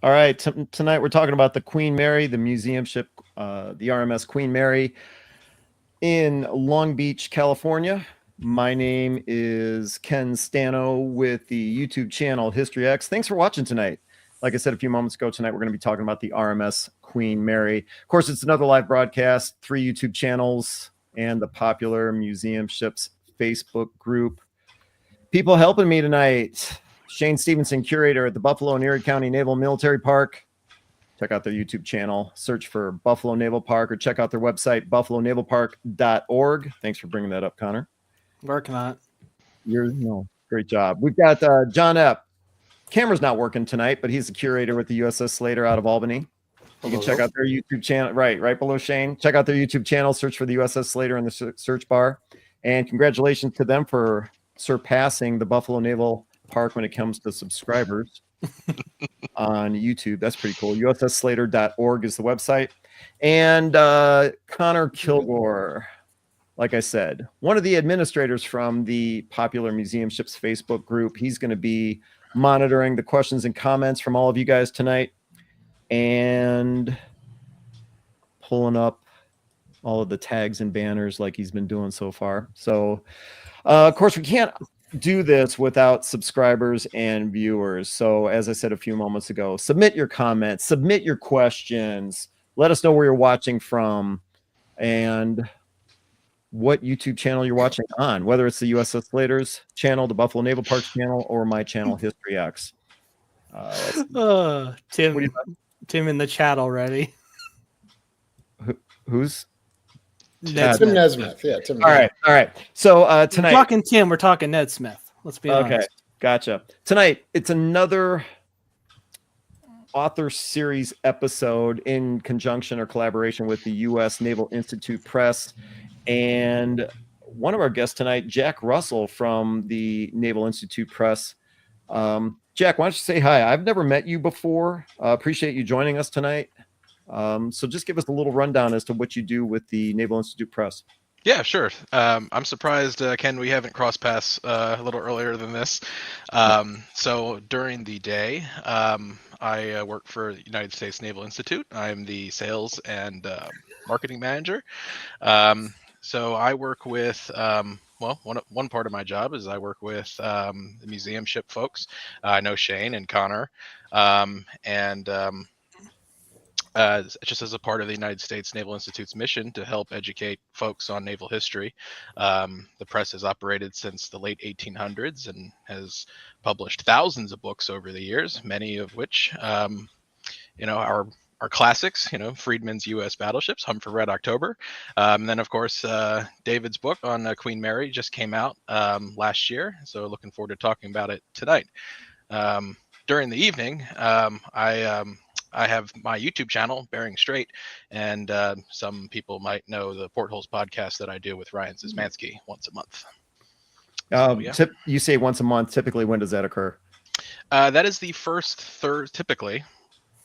All right, tonight we're talking about the Queen Mary, the museum ship, the RMS Queen Mary in Long Beach, California. My name is Ken Stano with the YouTube channel History X. Thanks for watching tonight. Like I said a few moments ago, tonight we're going to be talking about the RMS Queen Mary. Of course, it's another live broadcast, 3 YouTube channels, and the popular museum ships Facebook group. People helping me tonight. Shane Stevenson, curator at the Buffalo and Erie County Naval Military Park. Check out their YouTube channel. Search for Buffalo Naval Park or check out their website, buffalonavalpark.org. Thanks for bringing that up, Connor. Working on it. Great job. We've got John Epp. Camera's not working tonight, but he's the curator with the USS Slater out of Albany. You can check out their YouTube channel, right below Shane. Check out their YouTube channel. Search for the USS Slater in the search bar. And congratulations to them for surpassing the Buffalo Naval Park when it comes to subscribers on YouTube. That's pretty cool. USSSlater.org is the website. And Connor Kilgore, like I said, one of the administrators from the Popular Museum Ships Facebook group. He's going to be monitoring the questions and comments from all of you guys tonight and pulling up all of the tags and banners like he's been doing so far. So, of course, we can't do this without subscribers and viewers. So as I said a few moments ago, submit your comments, submit your questions, let us know where you're watching from and what YouTube channel you're watching on, whether it's the USS Slater's channel, the Buffalo Naval Park channel, or my channel, History X. Tim in the chat already. Who's? Tim Nesmith. Yeah, Tim. All right. So tonight, we're talking Tim. We're talking Ned Smith. Let's be honest. Okay, gotcha. Tonight, it's another author series episode in conjunction or collaboration with the U.S. Naval Institute Press, and one of our guests tonight, Jack Russell from the Naval Institute Press. Jack, why don't you say hi? I've never met you before. Appreciate you joining us tonight. So just give us a little rundown as to what you do with the Naval Institute Press. Yeah, sure. I'm surprised, Ken, we haven't crossed paths a little earlier than this. So during the day, I work for the United States Naval Institute. I'm the sales and marketing manager. So I work with, one part of my job is I work with the museum ship folks. I know Shane and Connor, just as a part of the United States Naval Institute's mission to help educate folks on naval history. The press has operated since the late 1800s and has published thousands of books over the years, many of which, are classics, Friedman's U.S. battleships, Hum for Red October. And then, of course, David's book on Queen Mary just came out last year. So looking forward to talking about it tonight. During the evening, I have my YouTube channel, Bearing Straight, and some people might know the Portholes podcast that I do with Ryan Zizmansky once a month. You say once a month. Typically, when does that occur? That is the first typically.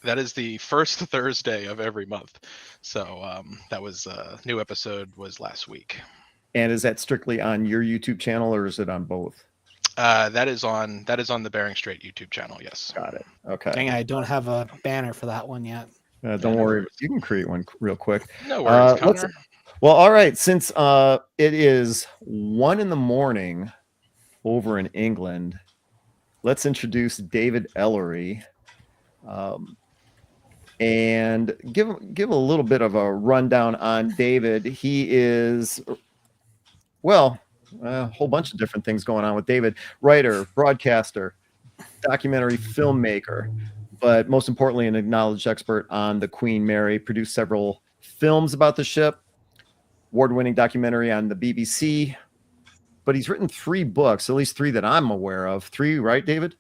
That is the first Thursday of every month. So that was new episode was last week. And is that strictly on your YouTube channel or is it on both? That is on the Bearing Straight YouTube channel. Yes. Got it. Okay. Dang, I don't have a banner for that one yet. Don't worry. You can create one real quick. No worries, Connor. Well, all right. Since it is 1 a.m. over in England, let's introduce David Ellery. And give a little bit of a rundown on David. He is, a whole bunch of different things going on with David. Writer, broadcaster, documentary filmmaker, but most importantly, an acknowledged expert on the Queen Mary. Produced several films about the ship, award-winning documentary on the BBC. But he's written 3 books, at least 3 that I'm aware of. 3, right, David?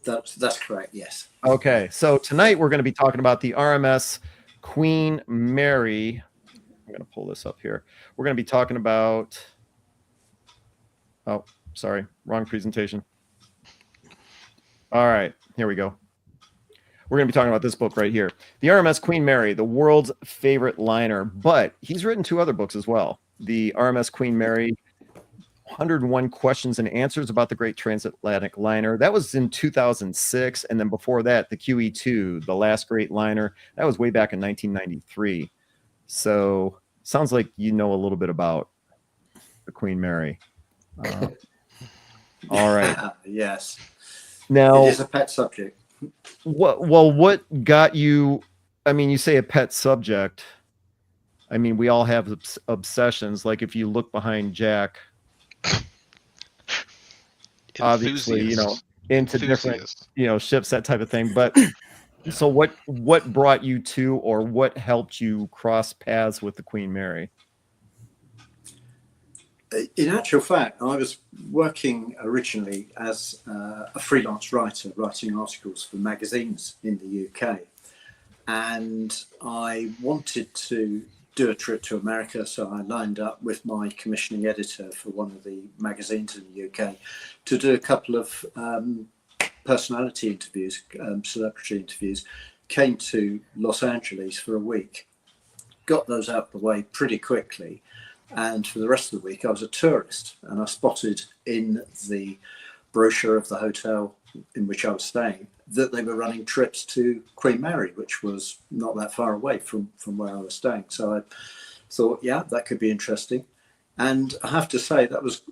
That's correct, yes. Okay, so tonight we're going to be talking about the RMS Queen Mary. I'm going to pull this up here. We're going to be talking about... Oh, sorry, wrong presentation. All right, here we go. We're going to be talking about this book right here. The RMS Queen Mary, the world's favorite liner. But he's written 2 other books as well. The RMS Queen Mary, 101 questions and answers about the Great Transatlantic Liner. That was in 2006. And then before that, the QE2, the last great liner, that was way back in 1993. So sounds like you know a little bit about the Queen Mary. All right. Yes. Now, it is a pet subject. What got you? I mean, you say a pet subject. I mean, we all have obsessions. Like if you look behind Jack, obviously, you know, into different, you know, ships, that type of thing. But so what brought you to, or what helped you cross paths with the Queen Mary? In actual fact, I was working originally as a freelance writer, writing articles for magazines in the UK. And I wanted to do a trip to America, so I lined up with my commissioning editor for one of the magazines in the UK to do a couple of personality interviews, celebrity interviews. Came to Los Angeles for a week, got those out of the way pretty quickly. And for the rest of the week, I was a tourist, and I spotted in the brochure of the hotel in which I was staying that they were running trips to Queen Mary, which was not that far away from where I was staying. So I thought, yeah, that could be interesting. And I have to say that was,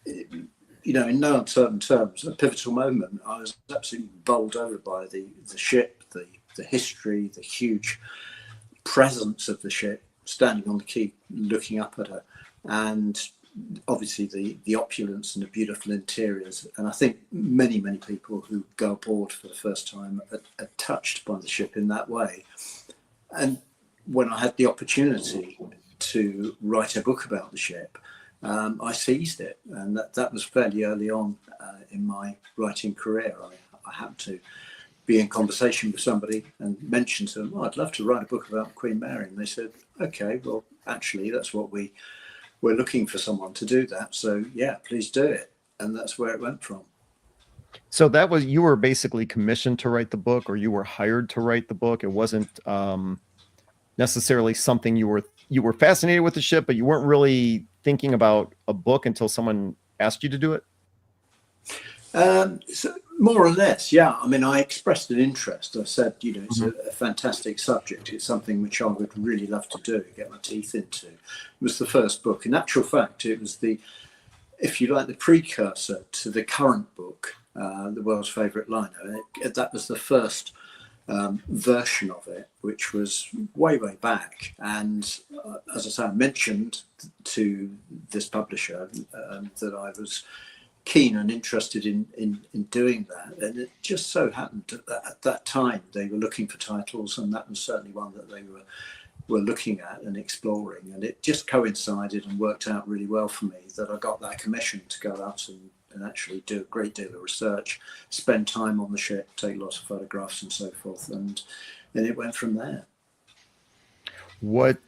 you know, in no uncertain terms, a pivotal moment. I was absolutely bowled over by the ship, the history, the huge presence of the ship, standing on the quay looking up at her, and obviously the opulence and the beautiful interiors. And I think many people who go aboard for the first time are touched by the ship in that way. And when I had the opportunity to write a book about the ship, I seized it, and that was fairly early on in my writing career. I happened to be in conversation with somebody and mentioned to them, I'd love to write a book about Queen Mary. And they said, okay, well, actually, that's what we're looking for, someone to do that. So yeah, please do it. And that's where it went from. So that was, you were basically commissioned to write the book, or you were hired to write the book. It wasn't necessarily something you were fascinated with the ship, but you weren't really thinking about a book until someone asked you to do it. So more or less, yeah. I mean, I expressed an interest. I said, you know, it's a fantastic subject. It's something which I would really love to do, get my teeth into. It was the first book. In actual fact, it was the, if you like, the precursor to the current book, The World's Favourite Liner. That was the first version of it, which was way back. And as I say, I mentioned to this publisher that I was keen and interested in doing that, and it just so happened that at that time they were looking for titles, and that was certainly one that they were looking at and exploring, and it just coincided and worked out really well for me that I got that commission to go out and actually do a great deal of research, spend time on the ship, take lots of photographs and so forth, and then it went from there. What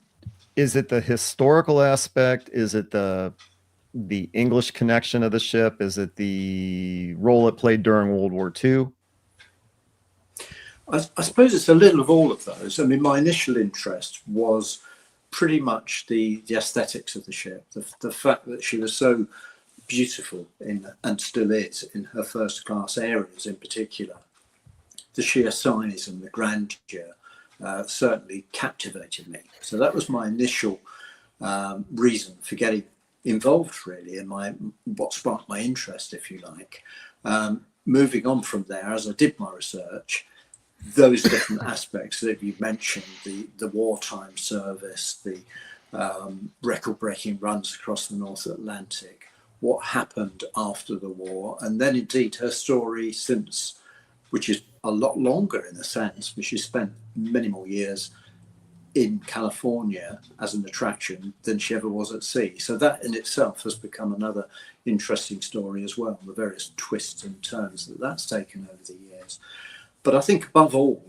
is it? The historical aspect? Is it the English connection of the ship? Is it the role it played during World War II? I suppose it's a little of all of those. I mean, my initial interest was pretty much the aesthetics of the ship, the fact that she was so beautiful and still is in her first class areas in particular. The sheer size and the grandeur certainly captivated me. So that was my initial reason for getting involved, really, in what sparked my interest, if you like. Moving on from there, as I did my research, those different aspects that you mentioned, the wartime service, the record-breaking runs across the North Atlantic, what happened after the war, and then indeed her story since, which is a lot longer in a sense, but she spent many more years in California as an attraction than she ever was at sea. So that in itself has become another interesting story as well, the various twists and turns that's taken over the years. But I think above all,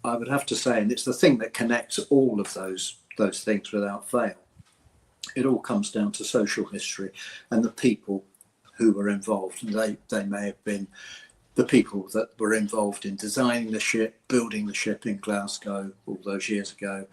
I would have to say, and it's the thing that connects all of those things without fail, it all comes down to social history and the people who were involved. And they may have been the people that were involved in designing the ship, building the ship in Glasgow all those years ago,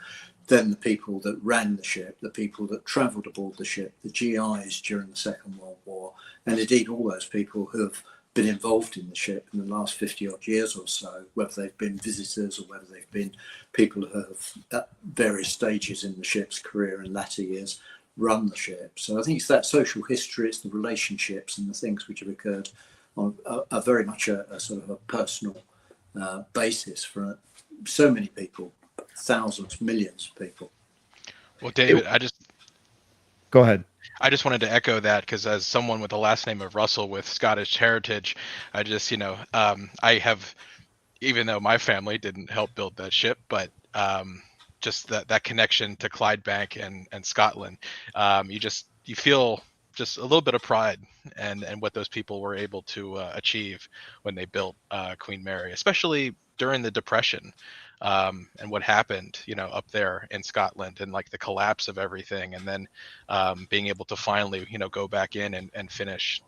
then the people that ran the ship, the people that travelled aboard the ship, the GIs during the Second World War, and indeed all those people who have been involved in the ship in the last 50 odd years or so, whether they've been visitors or whether they've been people who have at various stages in the ship's career in latter years run the ship. So I think it's that social history, it's the relationships and the things which have occurred on a very much a sort of a personal basis for so many people, thousands, millions of people. Well, David, Go ahead. I just wanted to echo that, because as someone with the last name of Russell with Scottish heritage, I just, I have, even though my family didn't help build that ship, but just that connection to Clydebank and Scotland, you feel just a little bit of pride and what those people were able to achieve when they built Queen Mary, especially during the Depression. And what happened, up there in Scotland, and like the collapse of everything, and then being able to finally, go back in and finish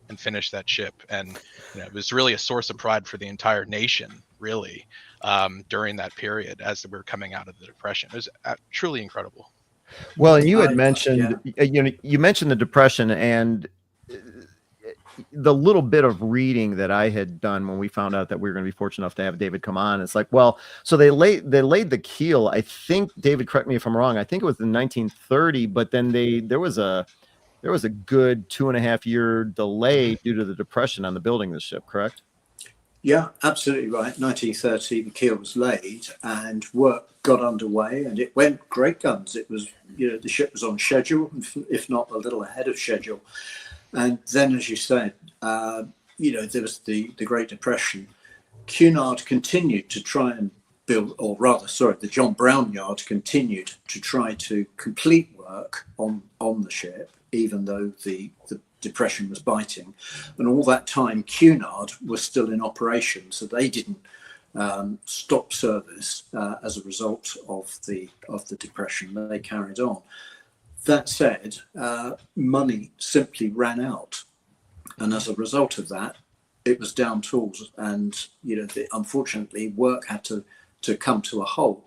that ship. And it was really a source of pride for the entire nation, really, during that period as we were coming out of the Depression. It was truly incredible. Well, and you had mentioned, you mentioned the Depression, and the little bit of reading that I had done when we found out that we were going to be fortunate enough to have David come on, it's like, well, so they laid the keel. I think, David, correct me if I'm wrong, I think it was in 1930, but then there was a good 2.5 year delay due to the Depression on the building of the ship, correct? Yeah, absolutely right. 1930, the keel was laid and work got underway, and it went great guns. It was, the ship was on schedule, if not a little ahead of schedule. And then, as you said, there was the Great Depression. Cunard continued to try and build, the John Brown Yard continued to try to complete work on the ship, even though the Depression was biting. And all that time, Cunard was still in operation, so they didn't stop service as a result of the Depression. They carried on. That said, money simply ran out, and as a result of that, it was down tools, and unfortunately, work had to come to a halt.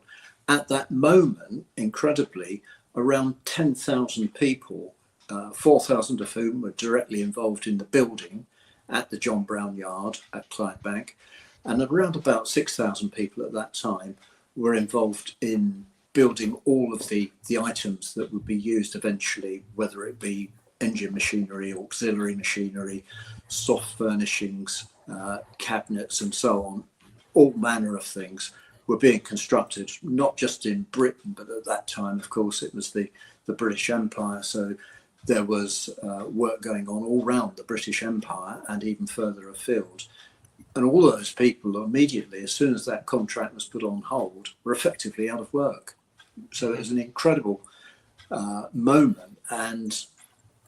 At that moment, incredibly, around 10,000 people, 4,000 of whom were directly involved in the building at the John Brown Yard at Clydebank, and around about 6,000 people at that time were involved in building all of the items that would be used eventually, whether it be engine machinery, auxiliary machinery, soft furnishings, cabinets, and so on. All manner of things were being constructed, not just in Britain, but at that time, of course, it was the British Empire. So there was work going on all around the British Empire and even further afield. And all those people immediately, as soon as that contract was put on hold, were effectively out of work. So it was an incredible moment. And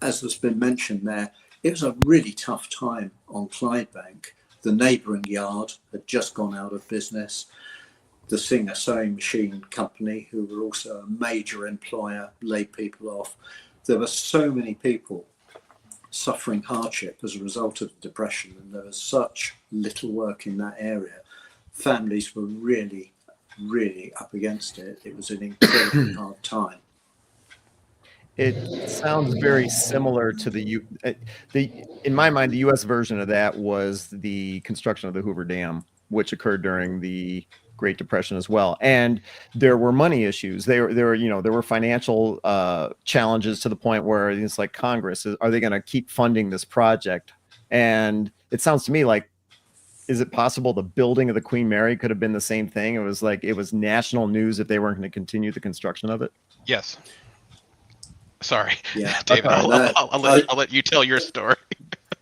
as has been mentioned there, it was a really tough time on Clydebank. The neighbouring yard had just gone out of business. The Singer Sewing Machine Company, who were also a major employer, laid people off. There were so many people suffering hardship as a result of the Depression, and there was such little work in that area. Families were really up against it. It was an incredibly hard time. It sounds very similar to in my mind, the U.S. version of that was the construction of the Hoover Dam, which occurred during the Great Depression as well. And there were money issues. There were financial challenges to the point where it's like, Congress, are they going to keep funding this project? And it sounds to me like, is it possible the building of the Queen Mary could have been the same thing? It was national news if they weren't going to continue the construction of it. Yes. Sorry, yeah, David. okay. I'll let you tell your story.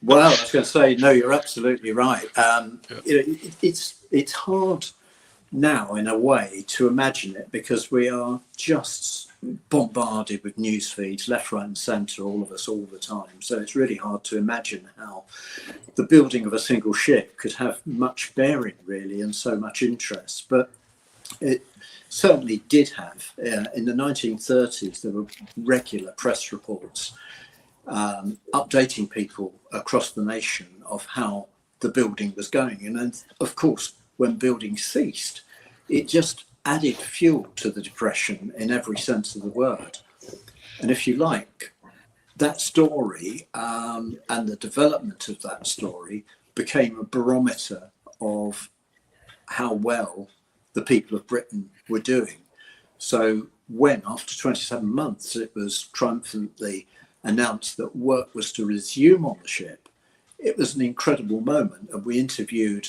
Well, I was going to say, no, you're absolutely right. It's hard now, in a way, to imagine it, because we are just bombarded with news feeds left, right, and centre, all of us, all the time. So it's really hard to imagine how the building of a single ship could have much bearing, really, and so much interest. But it certainly did have. In the 1930s, there were regular press reports updating people across the nation of how the building was going. And then, of course, when building ceased, it just added fuel to the Depression in every sense of the word. And if you like, that story and the development of that story became a barometer of how well the people of Britain were doing. So when, after 27 months, it was triumphantly announced that work was to resume on the ship, it was an incredible moment. And we interviewed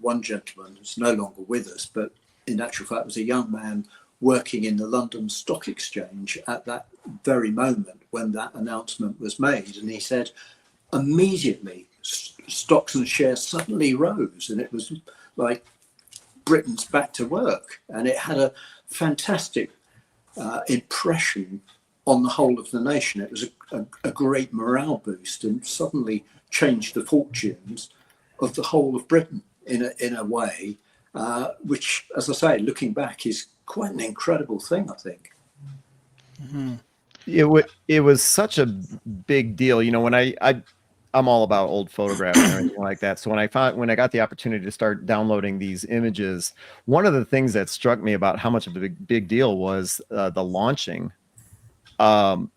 one gentleman who's no longer with us, but in actual fact was a young man working in the London Stock Exchange at that very moment when that announcement was made. And he said, immediately, stocks and shares suddenly rose, and it was like Britain's back to work. And it had a fantastic impression on the whole of the nation. It was a great morale boost and suddenly changed the fortunes of the whole of Britain in a way, which, as I say, looking back, is quite an incredible thing, I think. Mm-hmm. It was such a big deal. You know, when I'm all about old photographs and everything like that. So when I got the opportunity to start downloading these images, one of the things that struck me about how much of a big deal was the launching. You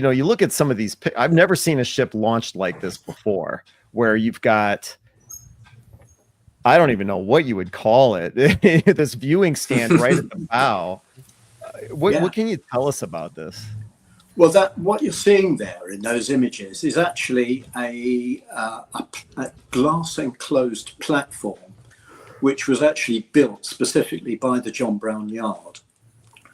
know, you look at some of these. I've never seen a ship launched like this before, where you've got, I don't even know what you would call it, this viewing stand right at the bow. What can you tell us about this? Well, what you're seeing there in those images is actually a glass enclosed platform, which was actually built specifically by the John Brown Yard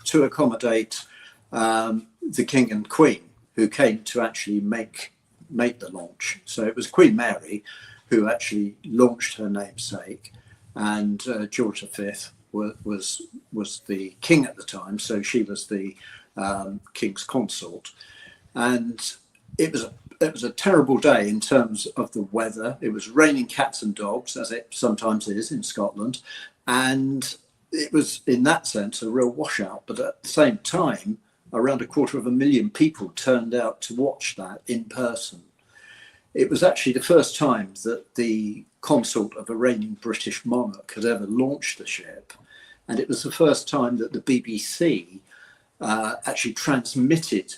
to accommodate the King and Queen, who came to actually make the launch. So it was Queen Mary who actually launched her namesake, and George V was the king at the time, so she was the king's consort. And it was a terrible day in terms of the weather. It was raining cats and dogs, as it sometimes is in Scotland, and it was in that sense a real washout. But at the same time, around 250,000 people turned out to watch that in person. It was actually the first time that the consort of a reigning British monarch had ever launched a ship. And it was the first time that the BBC actually transmitted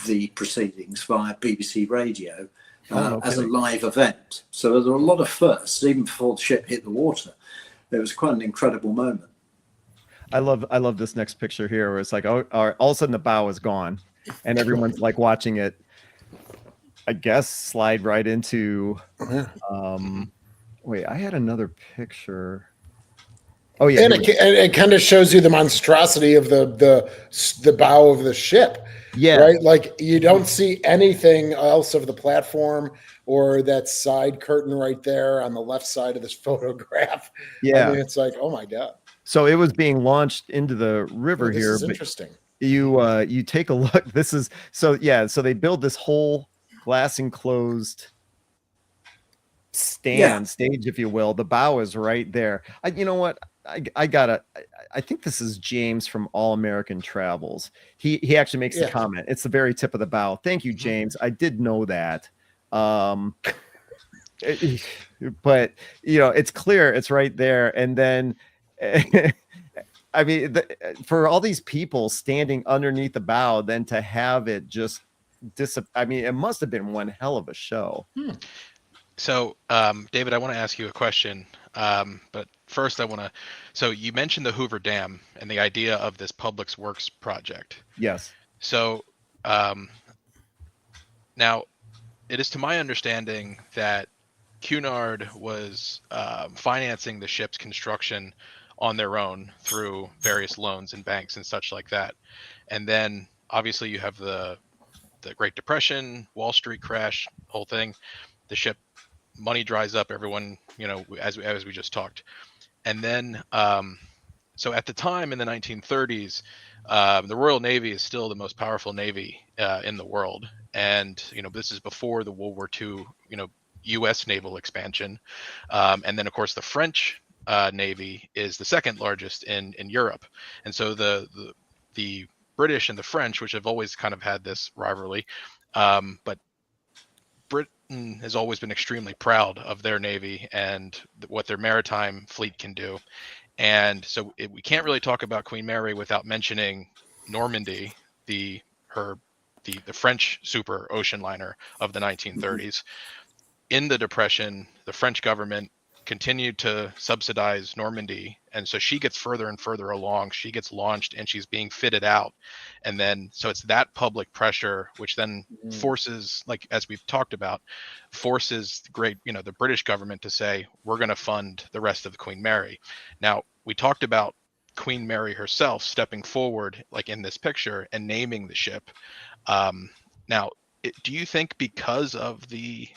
the proceedings via BBC Radio as a live event. So there were a lot of firsts, even before the ship hit the water. It was quite an incredible moment. I love this next picture here, where it's like, all of a sudden the bow is gone, and everyone's like watching it, I guess, slide right into. Wait, I had another picture. Oh yeah, and it kind of shows you the monstrosity of the bow of the ship. Yeah, right. Like you don't see anything else of the platform or that side curtain right there on the left side of this photograph. Yeah, I mean, it's like, oh my god. So it was being launched into the river this here. Is interesting. You take a look. This is so they build this whole glass enclosed stage, if you will. The bow is right there. You know what? I think this is James from All American Travels. He actually makes the comment. It's the very tip of the bow. Thank you, James. I did know that. But you know, it's clear. It's right there. And then, I mean, for all these people standing underneath the bow, then to have it just I mean, it must have been one hell of a show. So, David, I want to ask you a question. But first, so you mentioned the Hoover Dam and the idea of this public works project. Yes. So, now, it is to my understanding that Cunard was financing the ship's construction on their own through various loans and banks and such like that. And then, obviously, you have the Great Depression, Wall Street crash, whole thing. The ship, money dries up, everyone, you know, as we just talked. And then, so at the time in the 1930s, the Royal Navy is still the most powerful Navy in the world. And, you know, this is before the World War II, you know, U.S. naval expansion. And then, of course, the French Navy is the second largest in Europe. And so the British and the French, which have always kind of had this rivalry, but Britain has always been extremely proud of their Navy and what their maritime fleet can do. And so we can't really talk about Queen Mary without mentioning Normandy, the French super ocean liner of the 1930s. In the Depression, the French government continued to subsidize Normandy, and so she gets further and further along. She gets launched and she's being fitted out, and then so it's that public pressure which then forces, like as we've talked about, forces the British government to say, we're going to fund the rest of the Queen Mary. Now, we talked about Queen Mary herself stepping forward, like in this picture, and naming the ship. Now, do you think because of the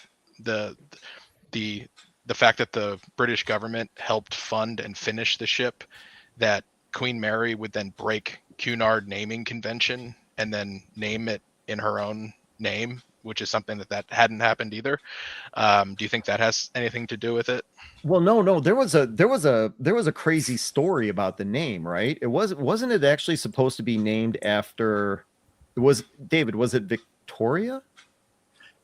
fact that the British government helped fund and finish the ship, that Queen Mary would then break Cunard naming convention and then name it in her own name, which is something that hadn't happened either? Do you think that has anything to do with it? Well, no. There was a crazy story about the name, right? Wasn't it actually supposed to be named after? Was it Victoria?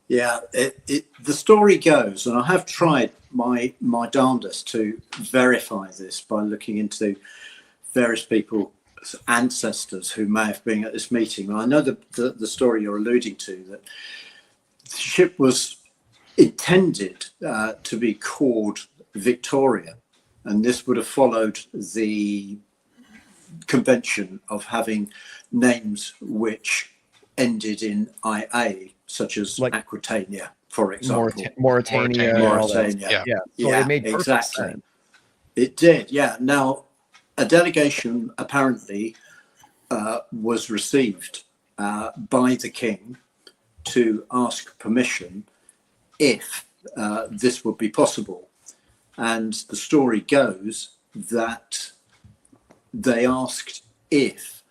Yeah, the story goes, and I have tried my darndest to verify this by looking into various people's ancestors who may have been at this meeting. I know the story you're alluding to, that the ship was intended to be called Victoria, and this would have followed the convention of having names which ended in IA, such as like Aquitania, for example. Mauritania. Yeah. So it made perfect sense. It did, yeah. Now, a delegation apparently was received by the king to ask permission if this would be possible. And the story goes that they asked if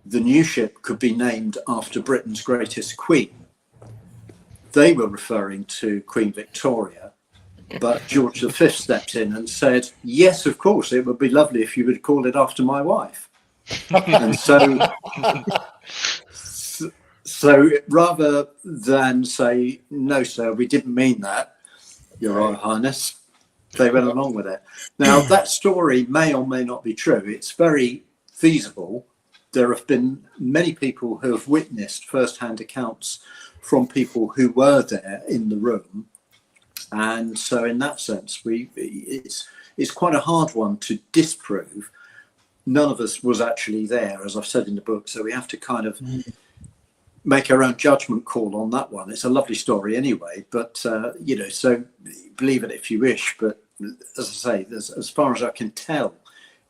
the new ship could be named after Britain's greatest queen. They were referring to Queen Victoria, but George V stepped in and said, yes, of course, it would be lovely if you would call it after my wife. And so rather than say, no, sir, we didn't mean that, Your Royal Highness, they went along with it. Now, that story may or may not be true. It's very feasible. There have been many people who have witnessed first-hand accounts from people who were there in the room, and so in that sense, it's quite a hard one to disprove. None of us was actually there, as I've said in the book, so we have to kind of make our own judgment call on that one. It's a lovely story anyway, but so believe it if you wish. But as I say, as far as I can tell,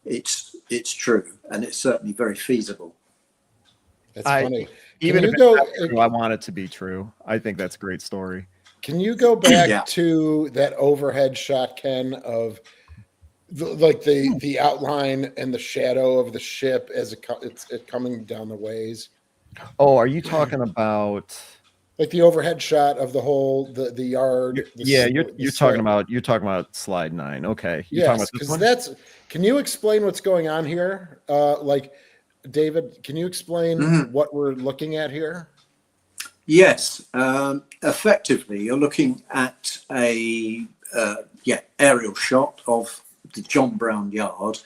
it's true, and it's certainly very feasible. It's funny. Even if it's not true, I want it to be true. I think that's a great story. Can you go back to that overhead shot, Ken, of the outline and the shadow of the ship as it's coming down the ways? Oh, are you talking about like the overhead shot of the whole the yard? You're talking about slide 9. Okay. Yes, because can you explain what's going on here? David, can you explain what we're looking at here? Yes, effectively, you're looking at a aerial shot of the John Brown yard.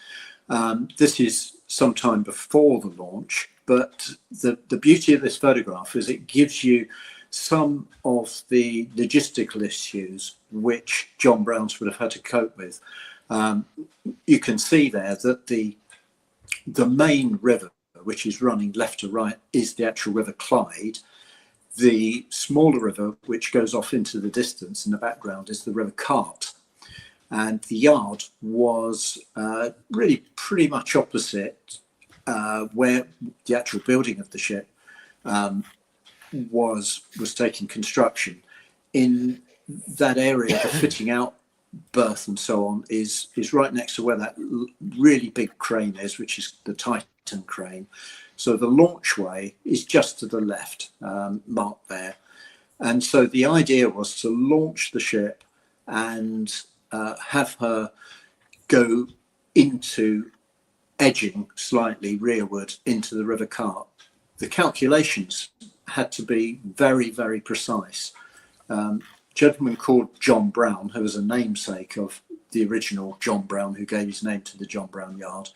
This is sometime before the launch, but the beauty of this photograph is it gives you some of the logistical issues which John Brown's would have had to cope with. You can see there that the main river, which is running left to right, is the actual River Clyde. The smaller river, which goes off into the distance in the background, is the River Cart. And the yard was really pretty much opposite where the actual building of the ship was taking construction. In that area, the fitting out berth and so on is right next to where that really big crane is, which is the Titan crane. So the launchway is just to the left, marked there. And so the idea was to launch the ship and have her go into edging slightly rearward into the River Cart. The calculations had to be very, very precise. Gentleman called John Brown, who was a namesake of the original John Brown, who gave his name to the John Brown Yard,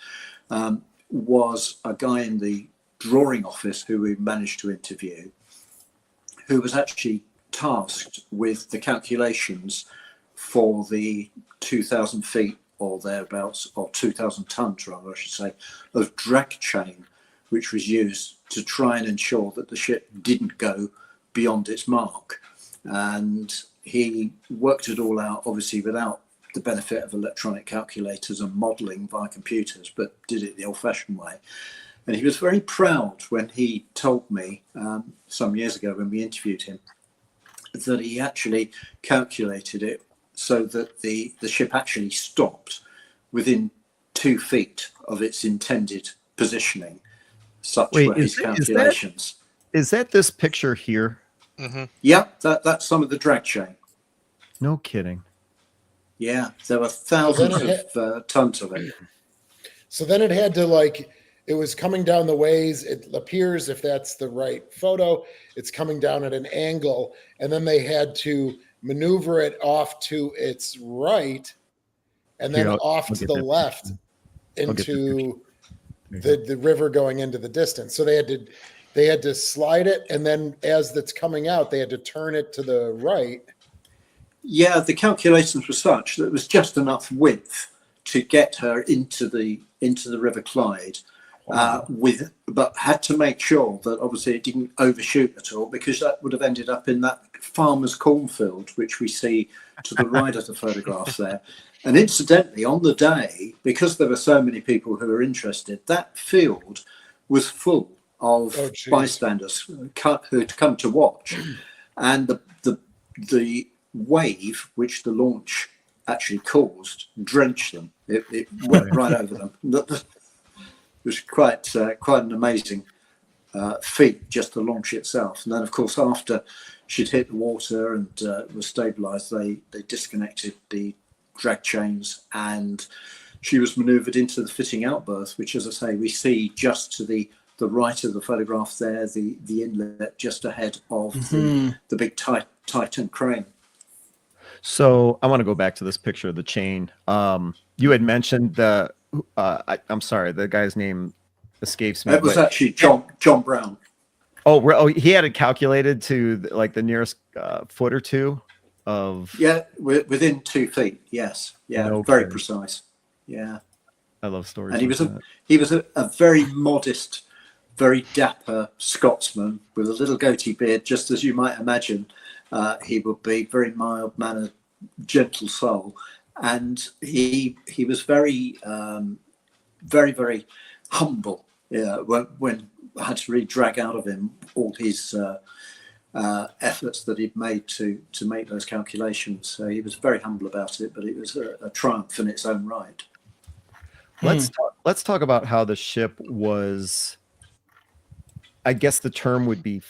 was a guy in the drawing office who we managed to interview, who was actually tasked with the calculations for the 2,000 feet or thereabouts, or 2,000 tons rather, I should say, of drag chain, which was used to try and ensure that the ship didn't go beyond its mark. And he worked it all out, obviously without the benefit of electronic calculators and modelling via computers, but did it the old-fashioned way. And he was very proud when he told me some years ago when we interviewed him that he actually calculated it so that the ship actually stopped within 2 feet of its intended positioning. Such were his calculations. Is that this picture here? Mm-hmm. Yeah, that's some of the drag chain. No kidding. Yeah, there were thousands of tons of it. So then it had to, like, it was coming down the ways. It appears, if that's the right photo, it's coming down at an angle. And then they had to maneuver it off to its right and then off to the left into the river going into the distance. So they had to slide it. And then as it's coming out, they had to turn it to the right. Yeah, the calculations were such that it was just enough width to get her into the River Clyde, but had to make sure that obviously it didn't overshoot at all, because that would have ended up in that farmer's cornfield, which we see to the right of the photographs there. And incidentally, on the day, because there were so many people who were interested, that field was full of bystanders who had come to watch, and the wave which the launch actually caused drenched them. It went right over them. It was quite an amazing feat just to launch itself. And then, of course, after she'd hit the water and was stabilised, they disconnected the drag chains and she was manoeuvred into the fitting out berth, which, as I say, we see just to the right of the photograph there, the inlet just ahead of the big Titan crane. So I want to go back to this picture of the chain. You had mentioned I'm sorry, the guy's name escapes me. It was actually John Brown. Oh, he had it calculated to like the nearest foot or two of. Yeah, within 2 feet. Yes. Yeah, very precise. Yeah. I love stories. And he was a very modest, very dapper Scotsman with a little goatee beard, just as you might imagine. He would be very mild-mannered, gentle soul, and he was very, very, very humble. When I had to really drag out of him all his efforts that he'd made to make those calculations. So he was very humble about it, but it was a triumph in its own right. Let's talk about how the ship was. I guess the term would be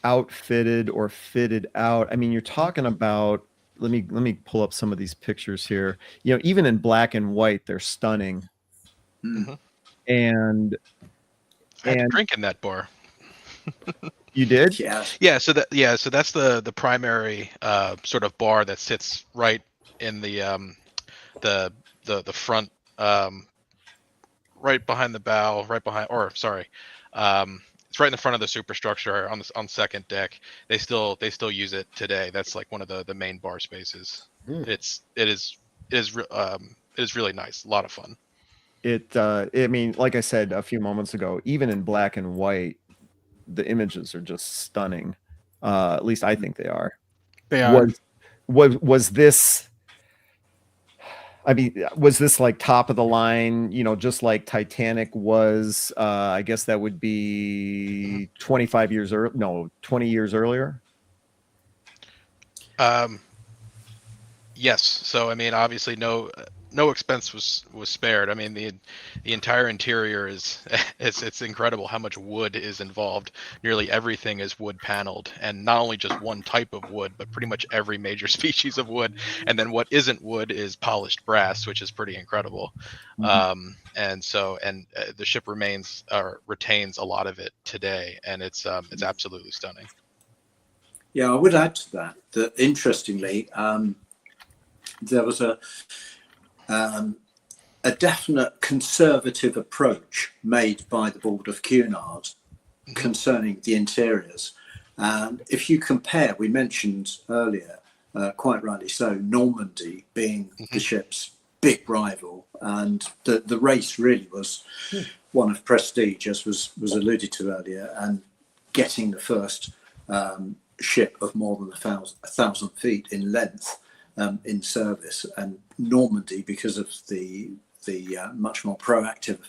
outfitted or fitted out. I mean, you're talking about, let me pull up some of these pictures here. You know, even in black and white, they're stunning. Mm-hmm. And I had to drink in that bar. You did? Yeah. So that's the primary sort of bar that sits right in the front, right behind the bow, it's right in the front of the superstructure on second deck. They still use it today. That's like one of the main bar spaces. It is really nice. A lot of fun. I mean, like I said a few moments ago, even in black and white, the images are just stunning. At least I think they are. They are. Was this? I mean, was this like top of the line, you know, just like Titanic was? I guess that would be 20 years earlier. Yes. So, I mean, obviously no expense was spared. I mean, the entire interior it's incredible how much wood is involved. Nearly everything is wood paneled, and not only just one type of wood, but pretty much every major species of wood. And then what isn't wood is polished brass, which is pretty incredible. Mm-hmm. And the ship retains a lot of it today, and it's absolutely stunning. Yeah, I would add to that interestingly, there was a definite conservative approach made by the board of Cunard concerning the interiors. And if you compare, we mentioned earlier, quite rightly so, Normandy being the ship's big rival, and the race really was one of prestige, as was alluded to earlier, and getting the first ship of more than 1,000 feet in length in service. And Normandy, because of the much more proactive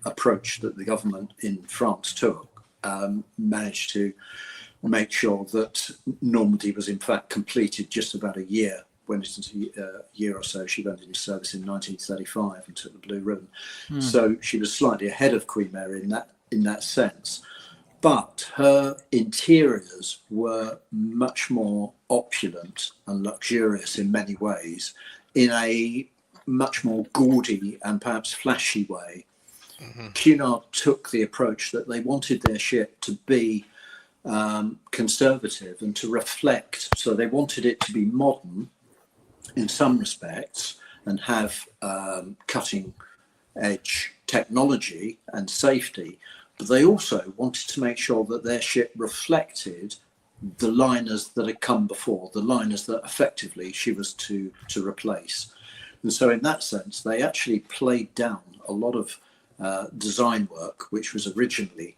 approach that the government in France took, managed to make sure that Normandy was in fact completed just about a year. Went into a year or so. She went into service in 1935 and took the Blue Ribbon. So she was slightly ahead of Queen Mary in that sense. But her interiors were much more opulent and luxurious in many ways, in a much more gaudy and perhaps flashy way. Cunard took the approach that they wanted their ship to be conservative and to reflect. So they wanted it to be modern in some respects and have cutting edge technology and safety, but they also wanted to make sure that their ship reflected the liners that had come before, the liners that effectively she was to replace. And so in that sense, they actually played down a lot of design work which was originally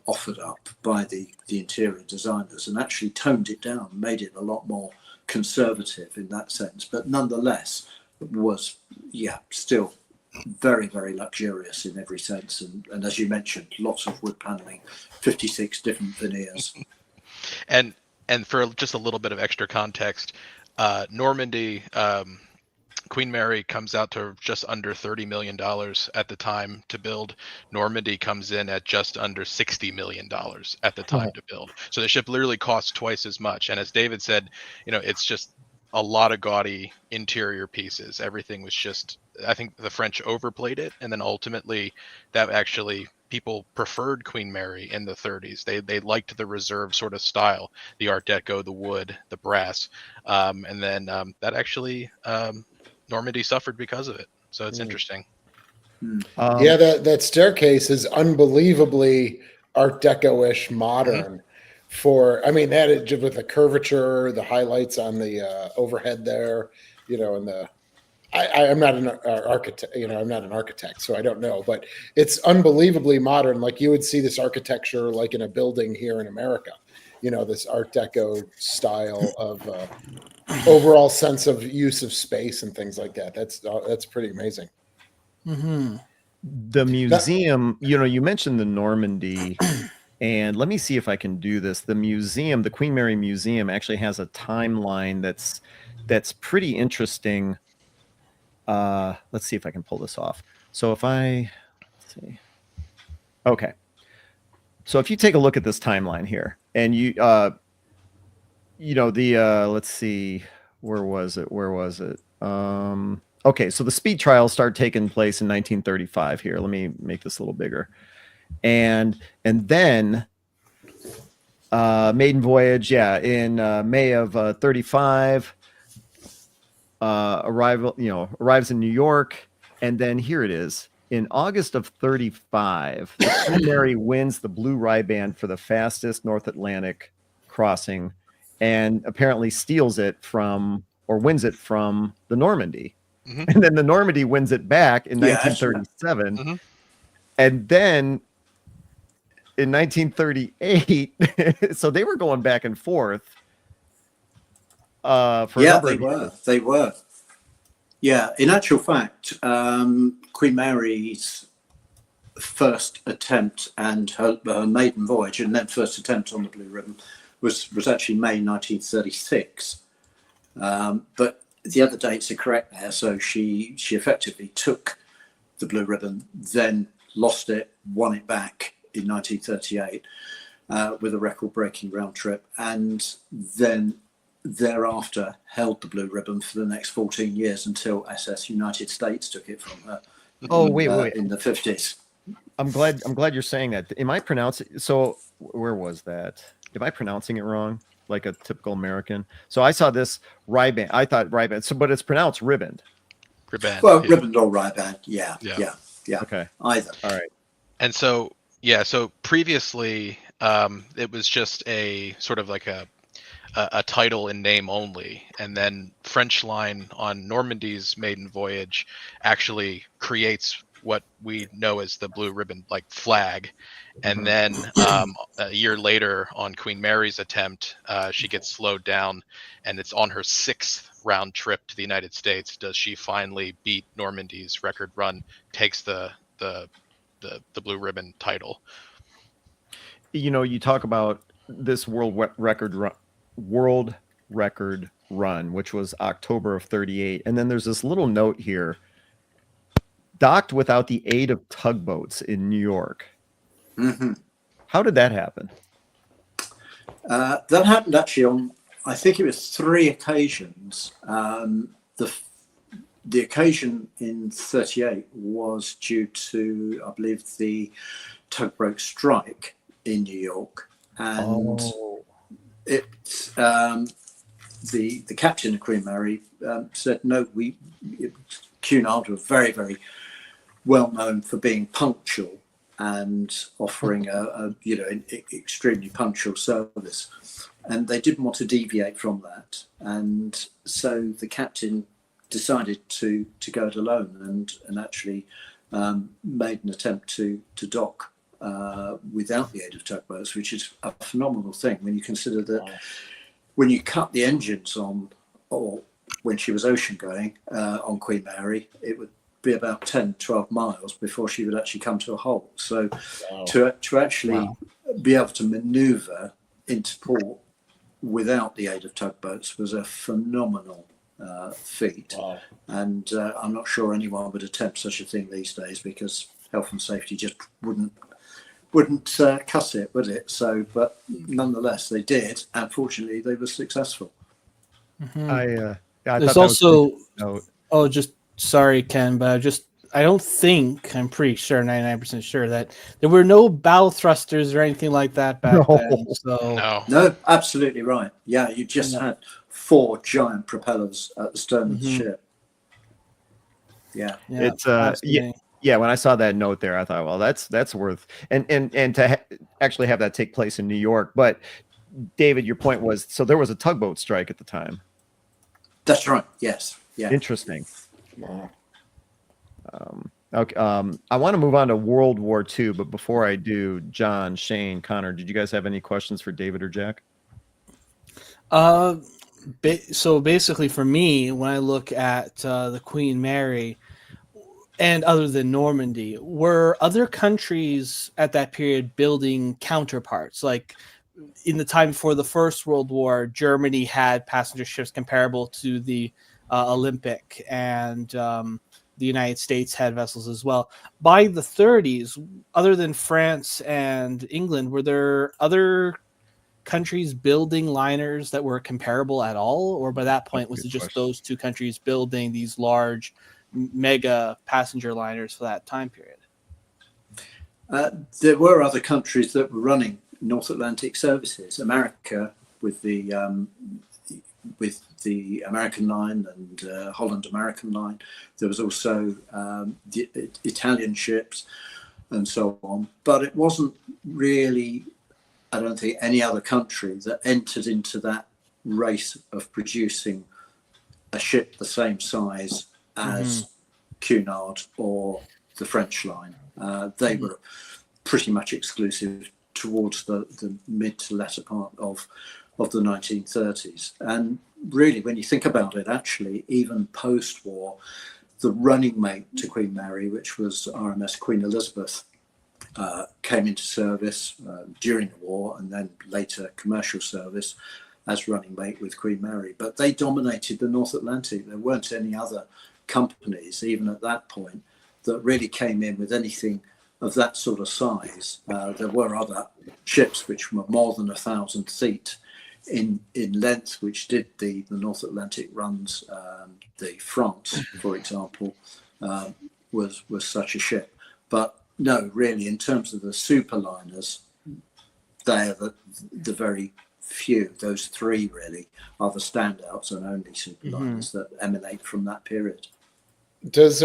offered up by the interior designers, and actually toned it down, made it a lot more conservative in that sense, but nonetheless was still very, very luxurious in every sense. And as you mentioned, lots of wood paneling, 56 different veneers. And for just a little bit of extra context, Normandy, Queen Mary comes out to just under $30 million at the time to build. Normandy comes in at just under $60 million at the time to build. So the ship literally costs twice as much. And as David said, it's just a lot of gaudy interior pieces. Everything was just, I think the French overplayed it. And then ultimately that actually people preferred Queen Mary in the 30s. They liked the reserve sort of style, the Art Deco, the wood, the brass. And then that actually, Normandy suffered because of it. So it's interesting. That staircase is unbelievably Art Deco-ish modern. That is with the curvature, the highlights on the overhead there, and I'm not an architect, I'm not an architect, so I don't know, but it's unbelievably modern. Like you would see this architecture like in a building here in America, this Art Deco style of overall sense of use of space and things like that. That's pretty amazing. The museum, you mentioned the Normandy, and let me see if I can do this. The museum, the Queen Mary Museum, actually has a timeline that's pretty interesting. Let's see if I can pull this off. So let's see. Okay. So if you take a look at this timeline here, and let's see, where was it? Okay, so the speed trials start taking place in 1935 here. Let me make this a little bigger. And then maiden voyage, in May of 35, arrives in New York, and then here it is. In August of 35, the Queen Mary wins the Blue Riband for the fastest North Atlantic crossing, and apparently wins it from the Normandy. And then the Normandy wins it back in 1937. And then in 1938, so they were going back and forth for a number of years. They were. Yeah, in actual fact, Queen Mary's first attempt and her maiden voyage and then first attempt on the Blue Ribbon was actually May 1936. But the other dates are correct there. So she effectively took the Blue Ribbon, then lost it, won it back in 1938 with a record-breaking round trip, and then thereafter held the Blue Ribbon for the next 14 years until SS United States took it from her. Wait. In the 50s. I'm glad you're saying that. Am I pronouncing? So where was that? Am I pronouncing it wrong? Like a typical American. So I saw this Riband. I thought Riband. So, but it's pronounced Riband. Ribband. Well, yeah. ribbon or riband. Yeah. Okay. Either. All right. And so, yeah, so previously, it was just a sort of like a title in name only, and then French Line on Normandy's maiden voyage actually creates what we know as the blue ribbon like flag, and then a year later on Queen Mary's attempt, she gets slowed down, and it's on her 6th round trip to the United States does she finally beat Normandy's record run, takes the blue ribbon title. You talk about this world record run, which was October of 38. And then there's this little note here, docked without the aid of tugboats in New York. Mm-hmm. How did that happen? That happened actually on, I think it was 3 occasions. The occasion in 38 was due to, I believe, the tugboat strike in New York, and the captain of Queen Mary said no. Cunard were very, very well known for being punctual and offering an extremely punctual service, and they didn't want to deviate from that, and so the captain decided to go it alone and actually made an attempt to dock without the aid of tugboats, which is a phenomenal thing when you consider that when you cut the engines on, or when she was ocean going on Queen Mary, it would be about 10-12 miles before she would actually come to a halt. So to actually be able to maneuver into port without the aid of tugboats was a phenomenal feat. And I'm not sure anyone would attempt such a thing these days, because health and safety just wouldn't cut it, would it? So, but nonetheless, they did, and fortunately, they were successful. I There's also just sorry, Ken, but I'm pretty sure, 99% sure that there were no bow thrusters or anything like that back then. So No, absolutely right. Yeah, you just had 4 giant propellers at the stern of the ship. Yeah, it's when I saw that note there, I thought, well, that's worth and to actually have that take place in New York. But David, your point was, so there was a tugboat strike at the time. That's right. Yes. Yeah. Interesting. Okay. I want to move on to World War II, but before I do, John, Shane, Connor, did you guys have any questions for David or Jack? So basically, for me, when I look at the Queen Mary, and other than Normandy, were other countries at that period building counterparts? Like in the time before the First World War, Germany had passenger ships comparable to the Olympic, and the United States had vessels as well. By the 30s, other than France and England, were there other countries building liners that were comparable at all? Or by that point, was it just those 2 countries building these large mega passenger liners for that time period? There were other countries that were running North Atlantic services. America with the American line and Holland American line. There was also the Italian ships and so on. But it wasn't really, I don't think, any other country that entered into that race of producing a ship the same size as Cunard or the French line. They were pretty much exclusive towards the mid to latter part of the 1930s. And really, when you think about it, actually, even post-war, the running mate to Queen Mary, which was RMS Queen Elizabeth, came into service during the war, and then later commercial service as running mate with Queen Mary. But they dominated the North Atlantic. There weren't any other companies, even at that point, that really came in with anything of that sort of size. There were other ships which were more than 1,000 feet in length, which did the North Atlantic runs. The France, for example, was such a ship. But no, really, in terms of the superliners, they are the very few. Those 3 really are the standouts and only superliners that emanate from that period. Does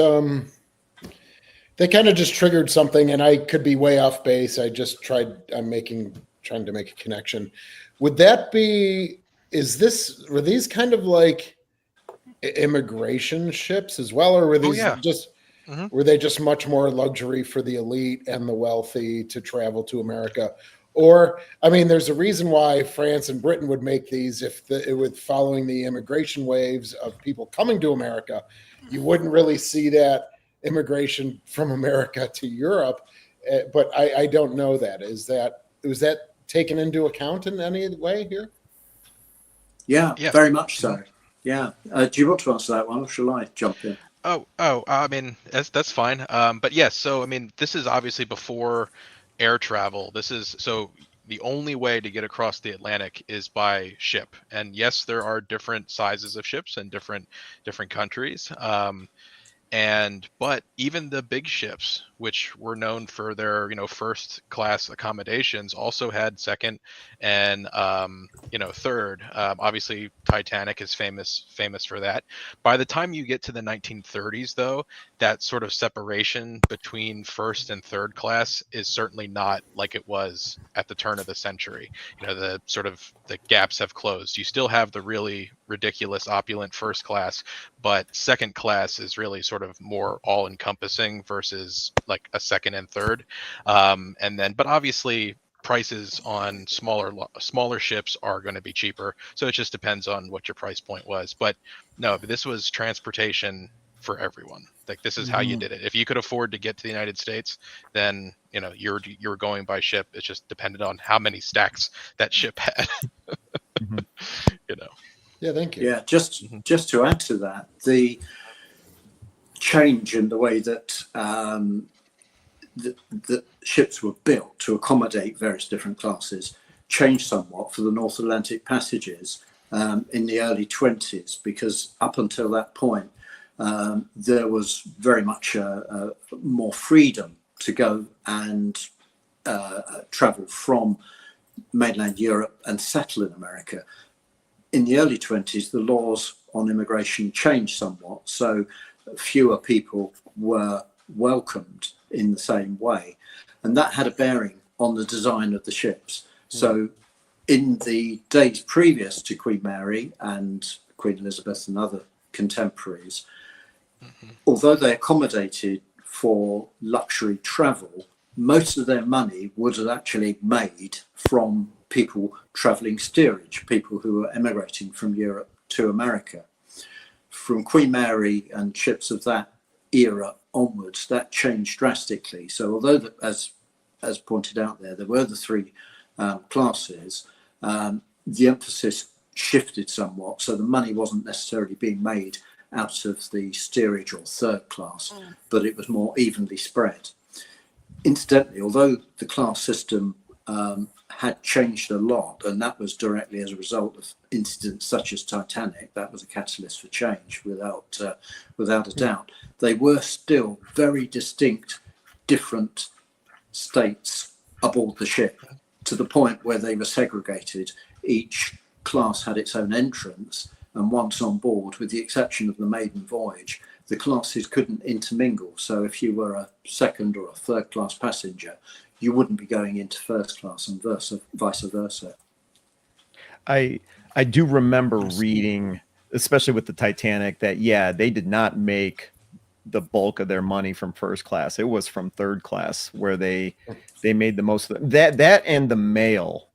they kind of just triggered something, and I could be way off base. I just tried. Trying to make a connection. Would that be? Were these kind of like immigration ships as well, or were Oh these yeah. just? Mhm. Were they just much more luxury for the elite and the wealthy to travel to America? Or, I mean, there's a reason why France and Britain would make these if it was following the immigration waves of people coming to America. You wouldn't really see that immigration from America to Europe. But I don't know that. Was that taken into account in any way here? Yeah, Yeah. very much so. Yeah. Do you want to answer that one, or shall I jump in? I mean, that's fine. But yes, so I mean, this is obviously before air travel. This is so the only way to get across the Atlantic is by ship. And yes, there are different sizes of ships in different countries. But even the big ships, which were known for their first class accommodations, also had second and third. Obviously Titanic is famous for that. By the time you get to the 1930s, though, that sort of separation between first and third class is certainly not like it was at the turn of the century. The gaps have closed. You still have the really ridiculous opulent first class, but second class is really sort of more all encompassing versus like a second and third. But obviously prices on smaller ships are going to be cheaper, so it just depends on what your price point was. But no, this was transportation for everyone. Like, this is how you did it. If you could afford to get to the United States, then you're going by ship. It just depended on how many stacks that ship had. Mhm. Yeah, thank you. Yeah, just to add to that, the change in the way that the ships were built to accommodate various different classes changed somewhat for the North Atlantic passages in the early 20s, because up until that point, there was very much more freedom to go and travel from mainland Europe and settle in America. In the early 20s, the laws on immigration changed somewhat, so fewer people were welcomed in the same way. And that had a bearing on the design of the ships. So in the days previous to Queen Mary and Queen Elizabeth and other contemporaries, although they accommodated for luxury travel, most of their money was actually made from people travelling steerage, people who were emigrating from Europe to America. From Queen Mary and ships of that era onwards, that changed drastically. So although, as pointed out there were the three classes, the emphasis shifted somewhat. So the money wasn't necessarily being made out of the steerage or third class, but it was more evenly spread. Incidentally, although the class system had changed a lot, and that was directly as a result of incidents such as Titanic, that was a catalyst for change without a doubt. They were still very distinct, different states aboard the ship, to the point where they were segregated. Each class had its own entrance, and once on board, with the exception of the maiden voyage, the classes couldn't intermingle. So if you were a second or a third class passenger, you wouldn't be going into first class, and vice versa. I do remember reading, especially with the Titanic, that they did not make the bulk of their money from first class. It was from third class where they made the most of that. That and the mail.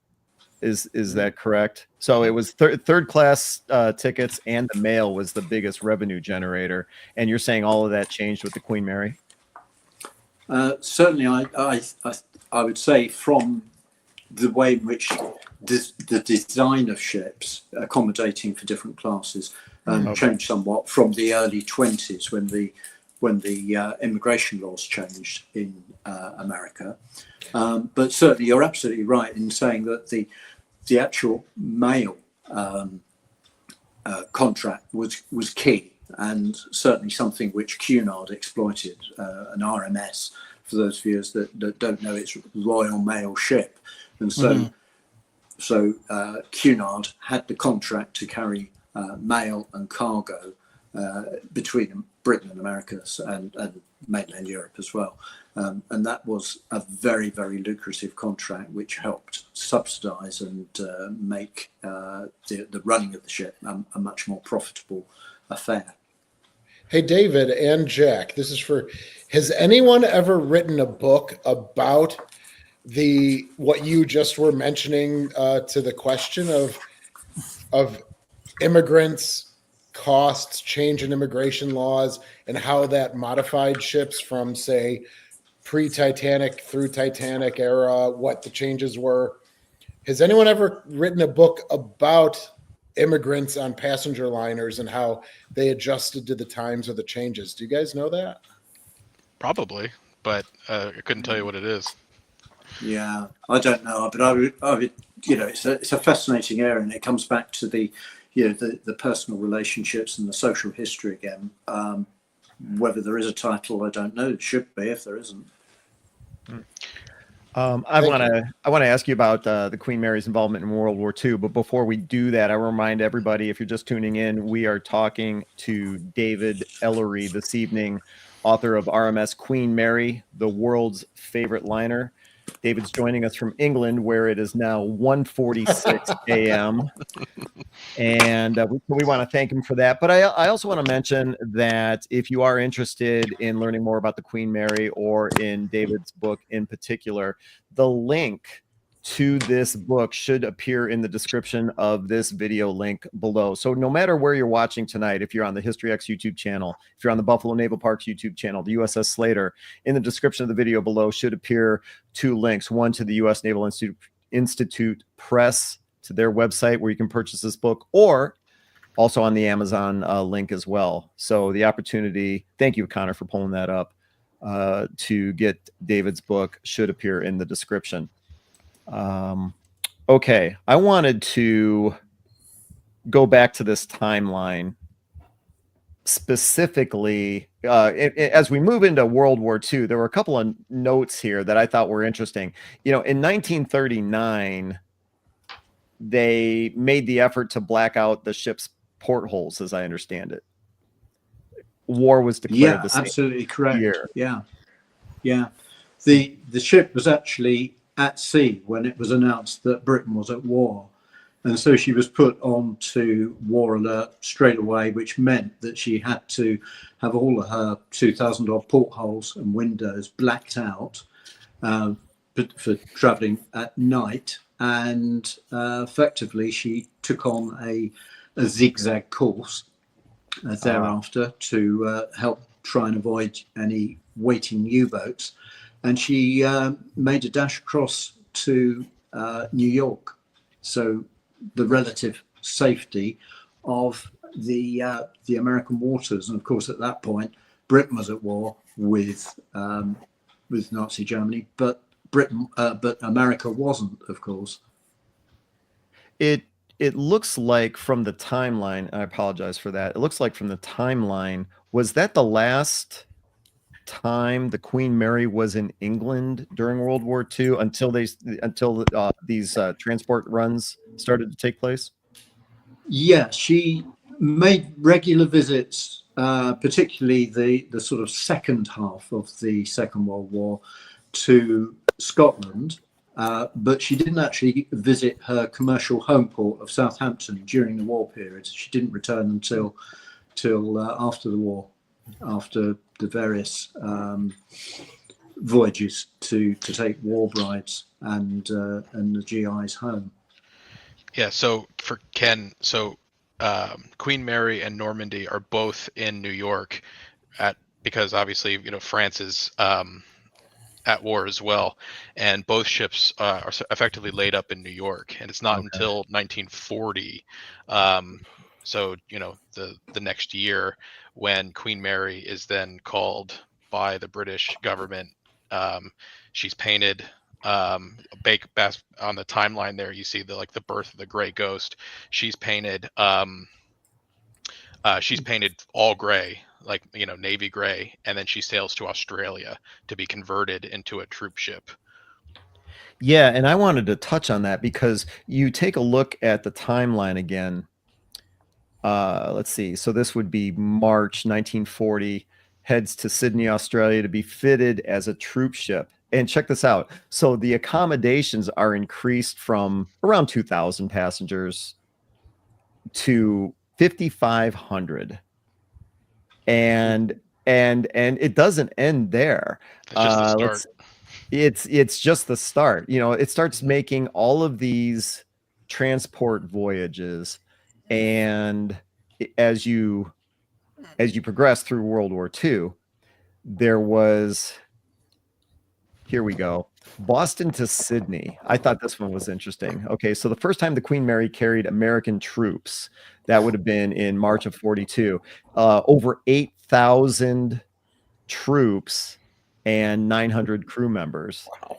Is that correct? So it was third class tickets, and the mail was the biggest revenue generator. And you're saying all of that changed with the Queen Mary? Certainly, I would say from the way in which the design of ships accommodating for different classes changed somewhat from the early 20s when the immigration laws changed in America. But certainly, you're absolutely right in saying that the actual mail contract was key, and certainly something which Cunard exploited, an RMS, for those viewers that don't know, it's Royal Mail ship. And so Cunard had the contract to carry mail and cargo between Britain and America and mainland Europe as well. And that was a very, very lucrative contract, which helped subsidise and make the running of the ship a much more profitable affair. Hey, David and Jack, this is has anyone ever written a book about what you just were mentioning to the question of immigrants, costs, change in immigration laws, and how that modified ships from, say, pre-Titanic through Titanic era, what the changes were? Has anyone ever written a book about immigrants on passenger liners and how they adjusted to the times of the changes? Do you guys know that? Probably, but I couldn't tell you what it is. Yeah, I don't know, but I would, it's a fascinating area, and it comes back to the personal relationships and the social history again. Whether there is a title, I don't know. It should be if there isn't. I want to ask you about the Queen Mary's involvement in World War II, but before we do that, I remind everybody, if you're just tuning in, we are talking to David Ellery this evening, author of RMS Queen Mary, the world's favorite liner. David's joining us from England, where it is now 1:46 a.m. And we want to thank him for that. But I also want to mention that if you are interested in learning more about the Queen Mary or in David's book in particular, the link to this book should appear in the description of this video link below. So no matter where you're watching tonight, if you're on the History X YouTube channel, if you're on the Buffalo Naval Parks YouTube channel, the USS Slater, in the description of the video below should appear two links, one to the U.S. Naval Institute Press, to their website where you can purchase this book, or also on the Amazon link as well. So the opportunity, thank you, Connor, for pulling that up, to get David's book should appear in the description. Okay, I wanted to go back to this timeline specifically. As we move into World War II, there were a couple of notes here that I thought were interesting. In 1939, they made the effort to black out the ship's portholes, as I understand it. War was declared the same absolutely correct. year. Yeah. The ship was actually at sea when it was announced that Britain was at war, and so she was put on to war alert straight away, which meant that she had to have all of her 2,000 odd portholes and windows blacked out for traveling at night, and effectively she took on a zigzag course thereafter to help try and avoid any waiting U-boats. And she made a dash across to New York. So the relative safety of the American waters. And of course, at that point, Britain was at war with Nazi Germany, but America wasn't, of course. It looks like from the timeline, I apologize for that. It looks like from the timeline, was that the last time the Queen Mary was in England during World War II until these transport runs started to take place? Yeah, she made regular visits, particularly the sort of second half of the Second World War, to Scotland, but she didn't actually visit her commercial home port of Southampton during the war period. She didn't return until after the war, after the various voyages to take war brides and the GIs home. Yeah, so for Ken, Queen Mary and Normandy are both in New York because obviously France is at war as well, and both ships are effectively laid up in New York, and it's not until 1940, so the next year, when Queen Mary is then called by the British government. She's painted on the timeline there. You see the birth of the gray ghost. She's painted all gray, navy gray, and then she sails to Australia to be converted into a troop ship. Yeah, and I wanted to touch on that because you take a look at the timeline again. let's see. So this would be March 1940. Heads to Sydney, Australia, to be fitted as a troop ship. And check this out. So the accommodations are increased from around 2,000 passengers to 5,500. And it doesn't end there. That's just the start. It's just the start. You know, it starts making all of these transport voyages, and as you progress through World War II, there was, here we go, Boston to Sydney. I thought this one was interesting. Okay, so the first time the Queen Mary carried American troops, that would have been in March of 42. Over 8,000 troops and 900 crew members. Wow.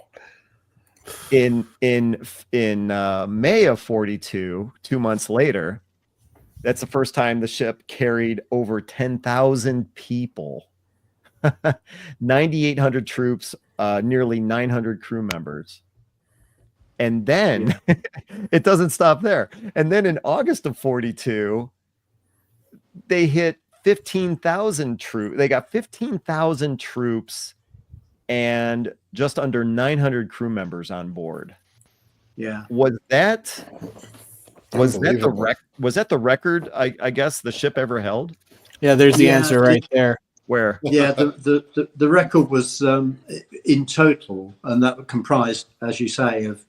In May of 42, 2 months later, that's the first time the ship carried over 10,000 people, 9,800 troops, nearly 900 crew members. And then it doesn't stop there. And then in August of 42, they hit 15,000 troops. They got 15,000 troops and just under 900 crew members on board. Yeah. Was that the record, I guess, the ship ever held? Yeah, there's the answer right there. Where? Yeah, the record was in total, and that comprised, as you say, of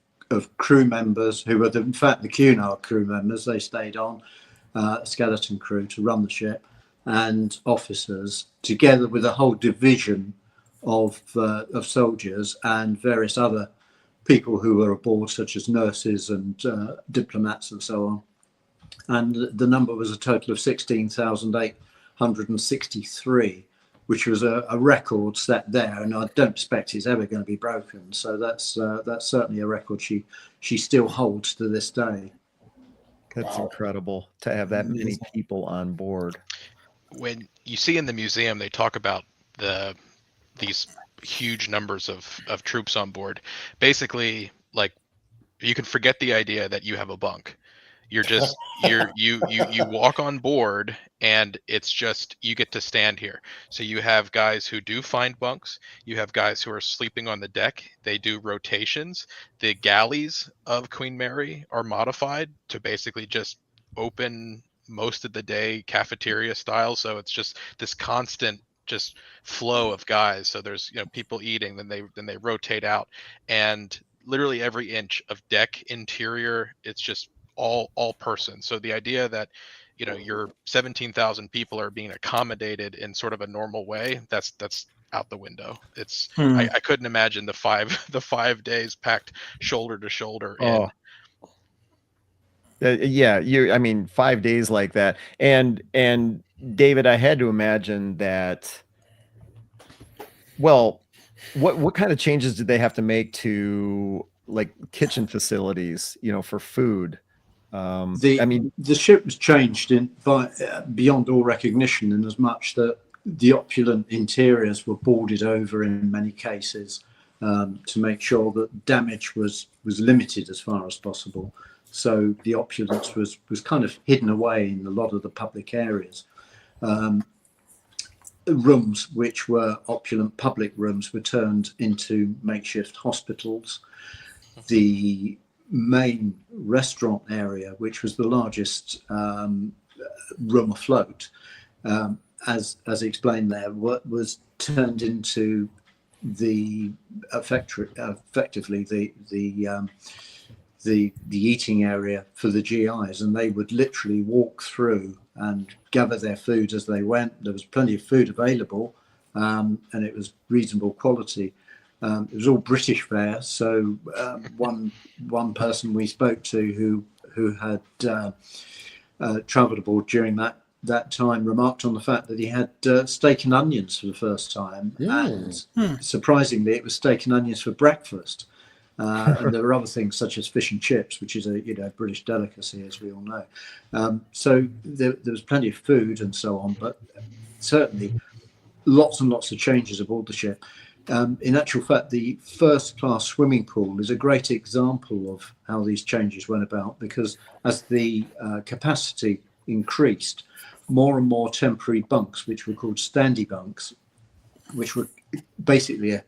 crew members who were, in fact, the Cunard crew members. They stayed on, skeleton crew to run the ship, and officers, together with a whole division of soldiers and various other people who were aboard, such as nurses and diplomats and so on. And the number was a total of 16,863, which was a record set there, and I don't expect it's ever going to be broken. So that's certainly a record she still holds to this day. That's incredible to have that many people on board. When you see in the museum, they talk about these huge numbers of troops on board. Basically, like, you can forget the idea that you have a bunk. You're just you walk on board, and it's just, you get to stand here. So you have guys who do find bunks. You have guys who are sleeping on the deck. They do rotations. The galleys of Queen Mary are modified to basically just open most of the day, cafeteria style. So it's just this constant just flow of guys. So there's, people eating, then they rotate out, and literally every inch of deck interior, it's just all person. So the idea that your 17,000 people are being accommodated in sort of a normal way, that's out the window. It's I couldn't imagine the 5 days packed shoulder to shoulder in. Yeah, 5 days like that. And David, I had to imagine that. Well, what kind of changes did they have to make to, like, kitchen facilities, for food? The ship was changed beyond all recognition, in as much that the opulent interiors were boarded over in many cases, to make sure that damage was limited as far as possible. So the opulence was kind of hidden away in a lot of the public areas. Rooms which were opulent public rooms were turned into makeshift hospitals. The main restaurant area, which was the largest room afloat, as explained there, was turned into effectively the eating area for the GIs, and they would literally walk through and gather their food as they went. There was plenty of food available, and it was reasonable quality. It was all British fare. So one person we spoke to who had travelled aboard during that time remarked on the fact that he had steak and onions for the first time, and surprisingly, it was steak and onions for breakfast. And there were other things such as fish and chips, which is a British delicacy, as we all know. So there was plenty of food and so on, but certainly lots and lots of changes aboard the ship. In actual fact, the first class swimming pool is a great example of how these changes went about, because as the capacity increased, more and more temporary bunks, which were called standy bunks, which were basically a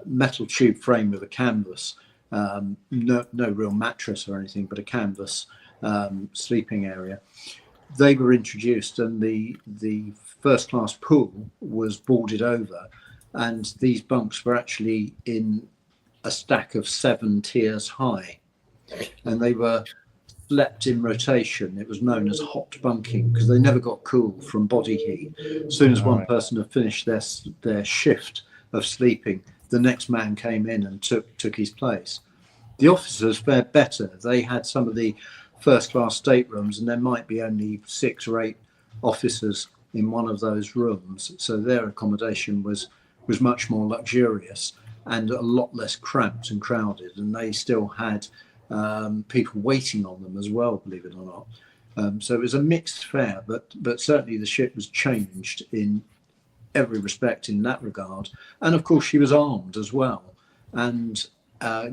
metal tube frame with a canvas, no real mattress or anything, but a canvas sleeping area. They were introduced, and the first class pool was boarded over, and these bunks were actually in a stack of 7 tiers high, and they were slept in rotation. It was known as hot bunking because they never got cool from body heat. As soon as one person had finished their shift of sleeping, the next man came in and took his place. The officers fared better. They had some of the first class staterooms, and there might be only 6 or 8 officers in one of those rooms, so their accommodation was much more luxurious and a lot less cramped and crowded, and they still had people waiting on them as well, believe it or not. So it was a mixed fare, but certainly the ship was changed in every respect in that regard. And of course she was armed as well, and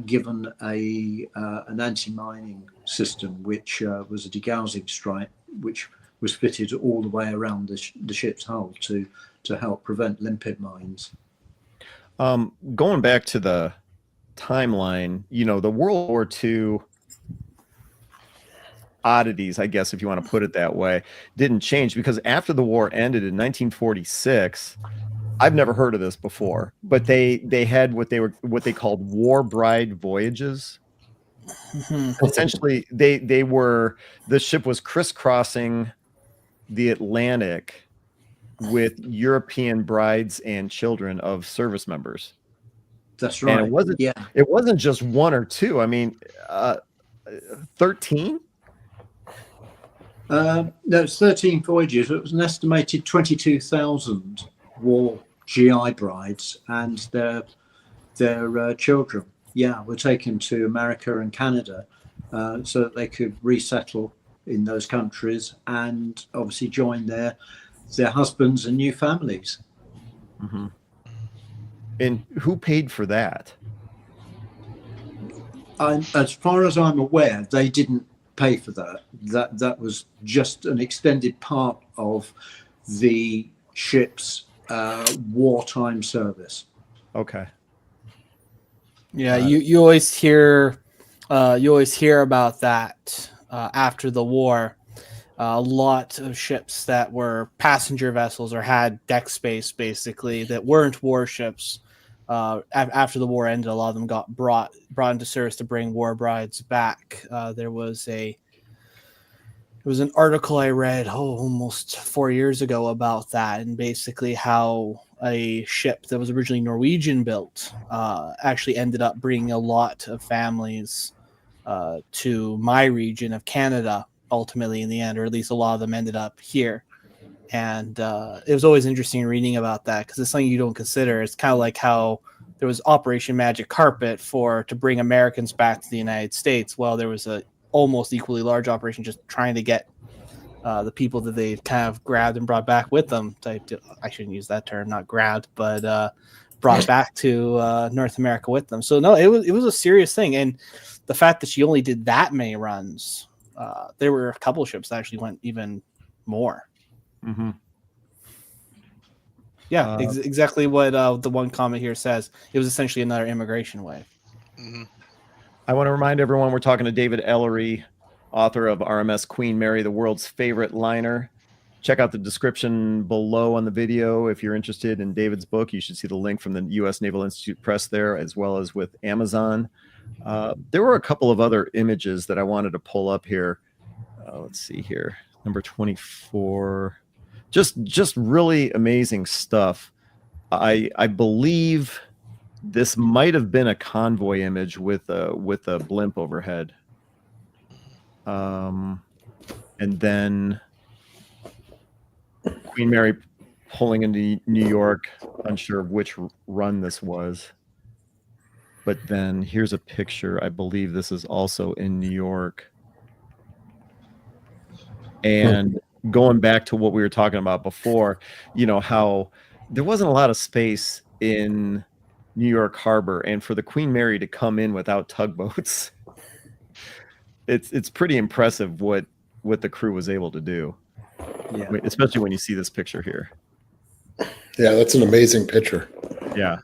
given an anti-mining system, which was a degaussing stripe, which was fitted all the way around the ship's hull to help prevent limpet mines. Going back to the timeline, the World War II oddities, I guess, if you want to put it that way, didn't change, because after the war ended in 1946, I've never heard of this before, but they had what they called war bride voyages. Essentially, the ship was crisscrossing the Atlantic with European brides and children of service members. That's right. And it wasn't just 1 or 2. I mean, 13. No, it's 13 voyages. It was an estimated 22,000 war GI brides and their children. Yeah, were taken to America and Canada so that they could resettle in those countries and obviously join their husbands and new families. Mm-hmm. And who paid for that? As far as I'm aware, they didn't pay for that. That was just an extended part of the ship's wartime service. Okay. Yeah, you always hear about that after the war. A lot of ships that were passenger vessels or had deck space, basically, that weren't warships. After the war ended, a lot of them got brought into service to bring war brides back. There was an article I read almost 4 years ago about that, and basically how a ship that was originally Norwegian built actually ended up bringing a lot of families to my region of Canada ultimately in the end, or at least a lot of them ended up here. And it was always interesting reading about that because it's something you don't consider. It's kind of like how there was Operation Magic Carpet to bring Americans back to the United States. Well, there was a almost equally large operation just trying to get the people that they kind of grabbed and brought back with them. I shouldn't use that term, not grabbed, but brought back to North America with them. So no, it was a serious thing. And the fact that she only did that many runs, there were a couple of ships that actually went even more. Mm-hmm. Yeah, exactly what the one comment here says. It was essentially another immigration wave. Mm-hmm. I want to remind everyone we're talking to David Ellery, author of RMS Queen Mary, the world's favorite liner. Check out the description below on the video. If you're interested in David's book, you should see the link from the U.S. Naval Institute Press there, as well as with Amazon. There were a couple of other images that I wanted to pull up here. Let's see here. Number 24. Just really amazing stuff. I believe this might have been a convoy image with a blimp overhead. And then Queen Mary pulling into New York, unsure of which run this was. But then here's a picture. I believe this is also in New York. And going back to what we were talking about before, how there wasn't a lot of space in New York Harbor, and for the Queen Mary to come in without tugboats, it's pretty impressive what what the crew was able to do. Yeah. Especially when you see this picture here. Yeah, that's an amazing picture. Yeah.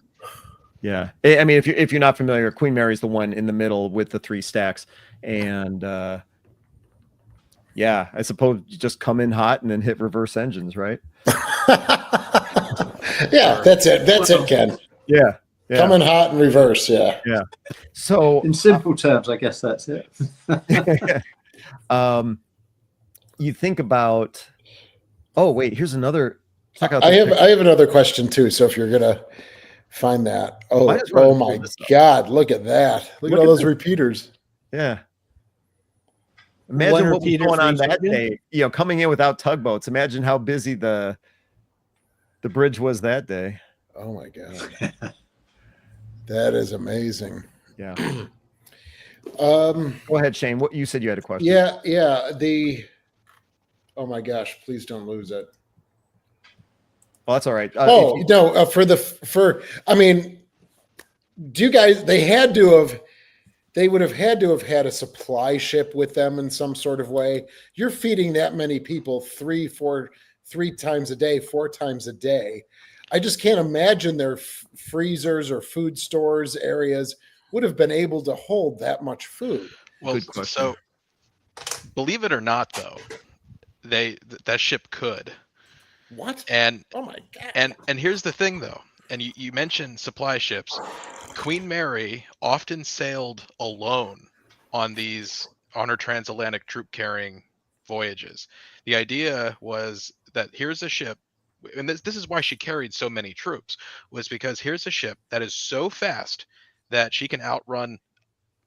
Yeah. I mean, if you're not familiar, Queen Mary's the one in the middle with the 3 stacks. And yeah, I suppose you just come in hot and then hit reverse engines, right? Yeah, that's it. That's it, Ken. Yeah. Yeah. Coming hot and reverse. Yeah. Yeah. So In simple terms, I guess that's it. you think about, oh wait, here's another. Check out. I have another question too. So if you're gonna find that, oh my God, look at that! Look at all those repeaters. Yeah. Imagine what was going on that day. You know, coming in without tugboats. Imagine how busy the bridge was that day. Oh my God, that is amazing. Yeah. Go ahead, Shane. What you said you had a question? Yeah. Oh my gosh, please don't lose it. Well, that's all right. I mean, do you guys? They would have had to have had a supply ship with them in some sort of way. You're feeding that many people 3 times a day, 4 times a day. I just can't imagine their freezers or food stores areas would have been able to hold that much food. Well, so believe it or not, though, that ship could. What? And oh my God. And here's the thing, though, and you mentioned supply ships. Queen Mary often sailed alone on her transatlantic troop carrying voyages. The idea was that here's a ship, and this is why she carried so many troops, was because here's a ship that is so fast that she can outrun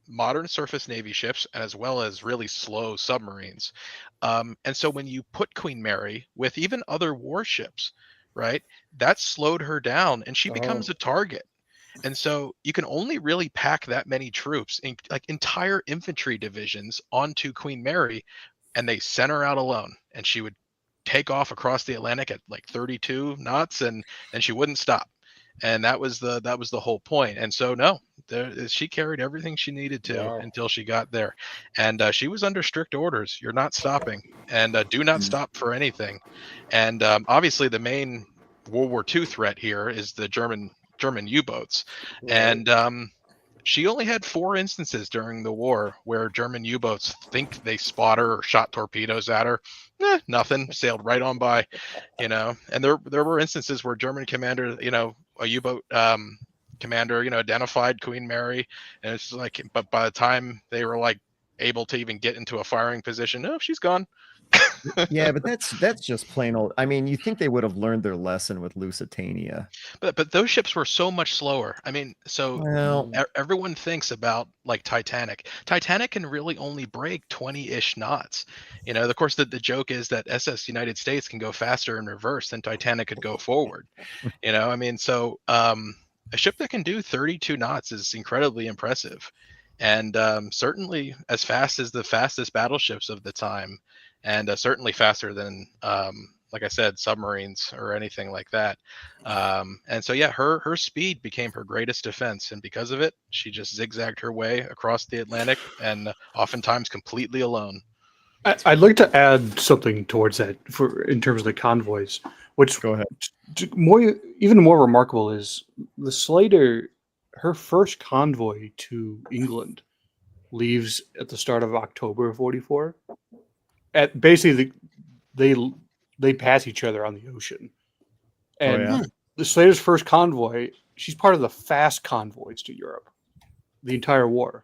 modern surface Navy ships as well as really slow submarines. And so when you put Queen Mary with even other warships, right, that slowed her down and she becomes a target. And so you can only really pack that many troops, in like entire infantry divisions, onto Queen Mary, and they sent her out alone, and she would take off across the Atlantic at like 32 knots, and she wouldn't stop. And that was the whole point. And so she carried everything she needed to until she got there. And she was under strict orders. You're not stopping, and do not stop for anything. And obviously the main World War II threat here is the German U-boats. Right. And she only had 4 instances during the war where German U-boats think they spot her or shot torpedoes at her. Nothing, sailed right on by, And there were instances where German commander, a U-boat commander, identified Queen Mary, and it's like, but by the time they were like able to even get into a firing position, she's gone. Yeah, but that's just plain old. I mean, you think they would have learned their lesson with Lusitania. But those ships were so much slower. I mean, everyone thinks about like Titanic. Titanic can really only break 20-ish knots. Of course, the joke is that SS United States can go faster in reverse than Titanic could go forward. I mean, so a ship that can do 32 knots is incredibly impressive, and certainly as fast as the fastest battleships of the time. And certainly faster than, like I said, submarines or anything like that. And so, her speed became her greatest defense. And because of it, she just zigzagged her way across the Atlantic, and oftentimes completely alone. I'd like to add something towards that in terms of the convoys, which go ahead. Even more remarkable is the Slater, her first convoy to England leaves at the start of October of 44. Basically, they pass each other on the ocean, and the Slater's first convoy, she's part of the fast convoys to Europe, the entire war,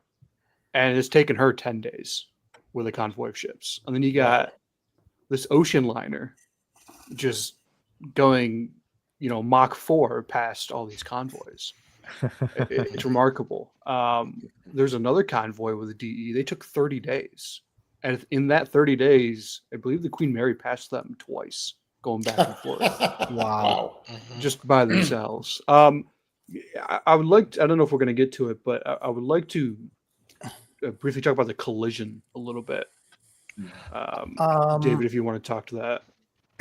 and it's taken her 10 days with a convoy of ships, and then you got this ocean liner just going, Mach 4 past all these convoys. It's remarkable. There's another convoy with a DE. They took 30 days. And in that 30 days, I believe the Queen Mary passed them twice, going back and forth. Wow. Just by themselves. I would like to, I don't know if we're going to get to it, but I would like to briefly talk about the collision a little bit. David, if you want to talk to that.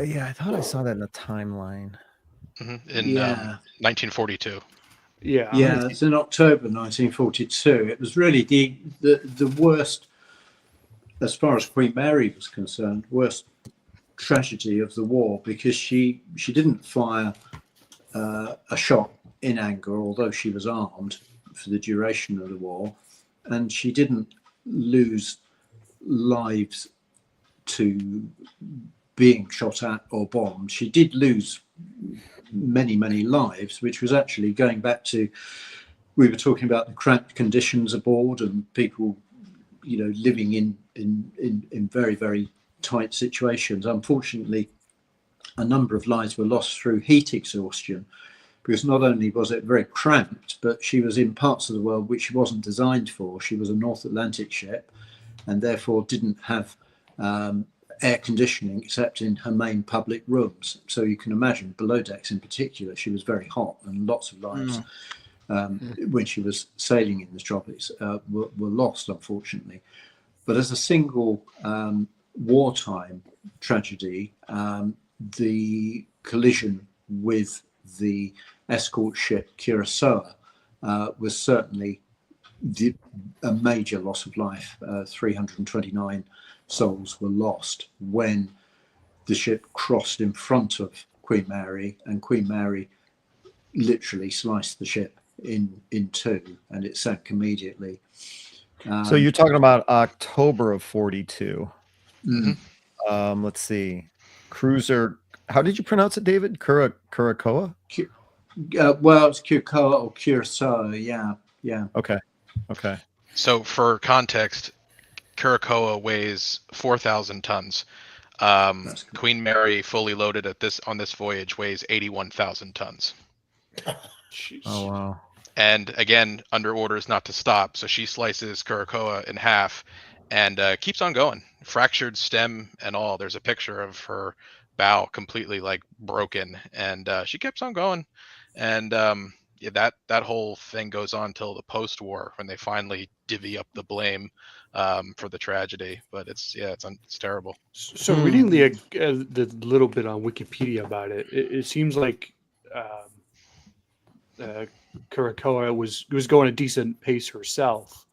Yeah, I thought I saw that in the timeline. In 1942. Yeah, it's in October 1942. It was really the worst as far as Queen Mary was concerned, worst tragedy of the war, because she didn't fire a shot in anger, although she was armed for the duration of the war, and she didn't lose lives to being shot at or bombed. She did lose many lives, which was actually going back to, we were talking about the cramped conditions aboard and people, living in very tight situations. Unfortunately, a number of lives were lost through heat exhaustion, because not only was it very cramped, but she was in parts of the world which she wasn't designed for. She was a North Atlantic ship and therefore didn't have air conditioning except in her main public rooms. So you can imagine below decks in particular, she was very hot, and lots of lives when she was sailing in the tropics were lost, unfortunately. But as a single wartime tragedy, the collision with the escort ship Curacao was certainly a major loss of life. 329 souls were lost when the ship crossed in front of Queen Mary, and Queen Mary literally sliced the ship in two, and it sank immediately. So you're talking about October of 42. Let's see. Cruiser. How did you pronounce it, David? Curacoa? Well, it's Curacao or Curacao. Yeah. Okay. So for context, Curacoa weighs 4,000 tons. Queen Mary, fully loaded on this voyage, weighs 81,000 tons. Oh wow! And again, under orders not to stop, so she slices Curacoa in half and keeps on going, fractured stem and all. There's a picture of her bow completely like broken, and she keeps on going. And that whole thing goes on till the post-war, when they finally divvy up the blame for the tragedy. But it's terrible. So reading the little bit on Wikipedia about it, it seems like Curacoa was going a decent pace herself.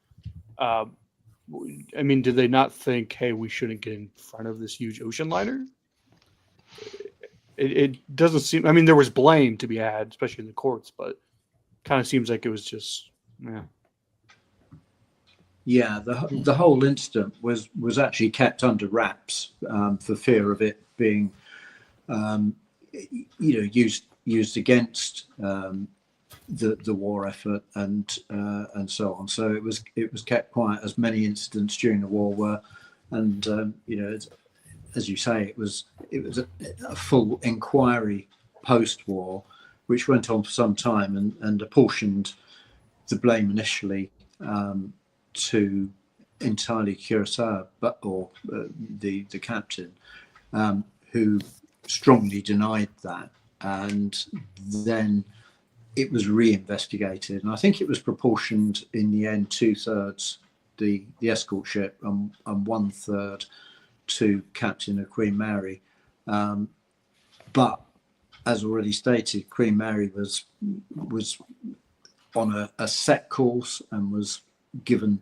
I mean, did they not think, hey, we shouldn't get in front of this huge ocean liner? It doesn't seem. I mean, there was blame to be had, especially in the courts, but kind of seems like it was just, Yeah, the whole incident was actually kept under wraps for fear of it being, used against the war effort and so on. So it was kept quiet, as many incidents during the war were, and as you say, it was a full inquiry post-war, which went on for some time and apportioned the blame initially to entirely Curacao, or the captain, who strongly denied that, and then it was re-investigated, and I think it was proportioned in the end 2/3 the escort ship and 1/3 to Captain of Queen Mary. But as already stated, Queen Mary was on a set course and was given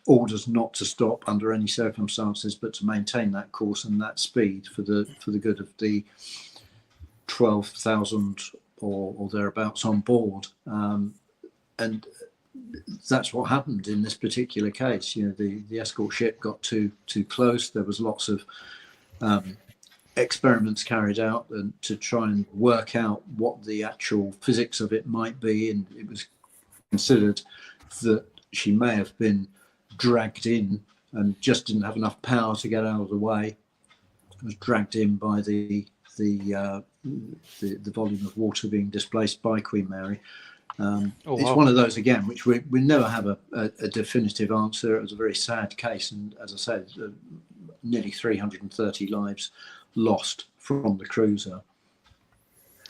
orders not to stop under any circumstances, but to maintain that course and that speed for the good of the 12,000 or thereabouts on board. And that's what happened in this particular case. The escort ship got too close. There was lots of experiments carried out and to try and work out what the actual physics of it might be, and it was considered that she may have been dragged in and just didn't have enough power to get out of the way. It was dragged in by the volume of water being displaced by Queen Mary. It's one of those, again, which we never have a definitive answer. It was a very sad case, and as I said, nearly 330 lives lost from the cruiser.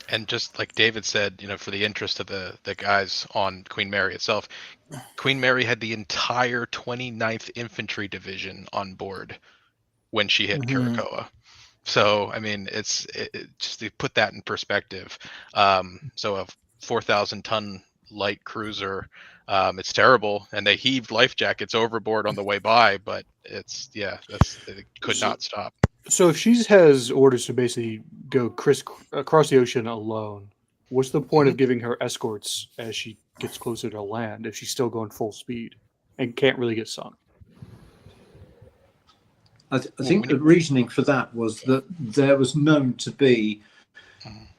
And just like David said, for the interest of the guys on Queen Mary itself, Queen Mary had the entire 29th Infantry Division on board when she hit Curacoa. So, I mean, it's just to put that in perspective. So a 4,000 ton light cruiser. It's terrible, and they heaved life jackets overboard on the way by, but it could not stop. So if she has orders to basically go across the ocean alone, what's the point of giving her escorts as she gets closer to land if she's still going full speed and can't really get sunk? I think the reasoning for that was that there was known to be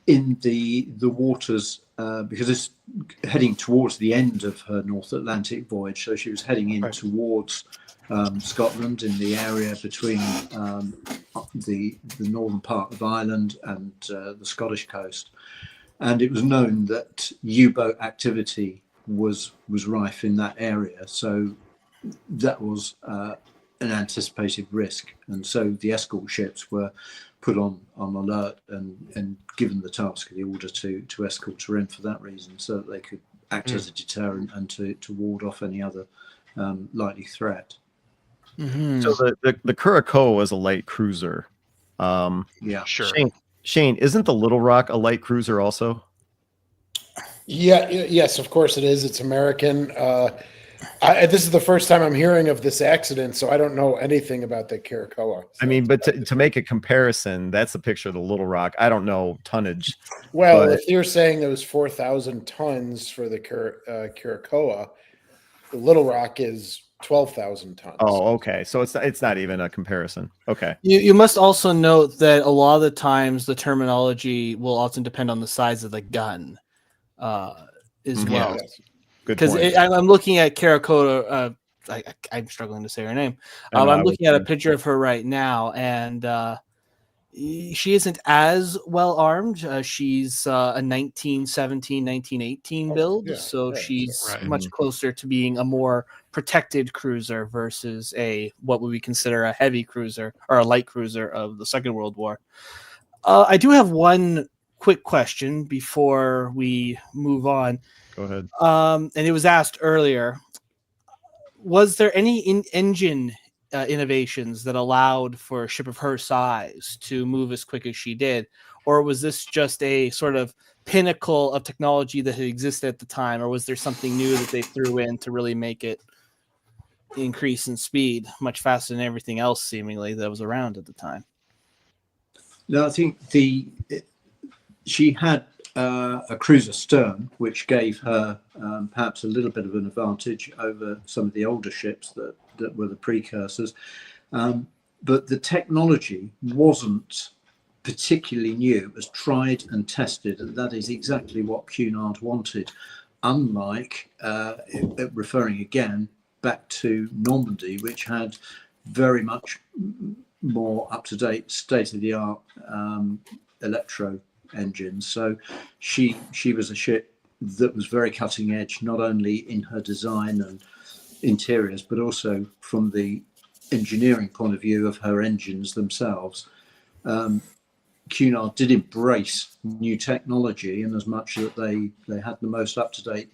in the waters, because it's heading towards the end of her North Atlantic voyage, so she was heading in towards Scotland, in the area between the northern part of Ireland and the Scottish coast, and it was known that U-boat activity was rife in that area, so that was an anticipated risk, and so the escort ships were put on alert and given the task, the order to escort her in for that reason, so that they could act as a deterrent and to ward off any other likely threat. Mm-hmm. So the Curaçao was a light cruiser. Yeah, Sure. Shane, isn't the Little Rock a light cruiser also? Yes, of course it is. It's American. This is the first time I'm hearing of this accident, so I don't know anything about the Curaçao. I mean, but to make a comparison, that's a picture of the Little Rock. I don't know tonnage. Well, but if you're saying there was 4,000 tons for the Curaçao, the Little Rock is 12,000 tons. Oh, okay. So it's not even a comparison. Okay. You must also note that a lot of the times the terminology will often depend on the size of the gun as well. Yes. Good Because point. I'm looking at Karakota. I'm struggling to say her name. I know, I I'm was looking at a too. picture of her right now, and she isn't as well armed. She's a 1917, 1918 build, yeah, so right, she's right. much closer to being a more protected cruiser versus what would we consider a heavy cruiser or a light cruiser of the Second World War. I do have one quick question before we move on. Go ahead. And it was asked earlier, was there any engine innovations that allowed for a ship of her size to move as quick as she did? Or was this just a sort of pinnacle of technology that had existed at the time? Or was there something new that they threw in to really make it increase in speed much faster than everything else seemingly that was around at the time? No, I think she had a cruiser stern, which gave her perhaps a little bit of an advantage over some of the older ships that were the precursors. But the technology wasn't particularly new. It was tried and tested, and that is exactly what Cunard wanted. Unlike, referring again back to Normandy, which had very much more up-to-date, state-of-the-art electro engines. So she was a ship that was very cutting edge, not only in her design and interiors, but also from the engineering point of view of her engines themselves. Cunard did embrace new technology, in as much that they had the most up-to-date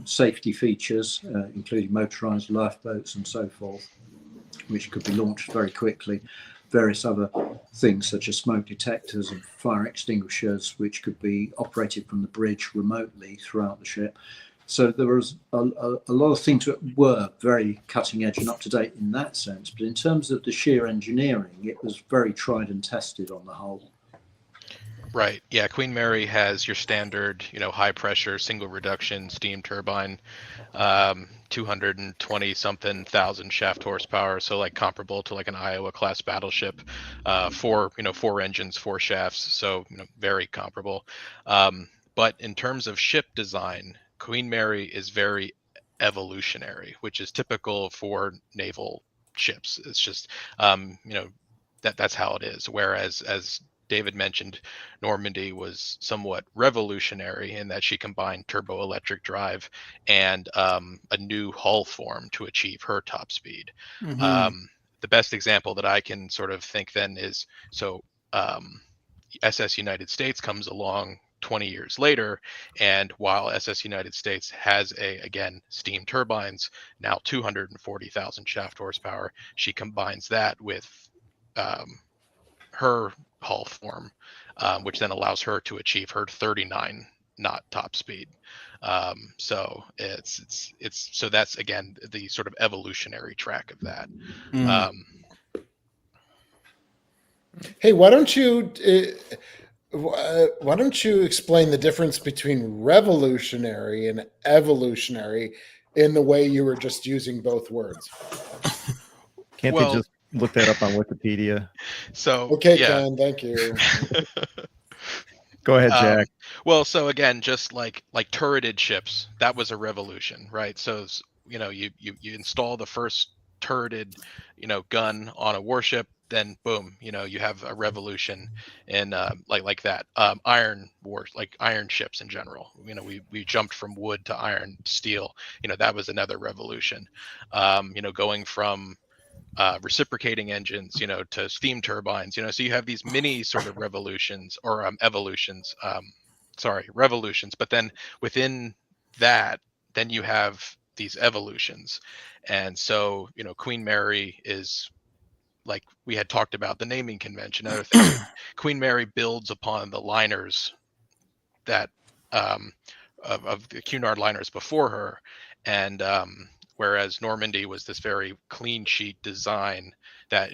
safety features, including motorized lifeboats and so forth, which could be launched very quickly. Various other things such as smoke detectors and fire extinguishers, which could be operated from the bridge remotely throughout the ship. So there was a lot of things that were very cutting edge and up to date in that sense. But in terms of the sheer engineering, it was very tried and tested on the whole. Right. Yeah. Queen Mary has your standard, high pressure, single reduction steam turbine, 220 something thousand shaft horsepower. So like comparable to like an Iowa class battleship, four engines, four shafts. So, very comparable. But in terms of ship design, Queen Mary is very evolutionary, which is typical for naval ships. It's just, that's how it is. Whereas, as David mentioned, Normandy was somewhat revolutionary in that she combined turbo-electric drive and a new hull form to achieve her top speed. Mm-hmm. The best example that I can sort of think then is, SS United States comes along 20 years later, and while SS United States has again steam turbines, now 240,000 shaft horsepower, she combines that with her hull form, which then allows her to achieve her 39 not top speed. So so that's again the sort of evolutionary track of that. Mm. Hey, why don't you explain the difference between revolutionary and evolutionary in the way you were just using both words? Can't Well- they just look that up on Wikipedia? So Okay, yeah. Ken, thank you. Go ahead, Jack. Well, so again, just like turreted ships, that was a revolution, right? So you install the first turreted gun on a warship, then boom, you have a revolution in like that. Iron ships in general. We jumped from wood to iron, steel. That was another revolution. Going from reciprocating engines, to steam turbines, so you have these mini sort of revolutions or evolutions, revolutions, but then within that, then you have these evolutions. And so, Queen Mary is, like we had talked about, the naming convention, other things. Queen Mary builds upon the liners that of the Cunard liners before her, and whereas Normandy was this very clean sheet design that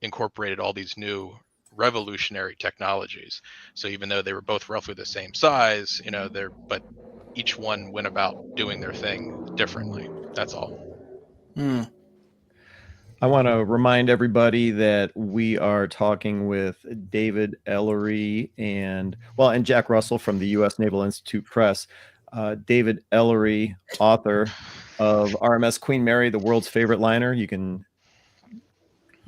incorporated all these new revolutionary technologies. So even though they were both roughly the same size, but each one went about doing their thing differently. That's all. Mm. I want to remind everybody that we are talking with David Ellery and Jack Russell from the U.S. Naval Institute Press. David Ellery, author of RMS Queen Mary, the world's favorite liner. You can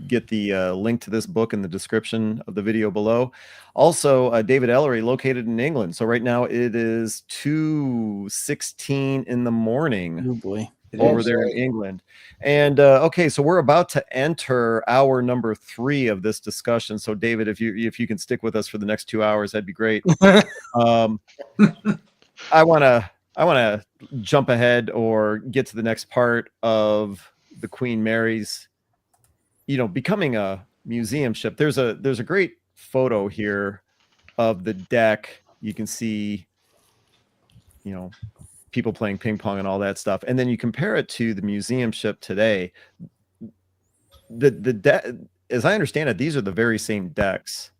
get the link to this book in the description of the video below. Also, David Ellery, located in England. So right now it is 2:16 in the morning. Oh boy. Over there in England. And okay, so we're about to enter hour number 3 of this discussion. So David, if you can stick with us for the next 2 hours, that'd be great. I want to jump ahead or get to the next part of the Queen Mary's becoming a museum ship. There's a great photo here of the deck. You can see people playing ping pong and all that stuff, and then you compare it to the museum ship today. As I understand it, these are the very same decks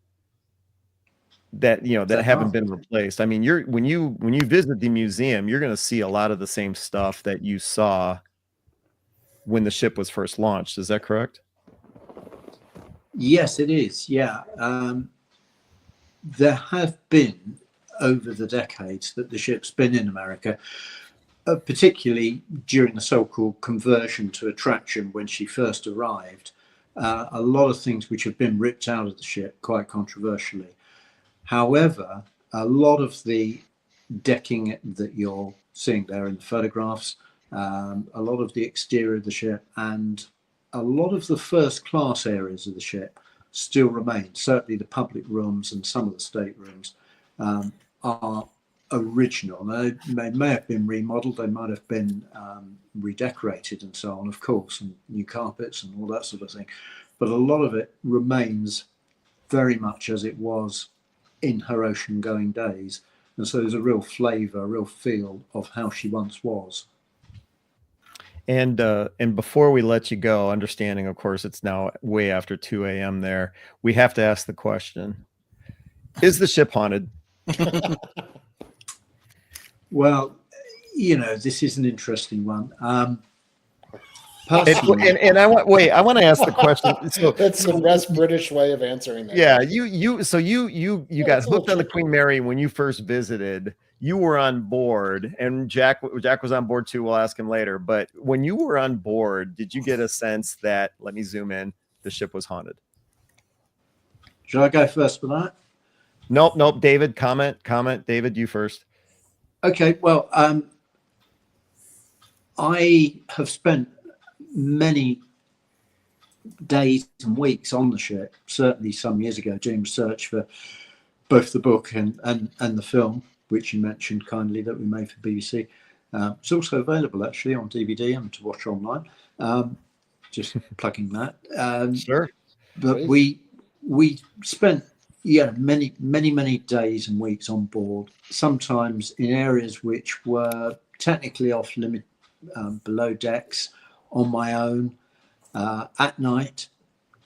that haven't been replaced. I mean, when you visit the museum, you're going to see a lot of the same stuff that you saw when the ship was first launched. Is that correct? Yes, it is. Yeah, there have been, over the decades that the ship's been in America, particularly during the so-called conversion to attraction when she first arrived, a lot of things which have been ripped out of the ship, quite controversially. However, a lot of the decking that you're seeing there in the photographs, a lot of the exterior of the ship, and a lot of the first class areas of the ship still remain. Certainly the public rooms and some of the staterooms are original. They may have been remodeled, they might have been redecorated and so on, of course, and new carpets and all that sort of thing. But a lot of it remains very much as it was in her ocean-going days. And so there's a real flavour, a real feel of how she once was. And before we let you go, understanding, of course, it's now way after 2 a.m. there, we have to ask the question: is the ship haunted? Well, this is an interesting one. And I want to ask the question. So That's the best British way of answering that. Yeah, you got hooked on the Queen Mary when you first visited. You were on board, and Jack was on board too. We'll ask him later. But when you were on board, did you get a sense that, let me zoom in, the ship was haunted? Shall I go first for that? Nope. David, comment. David, you first. Okay. Well, I have spent many days and weeks on the ship, certainly some years ago, doing research for both the book and the film, which you mentioned kindly that we made for BBC. It's also available actually on DVD and to watch online. Just plugging that. Sure. But we spent many days and weeks on board, sometimes in areas which were technically off limit, below decks, on my own, at night,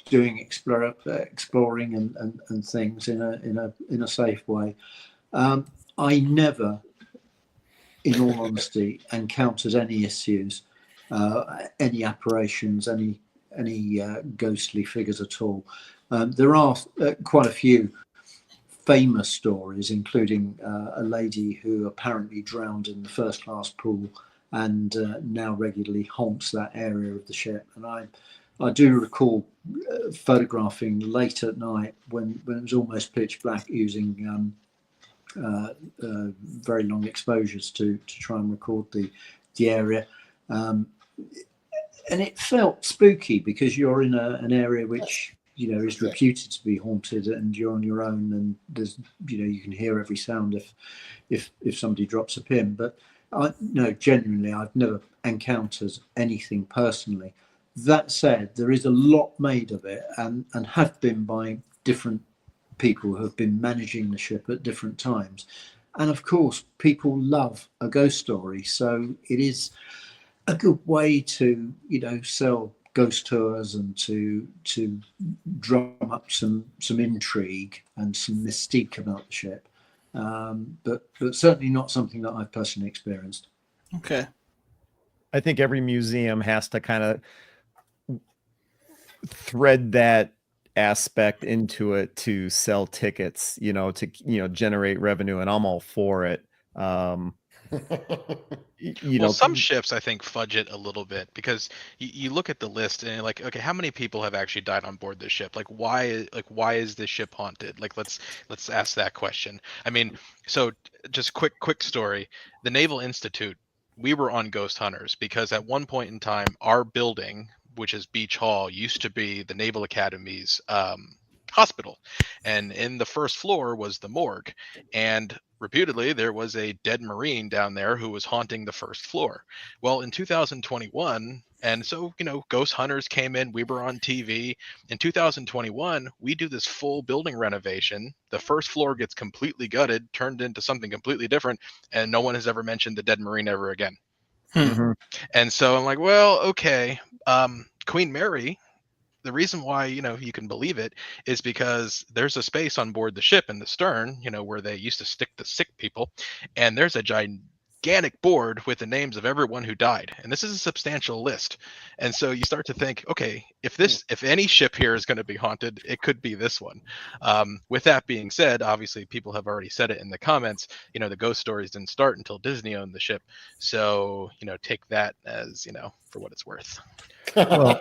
doing exploring and things in a safe way. I never, in all honesty, encountered any issues, any apparitions, any ghostly figures at all. There are quite a few famous stories, including a lady who apparently drowned in the first class pool and now regularly haunts that area of the ship. And I do recall photographing late at night when it was almost pitch black, using very long exposures to try and record the area. And it felt spooky because you're in an area which, is reputed to be haunted, and you're on your own, and there's, you can hear every sound if somebody drops a pin. But genuinely, I've never encountered anything personally. That said, there is a lot made of it, and have been by different people who have been managing the ship at different times. And of course, people love a ghost story, so it is a good way to sell ghost tours and to drum up some intrigue and some mystique about the ship, but certainly not something that I've personally experienced. Okay. I think every museum has to kind of thread that aspect into it to sell tickets, to generate revenue, and I'm all for it. Some ships I think fudge it a little bit, because you look at the list and like, okay, how many people have actually died on board this ship? Like why is this ship haunted? Like let's ask that question. I mean, so just quick story. The Naval Institute, we were on ghost hunters because at one point in time our building, which is Beach Hall, used to be the Naval Academy's hospital, and in the first floor was the morgue, and reputedly there was a dead Marine down there who was haunting the first floor. Well, in 2021, and so ghost hunters came in, we were on TV. In 2021, we do this full building renovation. The first floor gets completely gutted, turned into something completely different, and no one has ever mentioned the dead Marine ever again. Mm-hmm. And so I'm like, well, okay. Queen Mary, the reason why you can believe it is because there's a space on board the ship in the stern, where they used to stick the sick people, and there's a gigantic board with the names of everyone who died, and this is a substantial list. And so you start to think, okay, if any ship here is going to be haunted, it could be this one. With that being said, obviously people have already said it in the comments, the ghost stories didn't start until Disney owned the ship, so take that as for what it's worth. Well,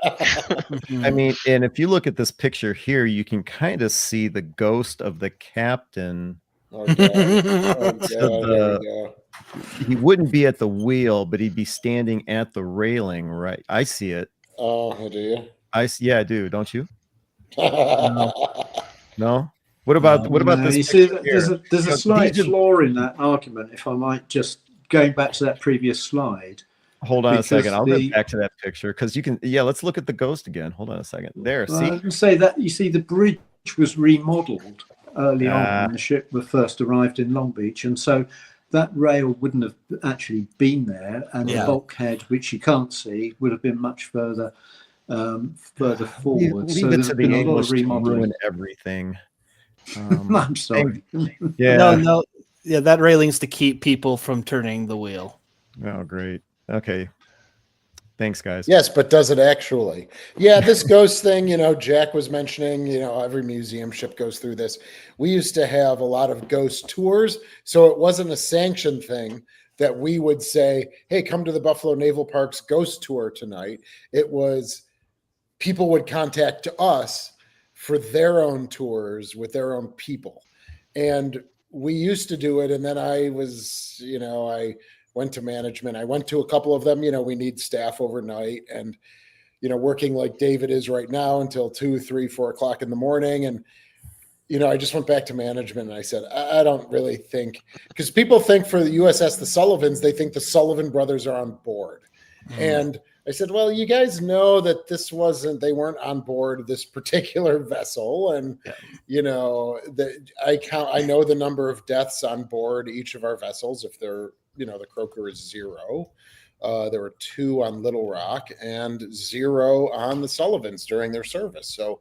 I mean, and if you look at this picture here, you can kind of see the ghost of the captain. Oh, God. Oh, God. Here we go. He wouldn't be at the wheel, but he'd be standing at the railing, right? I see it. Oh, do you? Yeah, I do. Don't you? No. What about this? You see, there's a slight flaw in that argument, if I might, just going back to that previous slide. Hold on a second. I'll go back to that picture because you can. Yeah, let's look at the ghost again. Hold on a second. There. See. I can say that you see the bridge was remodeled early on when the ship first arrived in Long Beach, and so that rail wouldn't have actually been there, and the bulkhead, which you can't see, would have been much further forward. Leave it to the English to ruin everything. I'm sorry. Yeah. No. Yeah, that railing's to keep people from turning the wheel. Oh, great. Okay. Thanks, guys. Yes, but does it actually? Yeah, this ghost thing, Jack was mentioning, every museum ship goes through this. We used to have a lot of ghost tours, so it wasn't a sanctioned thing that we would say, hey, come to the Buffalo Naval Park's ghost tour tonight. It was people would contact us for their own tours with their own people. And we used to do it, and then I was, I went to management. I went to a couple of them. We need staff overnight, and working like David is right now until 2, 3, 4 o'clock in the morning. And I just went back to management and I said, I don't really think, because people think for the USS the Sullivans, they think the Sullivan brothers are on board. And I said, well, you guys know that they weren't on board this particular vessel. And, you know, I know the number of deaths on board each of our vessels. If they're, you know, the Croaker is 0. There were 2 on Little Rock and 0 on the Sullivans during their service. So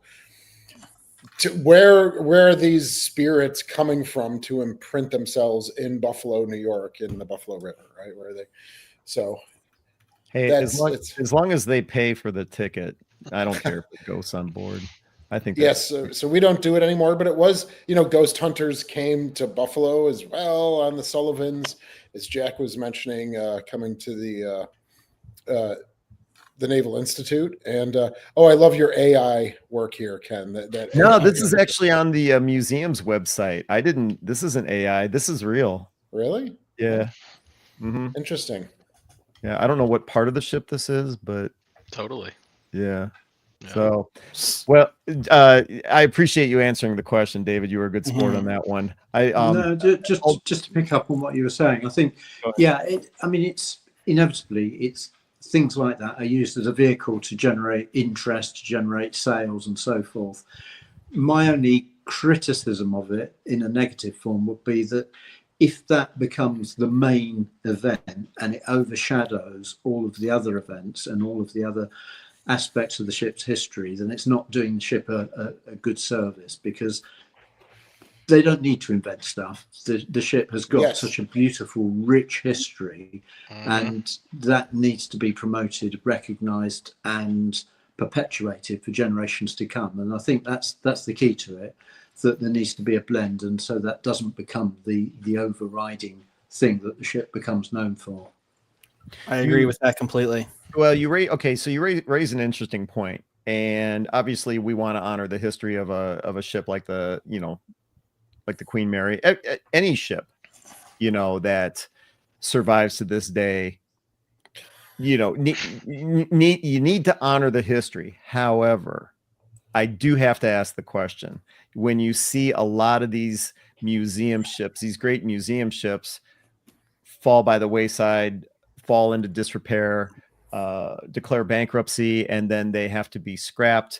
where are these spirits coming from to imprint themselves in Buffalo, New York, in the Buffalo River, right? Where are they? So hey, as long as they pay for the ticket, I don't care if it goes on board. I think yes. So we don't do it anymore, but it was, you know, ghost hunters came to Buffalo as well on the Sullivans, as Jack was mentioning, coming to the Naval Institute. And I love your AI work here, Ken. No, this is actually on the museum's website. This isn't AI. This is real. Really? Yeah. Mm-hmm. Interesting. Yeah, I don't know what part of the ship this is, but Totally. Yeah. Yeah. So, well, I appreciate you answering the question, David. You were a good sport on that one. No, just to pick up on what you were saying, I think, it's inevitably things like that are used as a vehicle to generate interest, to generate sales, and so forth. My only criticism of it in a negative form would be that if that becomes the main event and it overshadows all of the other events and all of the other aspects of the ship's history, then it's not doing the ship a good service, because they don't need to invent stuff. The ship has got such a beautiful, rich history, and that needs to be promoted, recognized, and perpetuated for generations to come. And I think that's the key to it, that there needs to be a blend, and so that doesn't become the overriding thing that the ship becomes known for. I agree with that completely. Well, you raise an interesting point, and obviously we want to honor the history of a ship like the Queen Mary, any ship, that survives to this day. You need to honor the history. However, I do have to ask the question: when you see a lot of these museum ships, these great museum ships, fall by the wayside, fall into disrepair, declare bankruptcy, and then they have to be scrapped,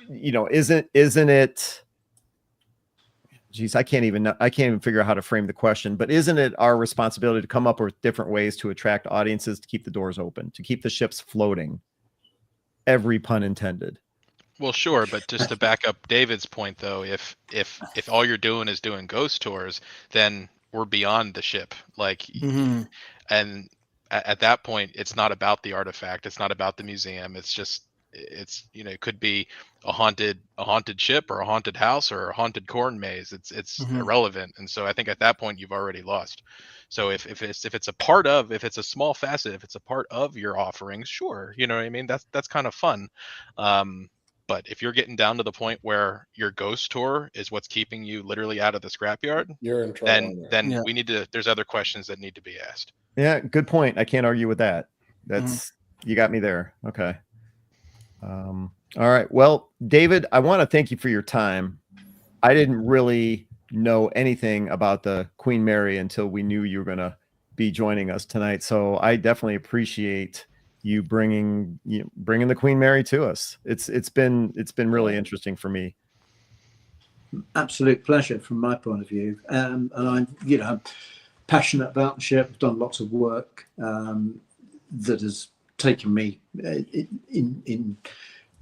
isn't it? Geez, I can't even figure out how to frame the question, but isn't it our responsibility to come up with different ways to attract audiences, to keep the doors open, to keep the ships floating? Every pun intended. Well, sure, but just to back up David's point, though, if all you're doing is doing ghost tours, then we're beyond the ship. And at that point, it's not about the artifact, it's not about the museum. It could be a haunted ship, or a haunted house, or a haunted corn maze. It's irrelevant. And so I think at that point you've already lost. So if it's a small facet, if it's a part of your offerings, sure, you know what I mean, that's kind of fun. But if you're getting down to the point where your ghost tour is what's keeping you literally out of the scrapyard, you're in trouble. Then we need to. There's other questions that need to be asked. Yeah, good point. I can't argue with that. You got me there. Okay. All right. Well, David, I want to thank you for your time. I didn't really know anything about the Queen Mary until we knew you were going to be joining us tonight. So I definitely appreciate you bringing the Queen Mary to us. It's been really interesting for me. Absolute pleasure from my point of view. And I'm passionate about the ship. I've done lots of work that has taken me in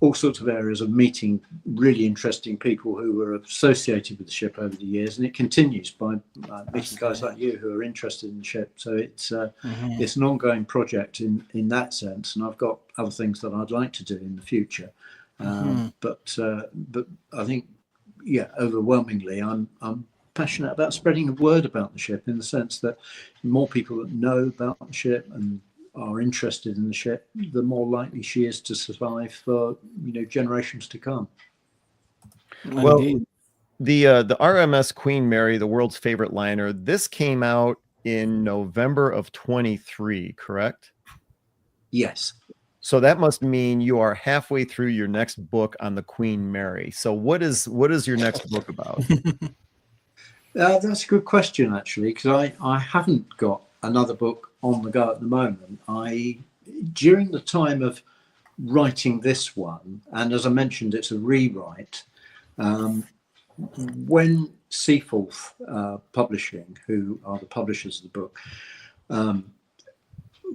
all sorts of areas of meeting really interesting people who were associated with the ship over the years, and it continues by meeting guys like you who are interested in the ship. So it's an ongoing project in that sense, and I've got other things that I'd like to do in the future. But I think, overwhelmingly, I'm passionate about spreading the word about the ship, in the sense that the more people that know about the ship and are interested in the ship, the more likely she is to survive for generations to come. Well, the RMS Queen Mary, the world's favorite liner, this came out in November of 23, correct? Yes. So that must mean you are halfway through your next book on the Queen Mary. So what is your next book about? That's a good question, actually, because I haven't got another book on the go at the moment. during the time of writing this one, and as I mentioned, it's a rewrite. When Seaforth Publishing, who are the publishers of the book,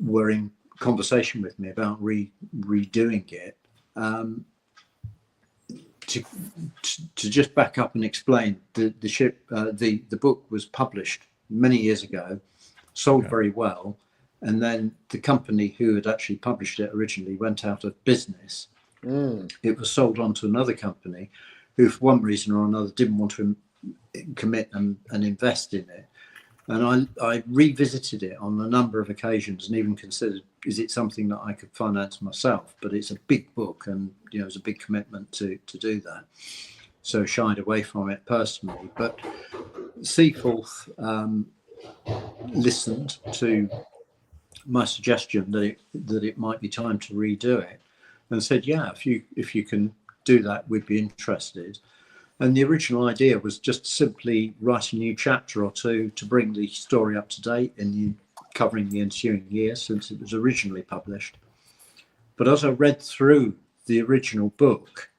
were in conversation with me about redoing it, to just back up and explain, the book was published many years ago, sold very well, and then the company who had actually published it originally went out of business. It was sold on to another company who, for one reason or another, didn't want to commit and invest in it. And I revisited it on a number of occasions and even considered, is it something that I could finance myself? But it's a big book, and you know, it's a big commitment to do that. So shied away from it personally. But Seaforth listened to my suggestion that it might be time to redo it, and said, yeah, if you can do that, we'd be interested. And the original idea was just simply write a new chapter or two to bring the story up to date covering the ensuing year since it was originally published. But as I read through the original book,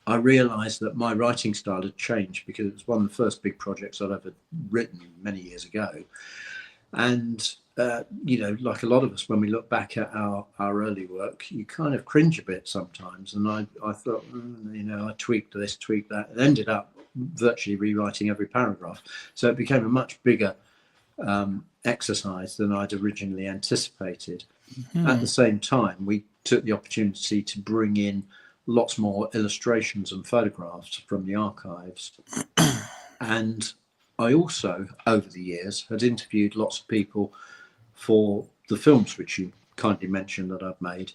I realized that my writing style had changed, because it was one of the first big projects I'd ever written many years ago. And you know, like a lot of us, when we look back at our early work, you kind of cringe a bit sometimes. And I thought, you know, I tweaked this, tweaked that, and ended up virtually rewriting every paragraph. So it became a much bigger exercise than I'd originally anticipated. At the same time, we took the opportunity to bring in lots more illustrations and photographs from the archives. And I also, over the years, had interviewed lots of people for the films which you kindly mentioned that I've made.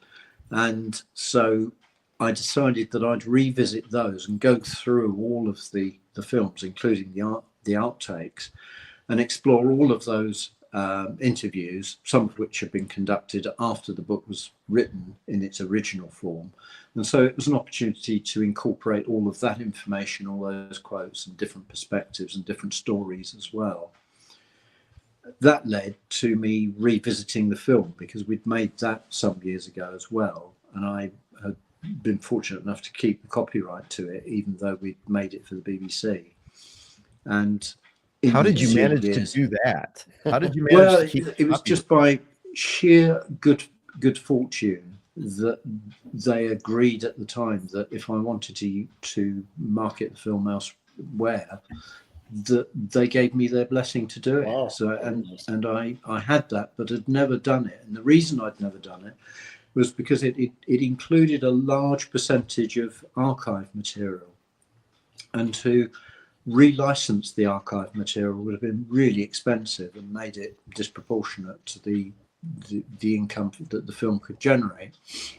And so I decided that I'd revisit those and go through all of the films, including the outtakes, and explore all of those interviews, some of which have been conducted after the book was written in its original form. And so it was an opportunity to incorporate all of that information, all those quotes and different perspectives and different stories as well. That led to me revisiting the film, because we'd made that some years ago as well. And I had been fortunate enough to keep the copyright to it, even though we'd made it for the BBC. And how did you manage to do that? How did you manage to keep it was just by sheer good fortune that they agreed at the time that if I wanted to market the film elsewhere, that they gave me their blessing to do it. Wow. So and I had that, but had never done it. And the reason I'd never done it was because it included a large percentage of archive material, and to relicense the archive material would have been really expensive and made it disproportionate to the income that the film could generate.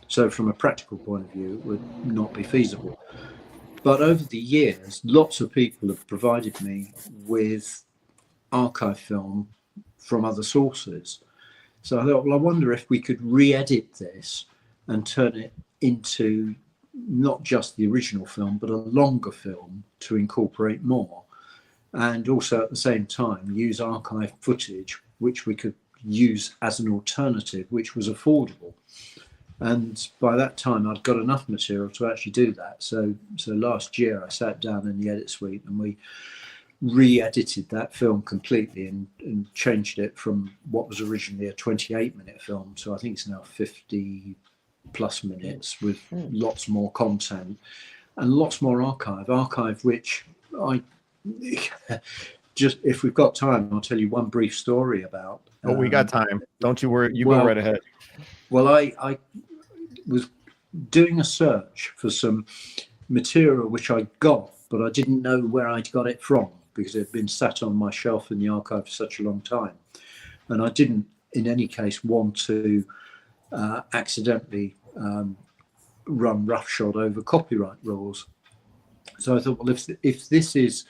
So from a practical point of view, it would not be feasible. But over the years, lots of people have provided me with archive film from other sources. So I thought, well, I wonder if we could re-edit this and turn it into not just the original film, but a longer film to incorporate more. And also at the same time, use archive footage, which we could use as an alternative, which was affordable. And by that time, I'd got enough material to actually do that. So last year, I sat down in the edit suite and we re-edited that film completely and changed it from what was originally a 28-minute film to I think it's now 50 plus minutes, with lots more content and lots more archive which I just, if we've got time, I'll tell you one brief story about. Oh, we got time. Don't you worry. You go right ahead. Well, I was doing a search for some material which I got, but I didn't know where I'd got it from because it had been sat on my shelf in the archive for such a long time. And I didn't, in any case, want to accidentally run roughshod over copyright rules. So I thought, well, if this is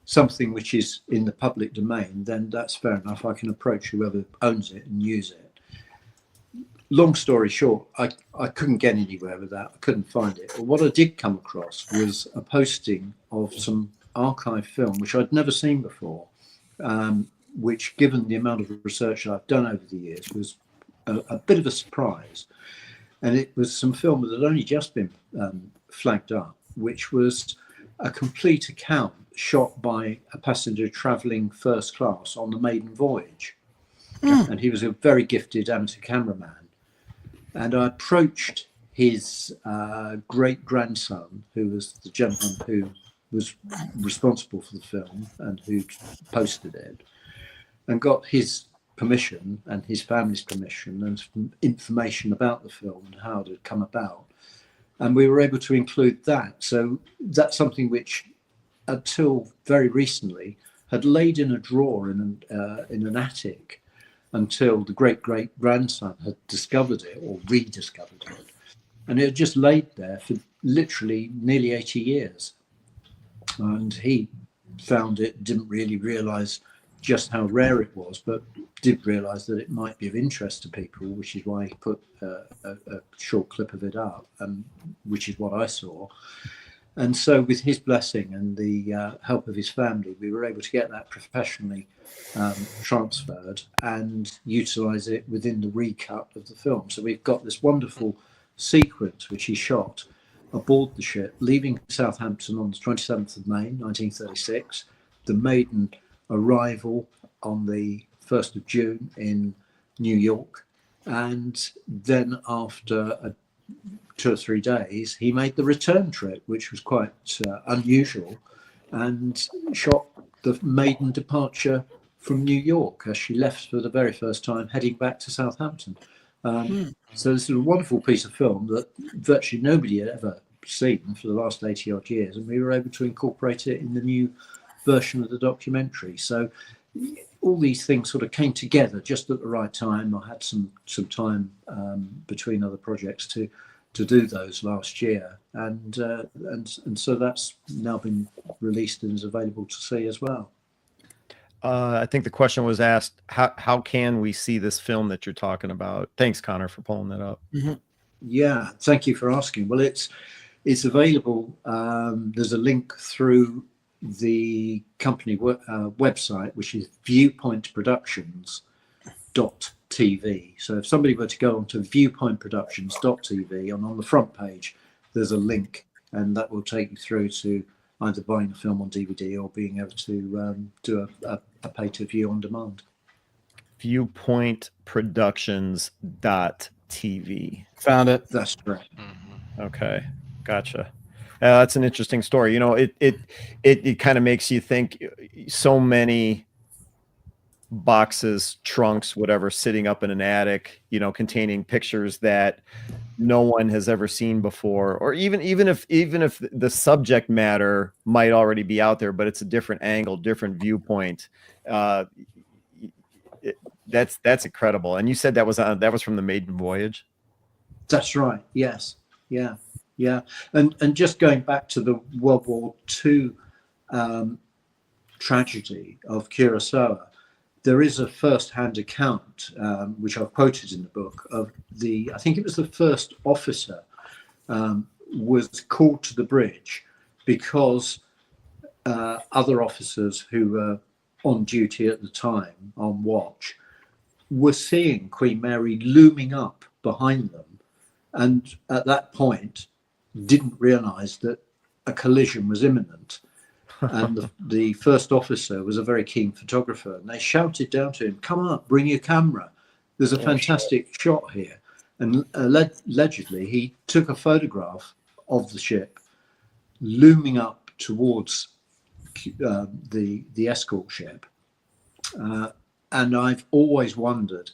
something which is in the public domain, then that's fair enough. I can approach whoever owns it and use it. Long story short, I couldn't get anywhere with that. I couldn't find it. But what I did come across was a posting of some archive film, which I'd never seen before, which, given the amount of research I've done over the years, was a bit of a surprise. And it was some film that had only just been flagged up, which was a complete account shot by a passenger travelling first class on the maiden voyage. And he was a very gifted amateur cameraman. And I approached his great-grandson, who was the gentleman who was responsible for the film and who posted it, and got his permission and his family's permission and some information about the film and how it had come about. And we were able to include that. So that's something which, until very recently, had laid in a drawer in an attic until the great-great-grandson had discovered it or rediscovered it. And it had just laid there for literally nearly 80 years. And he found it, didn't really realise just how rare it was, but did realise that it might be of interest to people, which is why he put a short clip of it up, which is what I saw. And so with his blessing and the help of his family, we were able to get that professionally transferred and utilise it within the recut of the film. So we've got this wonderful sequence which he shot aboard the ship, leaving Southampton on the 27th of May, 1936, the maiden arrival on the 1st of June in New York, and then after 2 or 3 days, he made the return trip, which was quite unusual, and shot the maiden departure from New York as she left for the very first time, heading back to Southampton. So this is a wonderful piece of film that virtually nobody had ever seen for the last 80 odd years, and we were able to incorporate it in the new version of the documentary. So all these things sort of came together just at the right time. I had some time between other projects to do those last year, and so that's now been released and is available to see as well. I think the question was asked, how can we see this film that you're talking about? Thanks, Connor, for pulling that up. Yeah, thank you for asking. Well, it's available. There's a link through the company website, which is viewpointproductions.tv. So if somebody were to go onto viewpointproductions.tv, and on the front page there's a link, and that will take you through to either buying the film on DVD or being able to do a pay-to-view on demand. Viewpointproductions.tv. Found it. That's correct. Okay, gotcha. That's an interesting story. You know, it kind of makes you think. So many boxes, trunks, whatever, sitting up in an attic, you know, containing pictures that no one has ever seen before, or even if the subject matter might already be out there, but it's a different angle, different viewpoint. That's incredible. And you said that was from the maiden voyage. That's right. Yes. Yeah. And just going back to the World War II tragedy of Curacao, there is a first-hand account, which I've quoted in the book, of I think it was the first officer was called to the bridge because other officers who were on duty at the time, on watch, were seeing Queen Mary looming up behind them, and at that point didn't realise that a collision was imminent. And the first officer was a very keen photographer, and they shouted down to him, "Come up, bring your camera. There's a fantastic shot here." And allegedly, he took a photograph of the ship looming up towards the escort ship. And I've always wondered,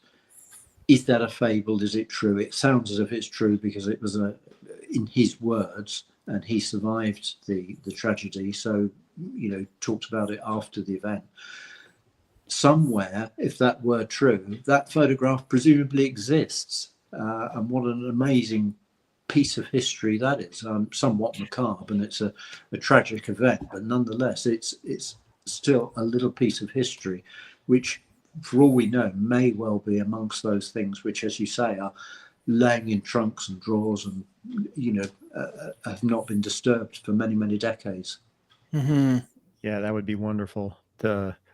is that a fable? Is it true? It sounds as if it's true because it was in his words, and he survived the tragedy. So, you know, talked about it after the event. Somewhere, if that were true, that photograph presumably exists. And what an amazing piece of history that is. Somewhat macabre, and it's a tragic event, but nonetheless, it's still a little piece of history, which, for all we know, may well be amongst those things which, as you say, are laying in trunks and drawers and, you know, have not been disturbed for many, many decades. Mm-hmm. Yeah, that would be wonderful.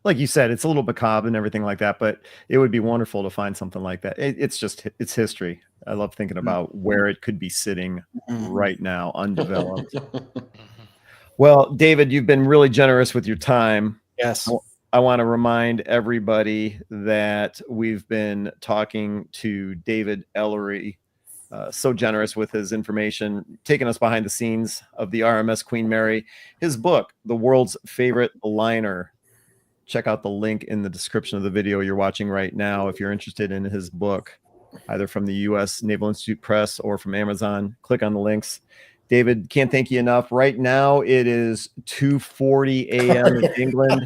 like you said, it's a little macabre and everything like that, but it would be wonderful to find something like that. It's history. I love thinking about where it could be sitting right now, undeveloped. Well, David, you've been really generous with your time. Yes. I want to remind everybody that we've been talking to David Ellery, so generous with his information, taking us behind the scenes of the RMS Queen Mary. His book, The World's Favorite Liner. Check out the link in the description of the video you're watching right now if you're interested in his book, either from the U.S. Naval Institute Press or from Amazon. Click on the links. David, can't thank you enough. Right now, it is 2:40 a.m. in England.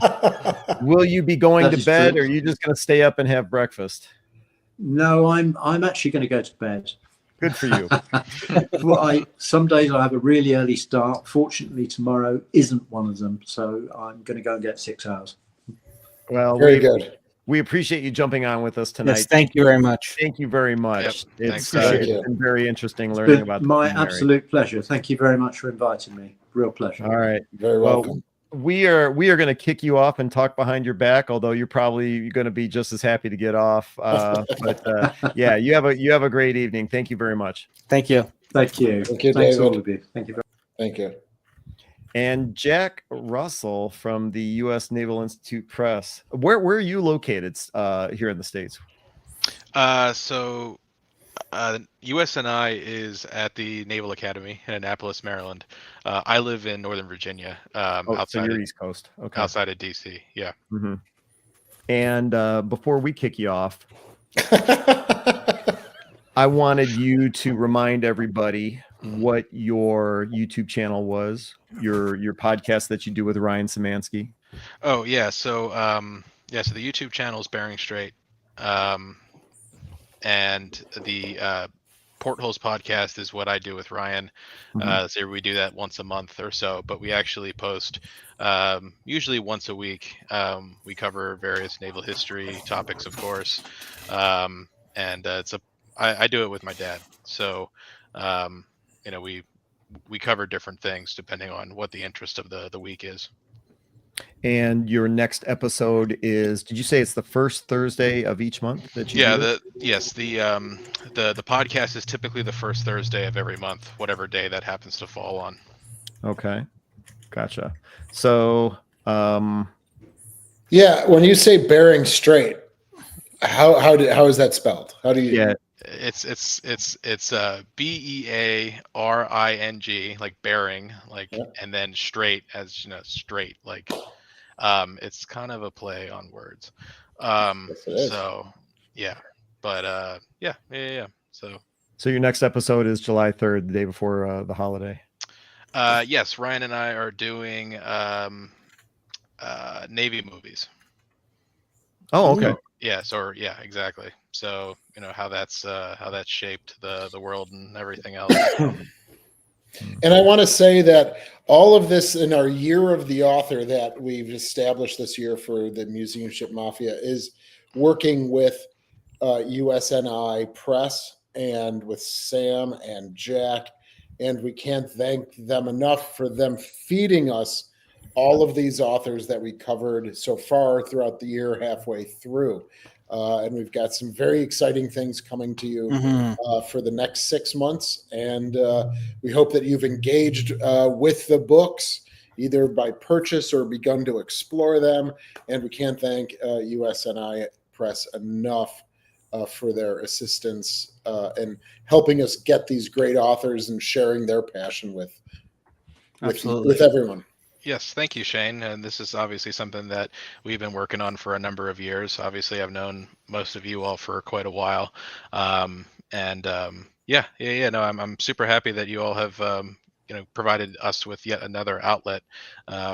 Will you be going to bed, or are you just going to stay up and have breakfast? No, I'm actually going to go to bed. Good for you. Well, some days I have a really early start. Fortunately, tomorrow isn't one of them, so I'm going to go and get 6 hours. Well, Very good. We appreciate you jumping on with us tonight. Yes, thank you very much. Thank you very much. Yep. It's Thank you. been very interesting It's learning been about my the Queen Mary. absolute pleasure. Thank you very much for inviting me. Real pleasure. All right. Very Well, welcome. we are going to kick you off and talk behind your back, although you're probably going to be just as happy to get off. Yeah, you have a great evening. Thank you very much. Thank you. Thank you. Thank you, Thanks David. all of you. Thank you very Thank you. And Jack Russell from the U.S. Naval Institute Press. Where are you located here in the States? So USNI is at the Naval Academy in Annapolis, Maryland. I live in Northern Virginia, So outside you're of, East Coast. Okay. outside of DC. Yeah. Mm-hmm. And before we kick you off, I wanted you to remind everybody what your YouTube channel was, your podcast that you do with Ryan Szymanski. Oh yeah. So so the YouTube channel is Bearing Straight, and the Portholes podcast is what I do with Ryan. So we do that once a month or so, but we actually post usually once a week. We cover various naval history topics, of course, and I do it with my dad. So we cover different things depending on what the interest of the week is. And your next episode is, did you say it's the first Thursday of each month that you do it? The podcast is typically the first Thursday of every month, whatever day that happens to fall on. Okay. Gotcha. So Yeah, when you say Bearing Straight, how is that spelled? How do you? yeah, It's BEARING, like bearing, like, Yeah. and then straight, as straight, like it's kind of a play on words. Yes, it is. So yeah, but yeah. so your next episode is July 3rd, the day before the holiday. Yes, Ryan and I are doing Navy movies. Oh, okay. Yeah, exactly. So how that's shaped the world and everything else. And I want to say that all of this in our year of the author that we've established this year for the Museum Ship Mafia is working with USNI Press and with Sam and Jack. And we can't thank them enough for them feeding us all of these authors that we covered so far throughout the year, halfway through. And we've got some very exciting things coming to you for the next 6 months. And we hope that you've engaged with the books, either by purchase or begun to explore them. And we can't thank USNI Press enough for their assistance and helping us get these great authors and sharing their passion with everyone. Yes, thank you, Shane. And this is obviously something that we've been working on for a number of years. Obviously, I've known most of you all for quite a while. No, I'm super happy that you all have provided us with yet another outlet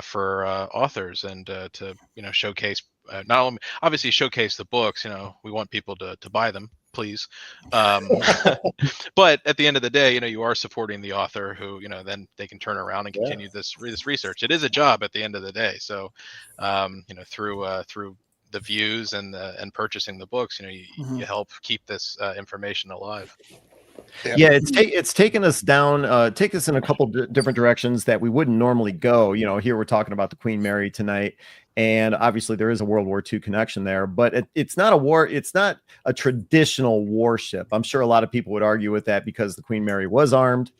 for authors and to showcase not only obviously showcase the books. We want people to buy them, please. But at the end of the day, you are supporting the author who, then they can turn around and continue this research. It is a job at the end of the day. So, through the views and purchasing the books, you help keep this information alive. Yeah, it's taken us down, take us in a couple different directions that we wouldn't normally go. You know, here we're talking about the Queen Mary tonight, and obviously there is a World War II connection there, but it's not a war. It's not a traditional warship. I'm sure a lot of people would argue with that because the Queen Mary was armed,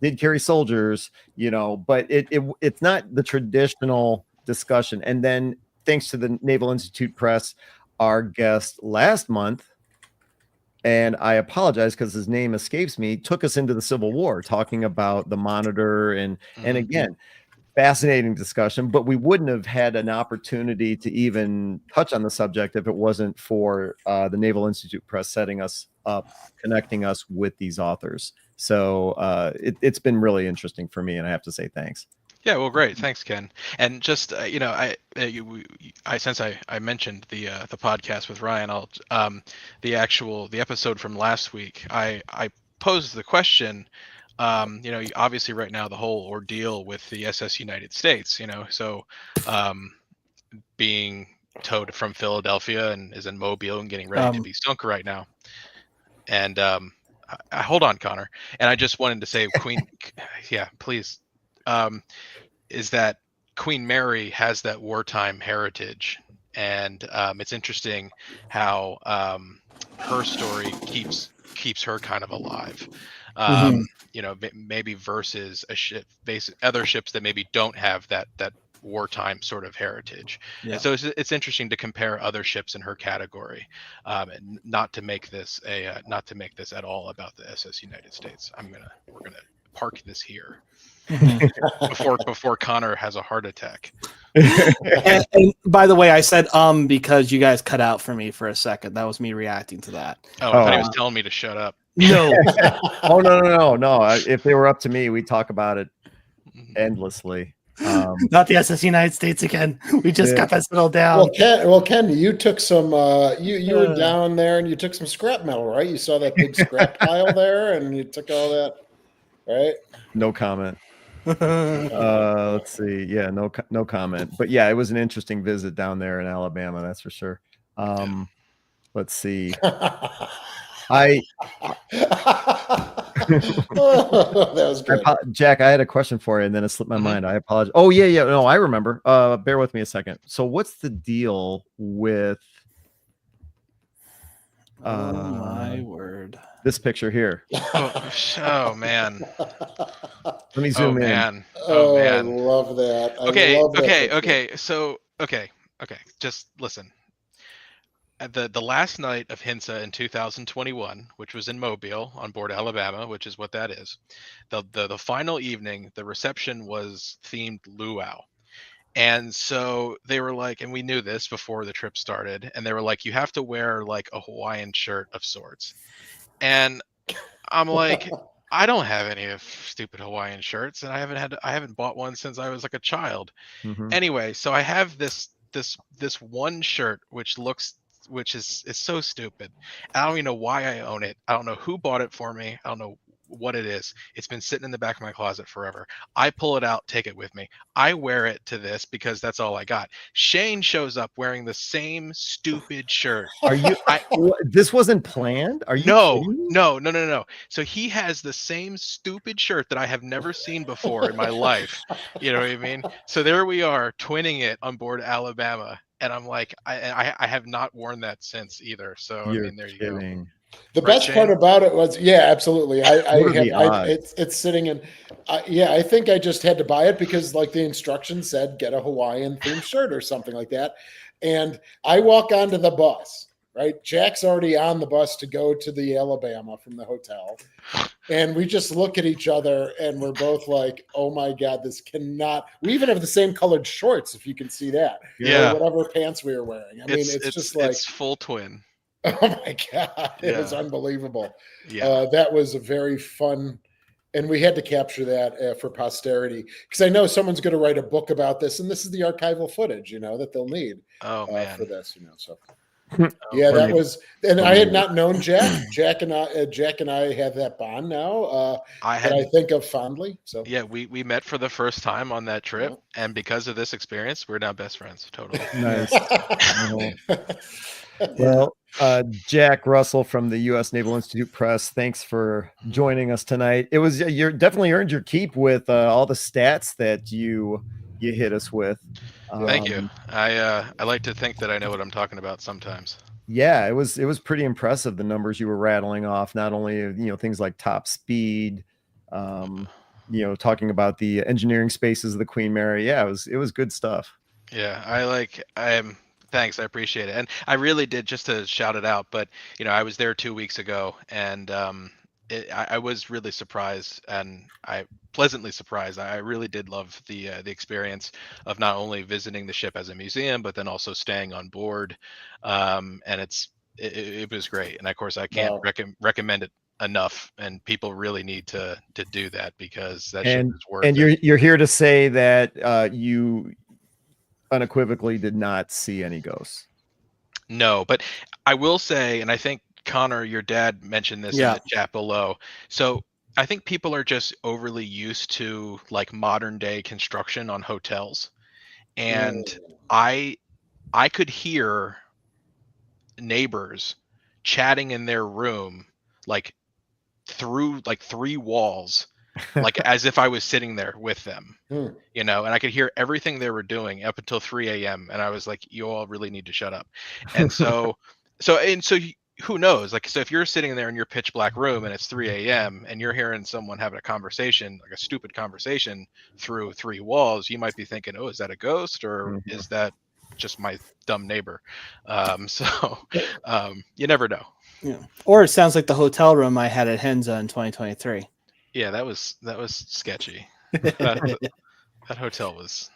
did carry soldiers, you know, but it's not the traditional discussion. And then thanks to the Naval Institute Press, our guest last month, and I apologize because his name escapes me, took us into the Civil War, talking about the Monitor and again, fascinating discussion, but we wouldn't have had an opportunity to even touch on the subject if it wasn't for the Naval Institute Press setting us up, connecting us with these authors. So it's been really interesting for me, and I have to say thanks. Yeah, well, great. Thanks, Ken. And just you know, I since I mentioned the podcast with Ryan, I'll the episode from last week, I posed the question. You know, obviously right now the whole ordeal with the SS United States, you know, so being towed from Philadelphia and is in Mobile and getting ready to be sunk right now. And hold on, Connor. And I just wanted to say, Queen, yeah, please. Is that Queen Mary has that wartime heritage, and it's interesting how her story keeps her kind of alive. You know, maybe versus a ship, other ships that maybe don't have that wartime sort of heritage. Yeah. And so it's interesting to compare other ships in her category, and not to make this at all about the SS United States. We're gonna park this here before Connor has a heart attack. And by the way, I said because you guys cut out for me for a second. That was me reacting to that. Oh, I thought he was telling me to shut up. No. Oh no. If they were up to me, we'd talk about it endlessly. Not the SS United States again. We just got that settled down. Well, Ken, you took some. You were down there and you took some scrap metal, right? You saw that big scrap pile there, and you took all that, right? No comment. Let's see. Yeah, no comment. But yeah, it was an interesting visit down there in Alabama, that's for sure. Let's see. That was good. Jack, I had a question for you, and then it slipped my mind. I apologize. Oh yeah. No, I remember. Bear with me a second. So, what's the deal with? Oh my word! This picture here. Oh man. Let me zoom in. Oh man. I love that. Okay. Just listen. At the last night of HINSA in 2021, which was in Mobile on board Alabama, which is what that is, the final evening, the reception was themed luau. And so they were like, and we knew this before the trip started, and they were like, you have to wear like a Hawaiian shirt of sorts. And I'm like, I don't have any of stupid Hawaiian shirts, and I haven't bought one since I was like a child. Anyway, so I have this one shirt which is so stupid. I don't even know why I own it. I don't know who bought it for me. I don't know what it is. It's been sitting in the back of my closet forever. I pull it out, take it with me. I wear it to this because that's all I got. Shane shows up wearing the same stupid shirt. Are you? This wasn't planned. Are you? No. So he has the same stupid shirt that I have never seen before in my life. You know what I mean? So there we are, twinning it on board Alabama, and I'm like, I have not worn that since either. So You're I mean, there you go. The best part about it was, absolutely. It's sitting in. I think I just had to buy it because, like, the instructions said, get a Hawaiian themed shirt or something like that. And I walk onto the bus, right? Jack's already on the bus to go to the Alabama from the hotel. And we just look at each other and we're both like, oh my God, this cannot. We even have the same colored shorts, if you can see that. Yeah. Or whatever pants we were wearing. I mean, it's just like. It's full twin. Oh my God. It was unbelievable. Yeah. That was a very fun, and we had to capture that for posterity because I know someone's going to write a book about this, and this is the archival footage, that they'll need for this, so. That was, and I had not known Jack. Jack and I have that bond now. I think of fondly. So yeah, we met for the first time on that trip, and because of this experience, we're now best friends. Totally. Nice. Well, Jack Russell from the U.S. Naval Institute Press. Thanks for joining us tonight. It was you're definitely earned your keep with all the stats that you hit us with. Thank you. I like to think that I know what I'm talking about sometimes. Yeah, it was pretty impressive, the numbers you were rattling off. Not only things like top speed, talking about the engineering spaces of the Queen Mary. Yeah, it was good stuff. Yeah, I'm thanks, I appreciate it. And I really did, just to shout it out, but I was there 2 weeks ago, and I was really surprised, and I pleasantly surprised. I really did love the experience of not only visiting the ship as a museum, but then also staying on board. And it was great. And of course, I can't Wow. recommend it enough, and people really need to do that, because that ship And is worth and it. you're here to say that you unequivocally did not see any ghosts. No, but I will say, and I think Connor, your dad, mentioned this in Yeah. the chat below. So I think people are just overly used to like modern day construction on hotels, and I I could hear neighbors chatting in their room, like through like three walls, like as if I was sitting there with them, Hmm. and I could hear everything they were doing up until 3 a.m. And I was like, you all really need to shut up. And who knows? Like, so if you're sitting there in your pitch black room and it's 3 a.m. and you're hearing someone having a conversation, like a stupid conversation through three walls, you might be thinking, oh, is that a ghost, or Mhm. is that just my dumb neighbor? You never know. Yeah. Or it sounds like the hotel room I had at Henza in 2023. Yeah, that was sketchy. That hotel was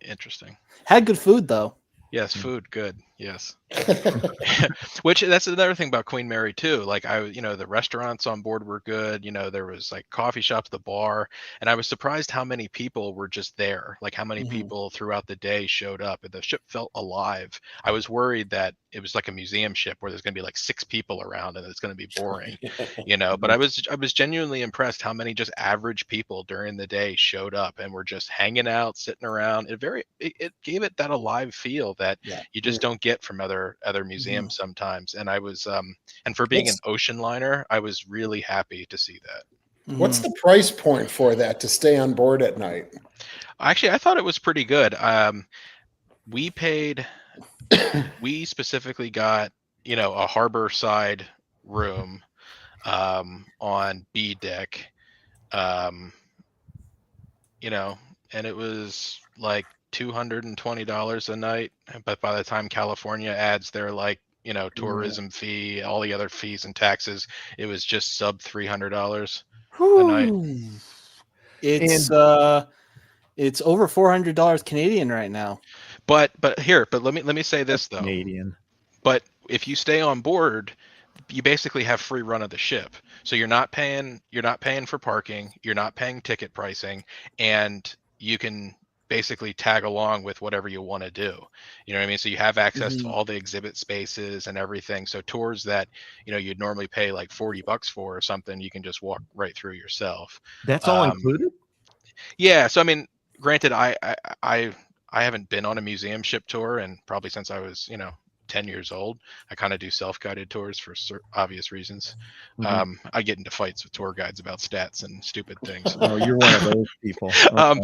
interesting. Had good food though. Yes, food good. Yes. Which, that's another thing about Queen Mary too. Like, the restaurants on board were good. There was like coffee shops, the bar, and I was surprised how many people were just there. Like how many Mhm. people throughout the day showed up, and the ship felt alive. I was worried that it was like a museum ship where there's going to be like 6 people around and it's going to be boring, But I was genuinely impressed how many just average people during the day showed up and were just hanging out, sitting around. It gave it that alive feel that Yeah. you just don't get from other museums sometimes. And I was and for being an ocean liner, I was really happy to see that. What's Mhm. the price point for that to stay on board at night? Actually, I thought it was pretty good. We specifically got a harbor side room on B deck, um, and it was like $220 a night. But by the time California adds their tourism fee, all the other fees and taxes, it was just sub $300 a night. Whew. It's it's over $400 Canadian right now. But let me say this though. Canadian. But if you stay on board, you basically have free run of the ship. So you're not paying for parking, you're not paying ticket pricing, and you can basically tag along with whatever you want to do. You know what I mean? So you have access to all the exhibit spaces and everything. So tours that, you'd normally pay like $40 for or something, you can just walk right through yourself. That's all included? Yeah. So I mean, granted, I haven't been on a museum ship tour, and probably since I was, 10 years old. I kind of do self-guided tours for obvious reasons. Mhm. I get into fights with tour guides about stats and stupid things. Oh, you're one of those people. Okay. But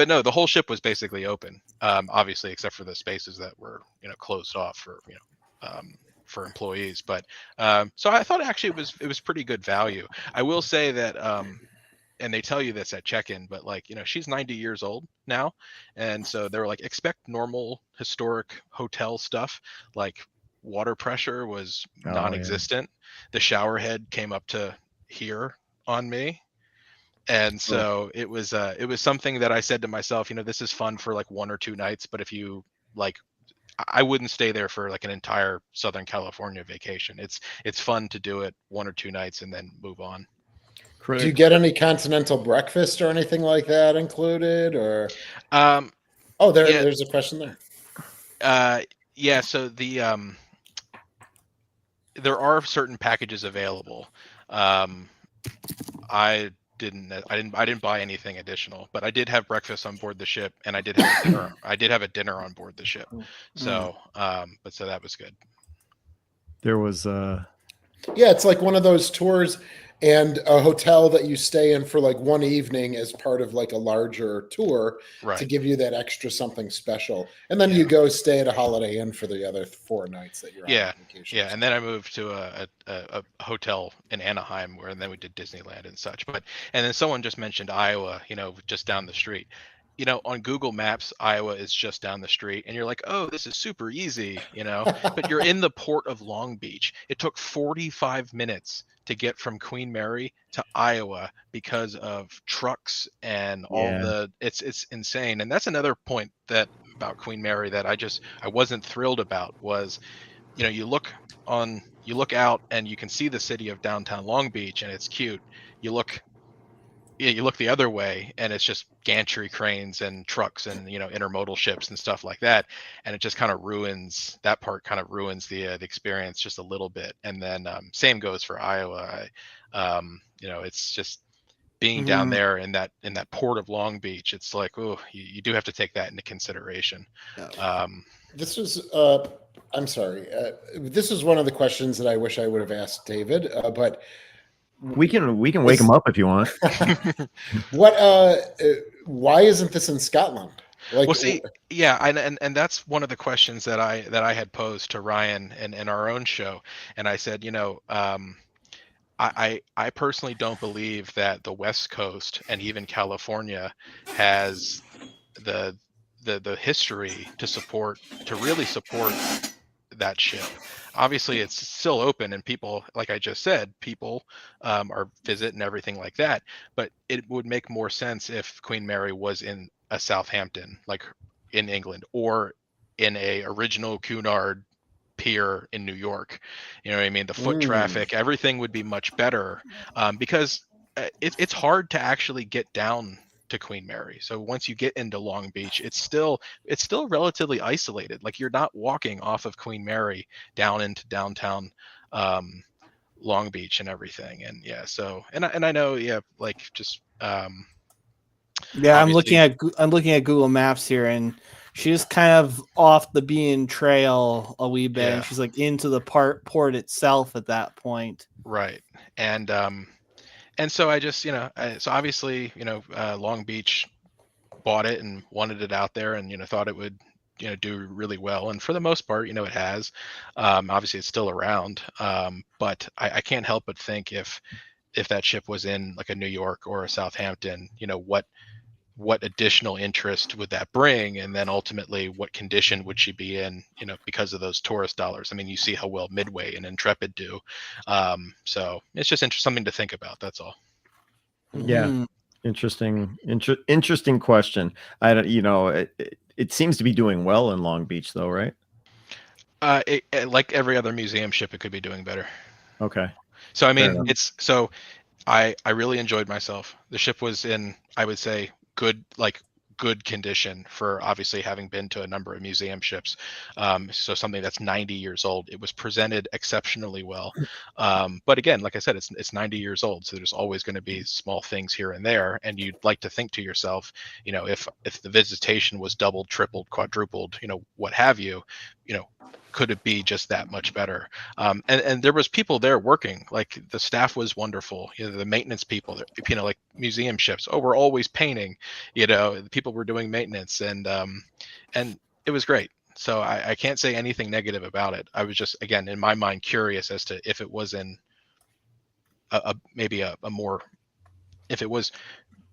no, the whole ship was basically open, obviously, except for the spaces that were, closed off for employees. But so I thought actually it was pretty good value. I will say that, and they tell you this at check-in, but she's 90 years old now, and so they were like, expect normal historic hotel stuff. Like water pressure was non-existent. The shower head came up to here on me, and so it was something that I said to myself, this is fun for like 1 or 2 nights, but if you I wouldn't stay there for like an entire Southern California vacation. It's fun to do it 1 or 2 nights and then move on. Do you get any continental breakfast or anything like that included? Or there's a question there. Yeah. So there are certain packages available. I didn't buy anything additional, but I did have breakfast on board the ship, and I did have a dinner. I did have a dinner on board the ship. So, so that was good. There was Yeah, it's like one of those tours and a hotel that you stay in for like one evening as part of like a larger tour to Right. give you that extra something special. And then Yeah. you go stay at a Holiday Inn for the other 4 nights that you're Yeah. on vacation. Yeah, and then I moved to a hotel in Anaheim, where then we did Disneyland and such. But and then someone just mentioned Iowa, just down the street. On Google Maps, Iowa is just down the street, and you're like, oh, this is super easy. But you're in the port of Long Beach. It took 45 minutes to get from Queen Mary to Iowa because of trucks and all Yeah. it's insane. And that's another point that about Queen Mary that I wasn't thrilled about was, you look out and you can see the city of downtown Long Beach and it's cute. You look the other way and it's just gantry cranes and trucks and intermodal ships and stuff like that, and it just kind of ruins the experience just a little bit. And then same goes for Iowa. It's just being down there in that port of Long Beach. It's like, oh, you do have to take that into consideration. This was, I'm sorry. This is one of the questions that I wish I would have asked David, but we can wake him up if you want. why isn't this in Scotland? Like, Well, see, yeah, and that's one of the questions that I had posed to Ryan in our own show, and I said, I personally don't believe that the West Coast and even California has the history to really support that ship. Obviously, it's still open, and people, like I just said, are visit and everything like that. But it would make more sense if Queen Mary was in a Southampton, like in England, or in a original Cunard pier in New York. You know what I mean? The foot traffic, everything would be much better, because it's hard to actually get down to Queen Mary. So once you get into Long Beach, it's still relatively isolated. Like, you're not walking off of Queen Mary down into downtown Long Beach and everything. And yeah, so and I know, yeah, like just Yeah, I'm looking obviously- at Google Maps here, and she's kind of off the beaten trail a wee bit. Yeah. And she's like into the port itself at that point. Right. And so I just, so obviously, Long Beach bought it and wanted it out there, and thought it would do really well, and for the most part, it has. Obviously it's still around, but I can't help but think if that ship was in like a New York or a Southampton, what additional interest would that bring, and then ultimately what condition would she be in, because of those tourist dollars. I mean, you see how well Midway and Intrepid do. So it's just something to think about, that's all. Yeah. Mhm. Interesting question. I don't, it seems to be doing well in Long Beach though, right? Like every other museum ship, it could be doing better. Okay. So I Fair mean, enough. I really enjoyed myself. The ship was in, I would say, good condition for obviously having been to a number of museum ships. So something that's 90 years old, it was presented exceptionally well. But again, like I said, it's 90 years old, so there's always going to be small things here and there, and you'd like to think to yourself, if the visitation was doubled, tripled, quadrupled, what have you, could it be just that much better? And there was people there working, like the staff was wonderful. The maintenance people, like museum ships. Oh, we're always painting. The people were doing maintenance, and it was great. So I can't say anything negative about it. I was just, again, in my mind, curious as to if it was in maybe a more, if it was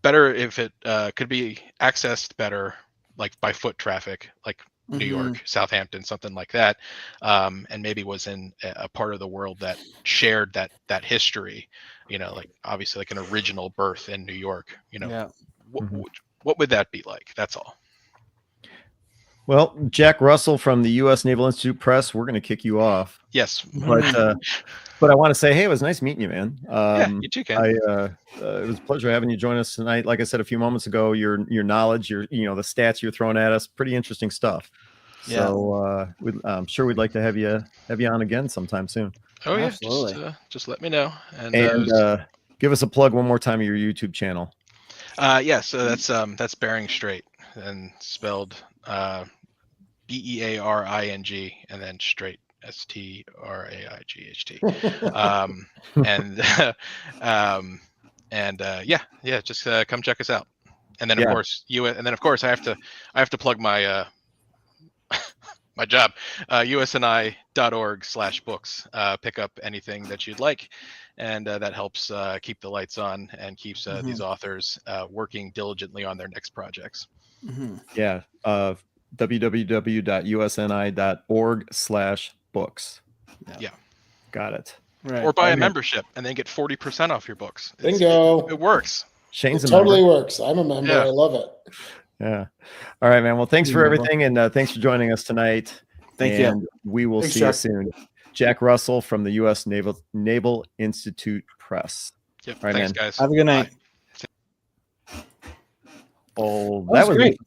better, if it could be accessed better, like by foot traffic, like New York, Southampton, something like that, and maybe was in a part of the world that shared that history, like obviously like an original birth in New York, Yeah. what would that be like? That's all. Well, Jack Russell from the U.S. Naval Institute Press, we're going to kick you off. Yes. But I want to say, hey, it was nice meeting you, man. Yeah, you too, Ken. It was a pleasure having you join us tonight. Like I said a few moments ago, your knowledge, the stats you're throwing at us, pretty interesting stuff. Yeah. So I'm sure we'd like to have you on again sometime soon. Oh yeah, Absolutely. just let me know. And give us a plug one more time of your YouTube channel. Yeah, so that's Bearing Straight, and spelled Bearing, and then straight. STRAIGHT. Yeah, just come check us out. And then of course I have to plug my my job, usni.org/books. Pick up anything that you'd like, and that helps keep the lights on and keeps these authors working diligently on their next projects. Yeah. www.usni.org/books. Yeah. Got it. Right. Or buy a membership and then get 40% off your books. Bingo. It works. Shane's It a totally member. works. I'm a member. Yeah. I love it. Yeah. All right, man. Well, thanks for Wonderful. everything, and thanks for joining us tonight. Thank you. And we will Thanks, see Jack. you soon. Jack Russell from the U.S. Naval Institute Press. Yep. All right, Thanks, man. guys. Have a good night. Oh, That was great.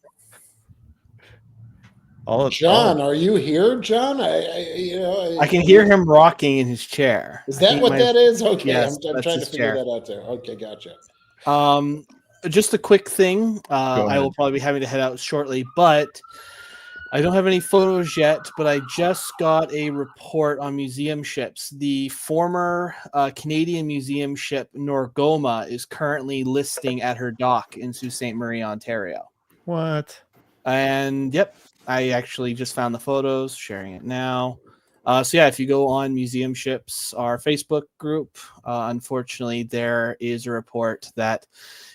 John, are you here, John? I I can hear him rocking in his chair. Is I that think what my- that is? Okay, Yes, I'm that's trying to his figure chair. that out too. Okay, gotcha. Just a quick thing. Go I ahead. will probably be having to head out shortly, but I don't have any photos yet. But I just got a report on museum ships. The former Canadian museum ship Norgoma is currently listing at her dock in Sault Ste. Marie, Ontario. What? And yep, I actually just found the photos, sharing it now. So yeah, if you go on Museum Ships, our Facebook group, unfortunately, there is a report that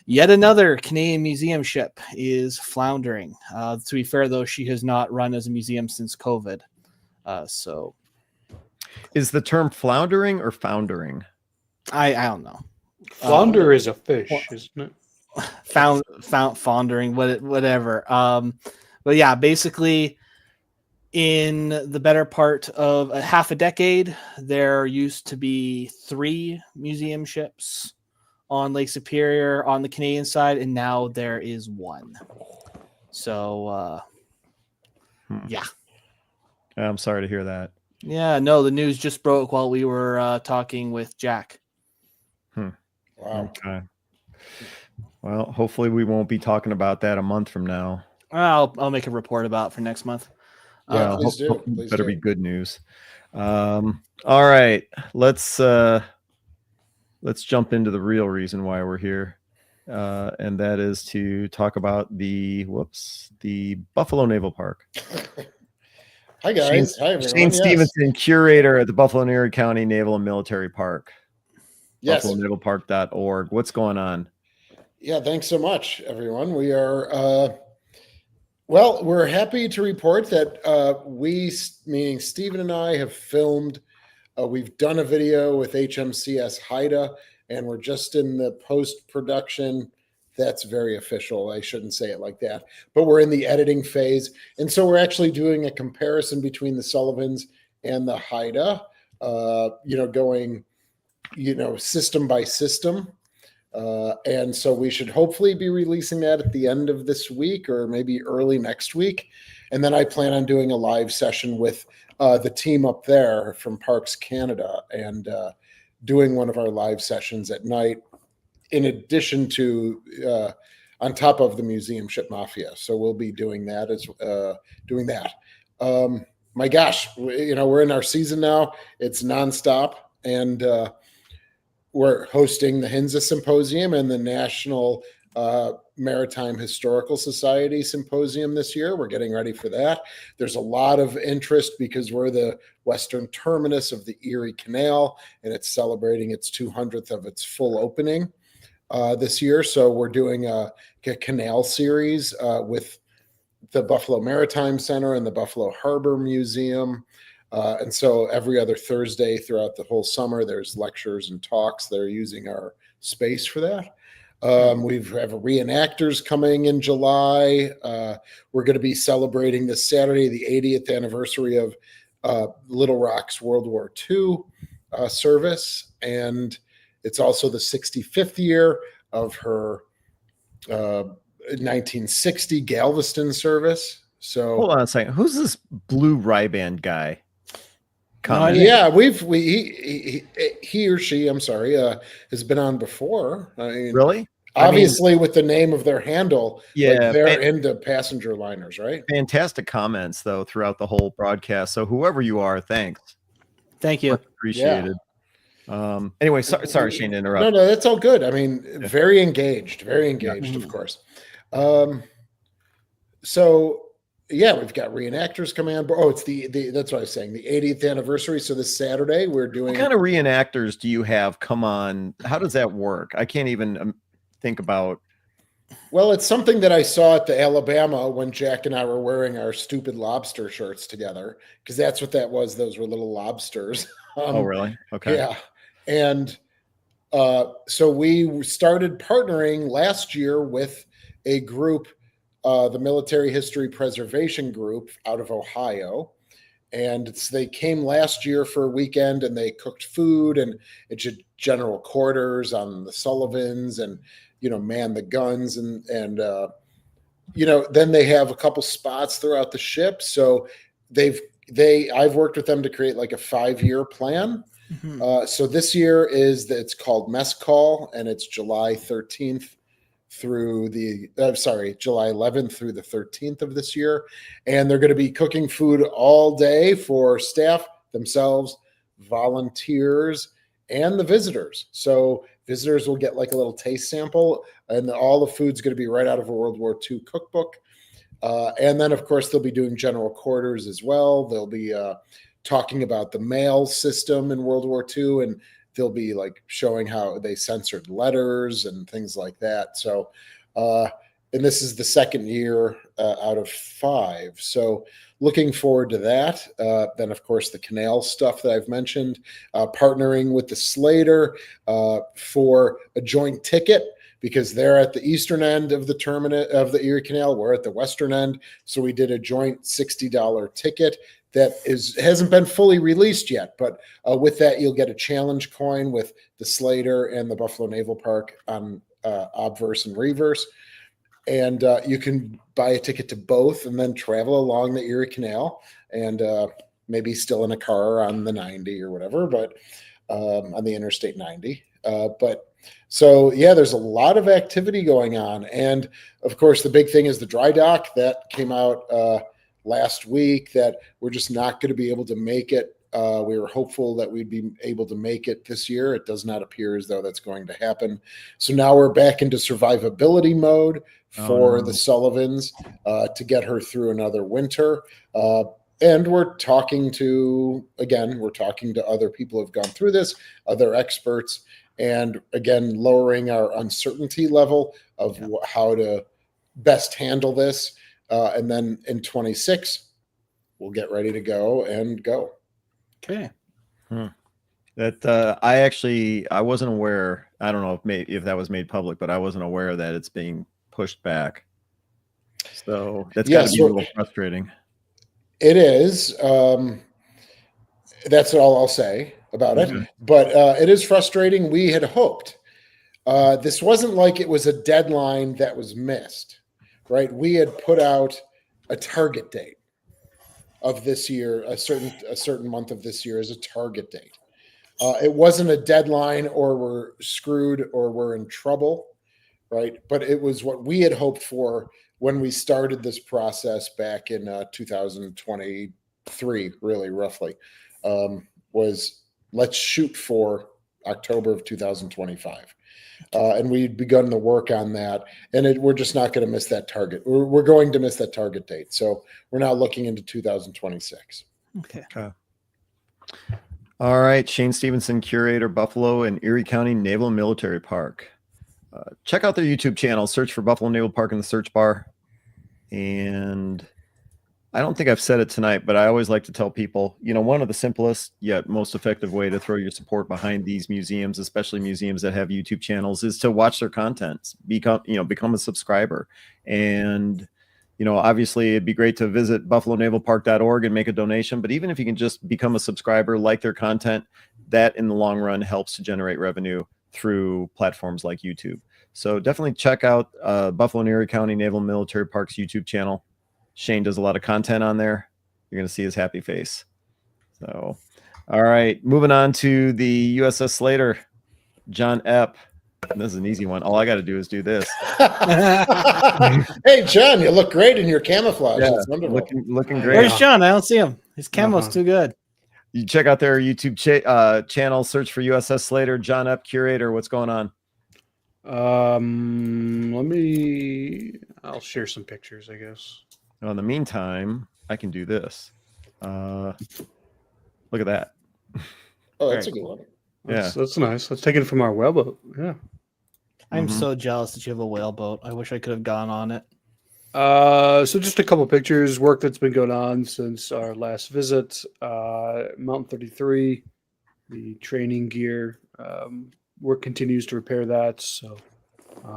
yet another Canadian museum ship is floundering. To be fair, though, she has not run as a museum since COVID. So Is the term floundering or foundering? I don't know. Flounder is a fish, isn't it? Found foundering, whatever. But yeah, basically, in the better part of a half a decade, there used to be 3 museum ships on Lake Superior on the Canadian side, and now there is 1. So, yeah. I'm sorry to hear that. Yeah, no, the news just broke while we were talking with Jack. Wow. Okay. Well, hopefully we won't be talking about that a month from now. I'll make a report about it for next month. Yeah, please do. Hope- Please better do. be good news. All right, let's jump into the real reason why we're here, and that is to talk about the Buffalo Naval Park. Hi guys. Hi everyone. Shane Yes. Stevenson, curator at the Buffalo and Erie County Naval and Military Park. Yes. BuffaloNavalPark.org. What's going on? Yeah, thanks so much, everyone. We are we're happy to report that we, meaning Stephen and I, have filmed. We've done a video with HMCS Haida, and we're just in the post-production. That's very official. I shouldn't say it like that, but we're in the editing phase, and so we're actually doing a comparison between the Sullivans and the Haida. Going, system by system. And so we should hopefully be releasing that at the end of this week or maybe early next week. And then I plan on doing a live session with the team up there from Parks Canada and doing one of our live sessions at night, in addition to on top of the museum Ship Mafia. So we'll be doing that my gosh, we're in our season now. It's nonstop, and we're hosting the HINSA Symposium and the National Maritime Historical Society Symposium this year. We're getting ready for that. There's a lot of interest because we're the western terminus of the Erie Canal, and it's celebrating its 200th of its full opening this year. So we're doing a canal series with the Buffalo Maritime Center and the Buffalo Harbor Museum. And so every other Thursday throughout the whole summer, there's lectures and talks that are using our space for that. We have reenactors coming in July. We're going to be celebrating this Saturday, the 80th anniversary of Little Rock's World War II service. And it's also the 65th year of her 1960 Galveston service. So Hold on a second. Who's this blue Ray-Ban guy? Yeah, he or she, I'm sorry, has been on before. I mean, Really? Obviously, with the name of their handle, Yeah, like they're into passenger liners, right? fantastic comments though throughout the whole broadcast. So whoever you are, thanks. Thank you. Much appreciated. Anyway, sorry, Shane, to interrupt. No, that's all good. I mean, very engaged, Mhm. of course. So yeah, we've got reenactors coming on board. Oh, it's the that's what I was saying, the 80th anniversary. So this Saturday we're doing. What kind of reenactors do you have come on? How does that work? I can't even think about. Well, it's something that I saw at the Alabama when Jack and I were wearing our stupid lobster shirts together, because that's what that was. Those were little lobsters. Oh, really? Okay. Yeah. And so we started partnering last year with a group, the Military History Preservation Group out of Ohio. And they came last year for a weekend and they cooked food and it's general quarters on the Sullivans and, man the guns and then they have a couple spots throughout the ship. So I've worked with them to create like a 5-year plan. Mhm. So this year it's called Mess Call, and it's July 13th through July 11th through the 13th of this year. And they're going to be cooking food all day for staff themselves, volunteers, and the visitors. So visitors will get like a little taste sample, and all the food's going to be right out of a World War II cookbook. And then, of course, they'll be doing general quarters as well. They'll be talking about the mail system in World War II, and they'll be like showing how they censored letters and things like that. So, and this is the second year out of 5. So looking forward to that. Then, of course, the canal stuff that I've mentioned, partnering with the Slater for a joint ticket, because they're at the eastern end of the terminus of the Erie Canal. We're at the western end. So we did a joint $60 ticket that hasn't been fully released yet. But with that, you'll get a challenge coin with the Slater and the Buffalo Naval Park on obverse and reverse. And you can buy a ticket to both and then travel along the Erie Canal and maybe still in a car on the 90 or whatever, but on the Interstate 90. So yeah, there's a lot of activity going on. And of course, the big thing is the dry dock that came out last week, that we're just not going to be able to make it. We were hopeful that we'd be able to make it this year. It does not appear as though that's going to happen. So now we're back into survivability mode for the Sullivans to get her through another winter. And we're talking to other people who've gone through this, other experts, and again, lowering our uncertainty level of how to best handle this. And then in 26, we'll get ready to go. Okay. That I wasn't aware. I don't know if that was made public, but I wasn't aware that it's being pushed back. So that's got to be a little frustrating. It is. That's all I'll say about it. But it is frustrating. We had hoped. This wasn't like it was a deadline that was missed, right? We had put out a target date of this year, a certain month of this year as a target date. It wasn't a deadline or we're screwed or we're in trouble, right? But it was what we had hoped for when we started this process back in 2023, really roughly, was let's shoot for October of 2025. And we'd begun to work on that, and we're just not going to miss that target. We're going to miss that target date. So we're now looking into 2026. Okay. All right. Shane Stevenson, curator, Buffalo and Erie County Naval and Military Park. Check out their YouTube channel. Search for Buffalo Naval Park in the search bar. And I don't think I've said it tonight, but I always like to tell people, one of the simplest yet most effective way to throw your support behind these museums, especially museums that have YouTube channels, is to watch their content, become a subscriber. And, obviously it'd be great to visit buffalonavalpark.org and make a donation. But even if you can just become a subscriber, like their content, that in the long run helps to generate revenue through platforms like YouTube. So definitely check out Buffalo and Erie County Naval and Military Park's YouTube channel. Shane does a lot of content on there. You're going to see his happy face. So, all right, moving on to the USS Slater. John Epp, This is an easy one. All I got to do is do this. Hey, John, you look great in your camouflage. Yeah, It's wonderful. looking great. Where's John? I don't see him. His camo's too good. You check out their YouTube channel, search for USS Slater, John Up, curator. What's going on? I'll share some pictures, I guess. Well, in the meantime, I can do this. Look at that. Oh, that's a good one. That's nice. Let's take it from our whaleboat. Yeah. I'm so jealous that you have a whaleboat. I wish I could have gone on it. So just a couple pictures, work that's been going on since our last visit. Mountain 33, the training gear. Work continues to repair that. So,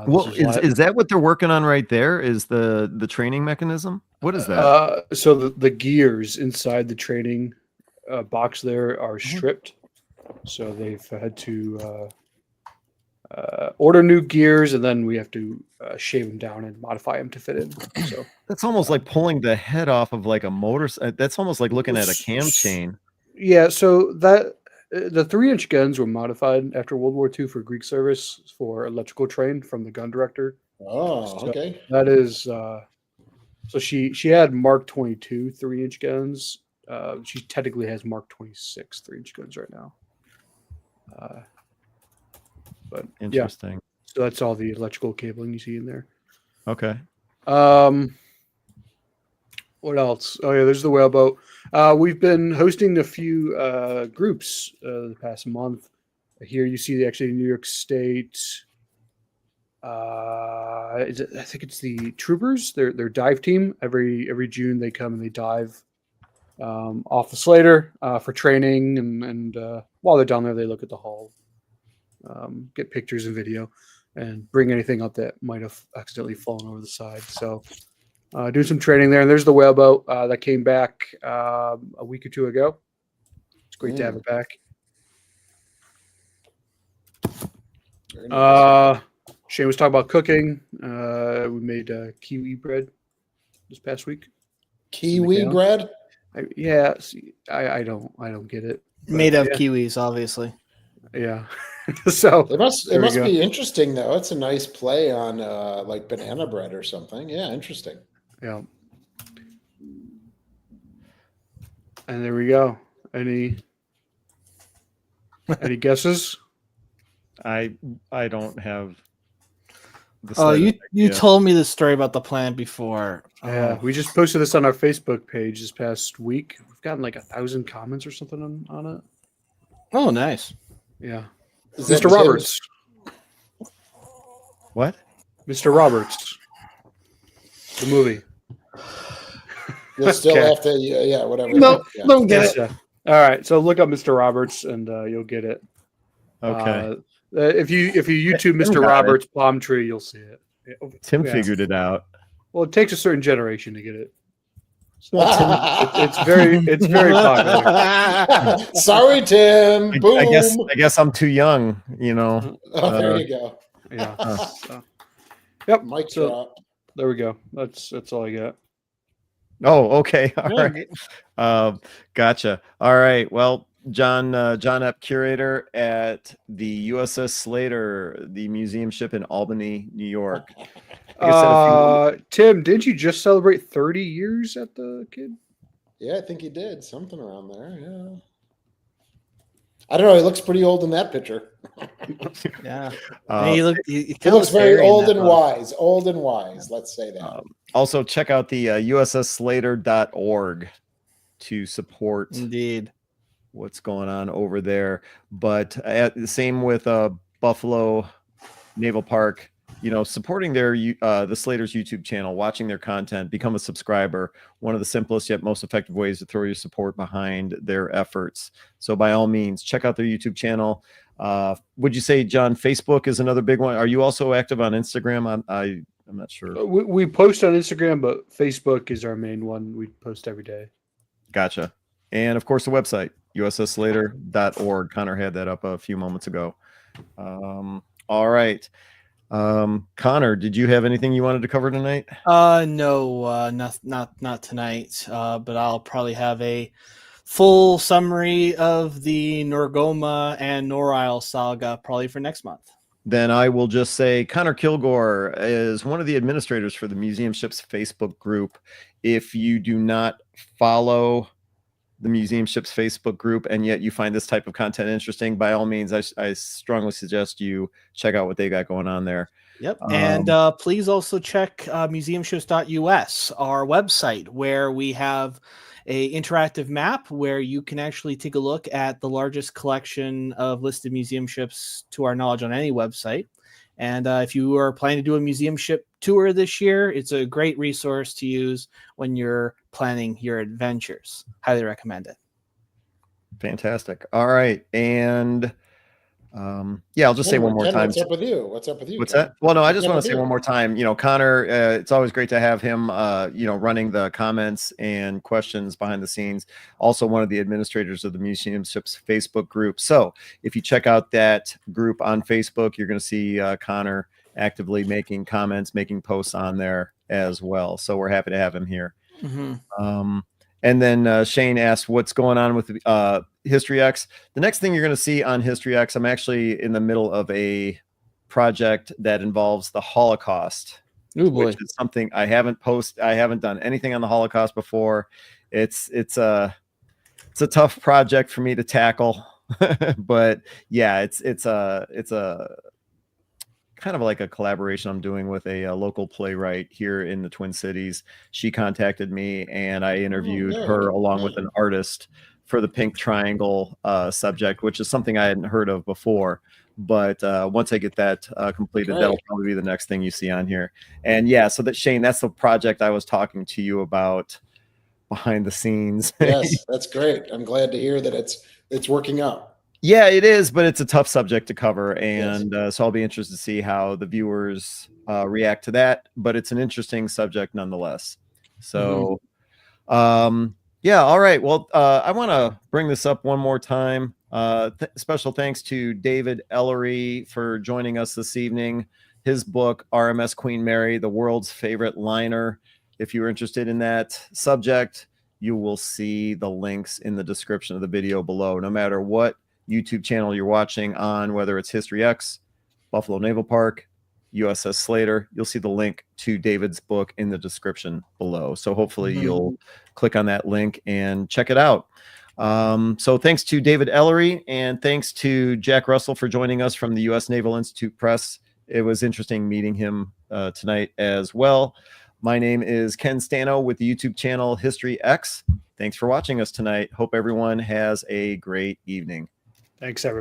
Well, is that what they're working on right there? Is the training mechanism? What is that? So the gears inside the training box there are stripped. So they've had to order new gears, and then we have to shave them down and modify them to fit in. So That's almost like pulling the head off of like a motor. That's almost like looking at a cam chain. yeah, so that the 3-inch guns were modified after World War II for Greek service for electrical train from the gun director. Oh, So okay. that is so she had Mark 22 3-inch guns. She technically has Mark 26 3-inch guns right now. But yeah, Interesting. so that's all the electrical cabling you see in there. Okay. What else? Oh yeah, there's the whaleboat. We've been hosting a few groups the past month. Here you see actually New York State. I think it's the Troopers. Their dive team. Every June they come and they dive off the Slater for training, and while they're down there, they look at the hull, get pictures and video, and bring anything up that might have accidentally fallen over the side. So do some training there. And there's the whaleboat that came back a week or two ago. It's great to have it back. Very nice. Shane was talking about cooking. We made kiwi bread this past week. Kiwi bread? I don't get it. But, Made of yeah. kiwis, obviously. Yeah. So It must there we go. be interesting though. It's a nice play on like banana bread or something. Yeah, interesting. Yeah. And there we go. Any guesses? I don't have. The Oh, slightest you idea. told me the story about the plan before. Yeah, we just posted this on our Facebook page this past week. We've gotten like 1,000 comments or something on it. Oh, nice. Yeah. Is that Mr. Roberts. What? Mr. Roberts. The movie. You'll still Okay. have to, yeah, whatever. No, Yeah. don't get Yes, it. yeah. All right. So look up Mr. Roberts and you'll get it. Okay. If you YouTube Mr. got it. Roberts Palm Tree, you'll see it. Yeah. Tim Yeah. figured it out. Well, it takes a certain generation to get it. It's very popular. Sorry, Tim. Boom. I guess I'm too young. You know. Oh, there you go. Yeah. So, yep. Mic So drop. there we go. That's all I got. Oh, okay. All right. Gotcha. All right. Well, John Epp, curator at the USS Slater, the museum ship in Albany, New York. Like I said, a few Tim, didn't you just celebrate 30 years at the kid? Yeah, I think he did something around there. Yeah. I don't know. He looks pretty old in that picture. Yeah. uh, he He kinda looks very hairy in old that and photo. wise. Old and wise. Let's say that. Also, check out the USSSlater.org to support Indeed. what's going on over there. But the same with Buffalo Naval Park. You know, supporting their the Slater's YouTube channel, watching their content, become a subscriber. One of the simplest yet most effective ways to throw your support behind their efforts. So by all means, check out their YouTube channel. Would you say, John, Facebook is another big one? Are you also active on Instagram? I'm not sure. We post on Instagram, but Facebook is our main one. We post every day. Gotcha. And of course, the website, USSSlater.org. Connor had that up a few moments ago. All right. Connor, did you have anything you wanted to cover tonight? No, not tonight. But I'll probably have a full summary of the Norgoma and Norisle saga probably for next month. then I will just say Connor Kilgore is one of the administrators for the Museum Ships Facebook group. If you do not follow the Museum Ships Facebook group and yet you find this type of content interesting, by all means, I strongly suggest you check out what they got going on there. Yep. And please also check museumships.us, our website, where we have a interactive map where you can actually take a look at the largest collection of listed museum ships to our knowledge on any website. And if you are planning to do a museum ship tour this year, it's a great resource to use when you're planning your adventures. Highly recommend it. Fantastic. All right. And yeah, I'll just say one more Ken, time. What's up with you? What's up with you? What's Ken? that? Well, no, I just What's up want to with say you? one more time, Connor, it's always great to have him, running the comments and questions behind the scenes. Also one of the administrators of the Museum Ships Facebook group. So if you check out that group on Facebook, you're going to see Connor actively making comments, making posts on there as well. So we're happy to have him here. Mm-hmm. And then Shane asked what's going on with History X. The next thing you're going to see on History X, I'm actually in the middle of a project that involves the Holocaust, which is something I haven't done anything on the Holocaust before. It's a tough project for me to tackle, but yeah, it's a kind of like a collaboration I'm doing with a local playwright here in the Twin Cities. She contacted me and I interviewed her along with an artist for the Pink Triangle subject, which is something I hadn't heard of before. But once I get that completed, that'll probably be the next thing you see on here. And yeah, so that Shane, that's the project I was talking to you about behind the scenes. Yes, that's great. I'm glad to hear that it's working out. Yeah, it is, but it's a tough subject to cover, and so I'll be interested to see how the viewers react to that. But it's an interesting subject nonetheless. So, yeah, all right. Well, I want to bring this up one more time. Special thanks to David Ellery for joining us this evening. His book, RMS Queen Mary, the world's favorite liner. If you're interested in that subject, you will see the links in the description of the video below. No matter what YouTube channel you're watching on, whether it's History X, Buffalo Naval Park, USS Slater, you'll see the link to David's book in the description below. So hopefully you'll click on that link and check it out. So thanks to David Ellery and thanks to Jack Russell for joining us from the U.S. Naval Institute Press. It was interesting meeting him tonight as well. My name is Ken Stano with the YouTube channel History X. Thanks for watching us tonight. Hope everyone has a great evening. Thanks, everybody.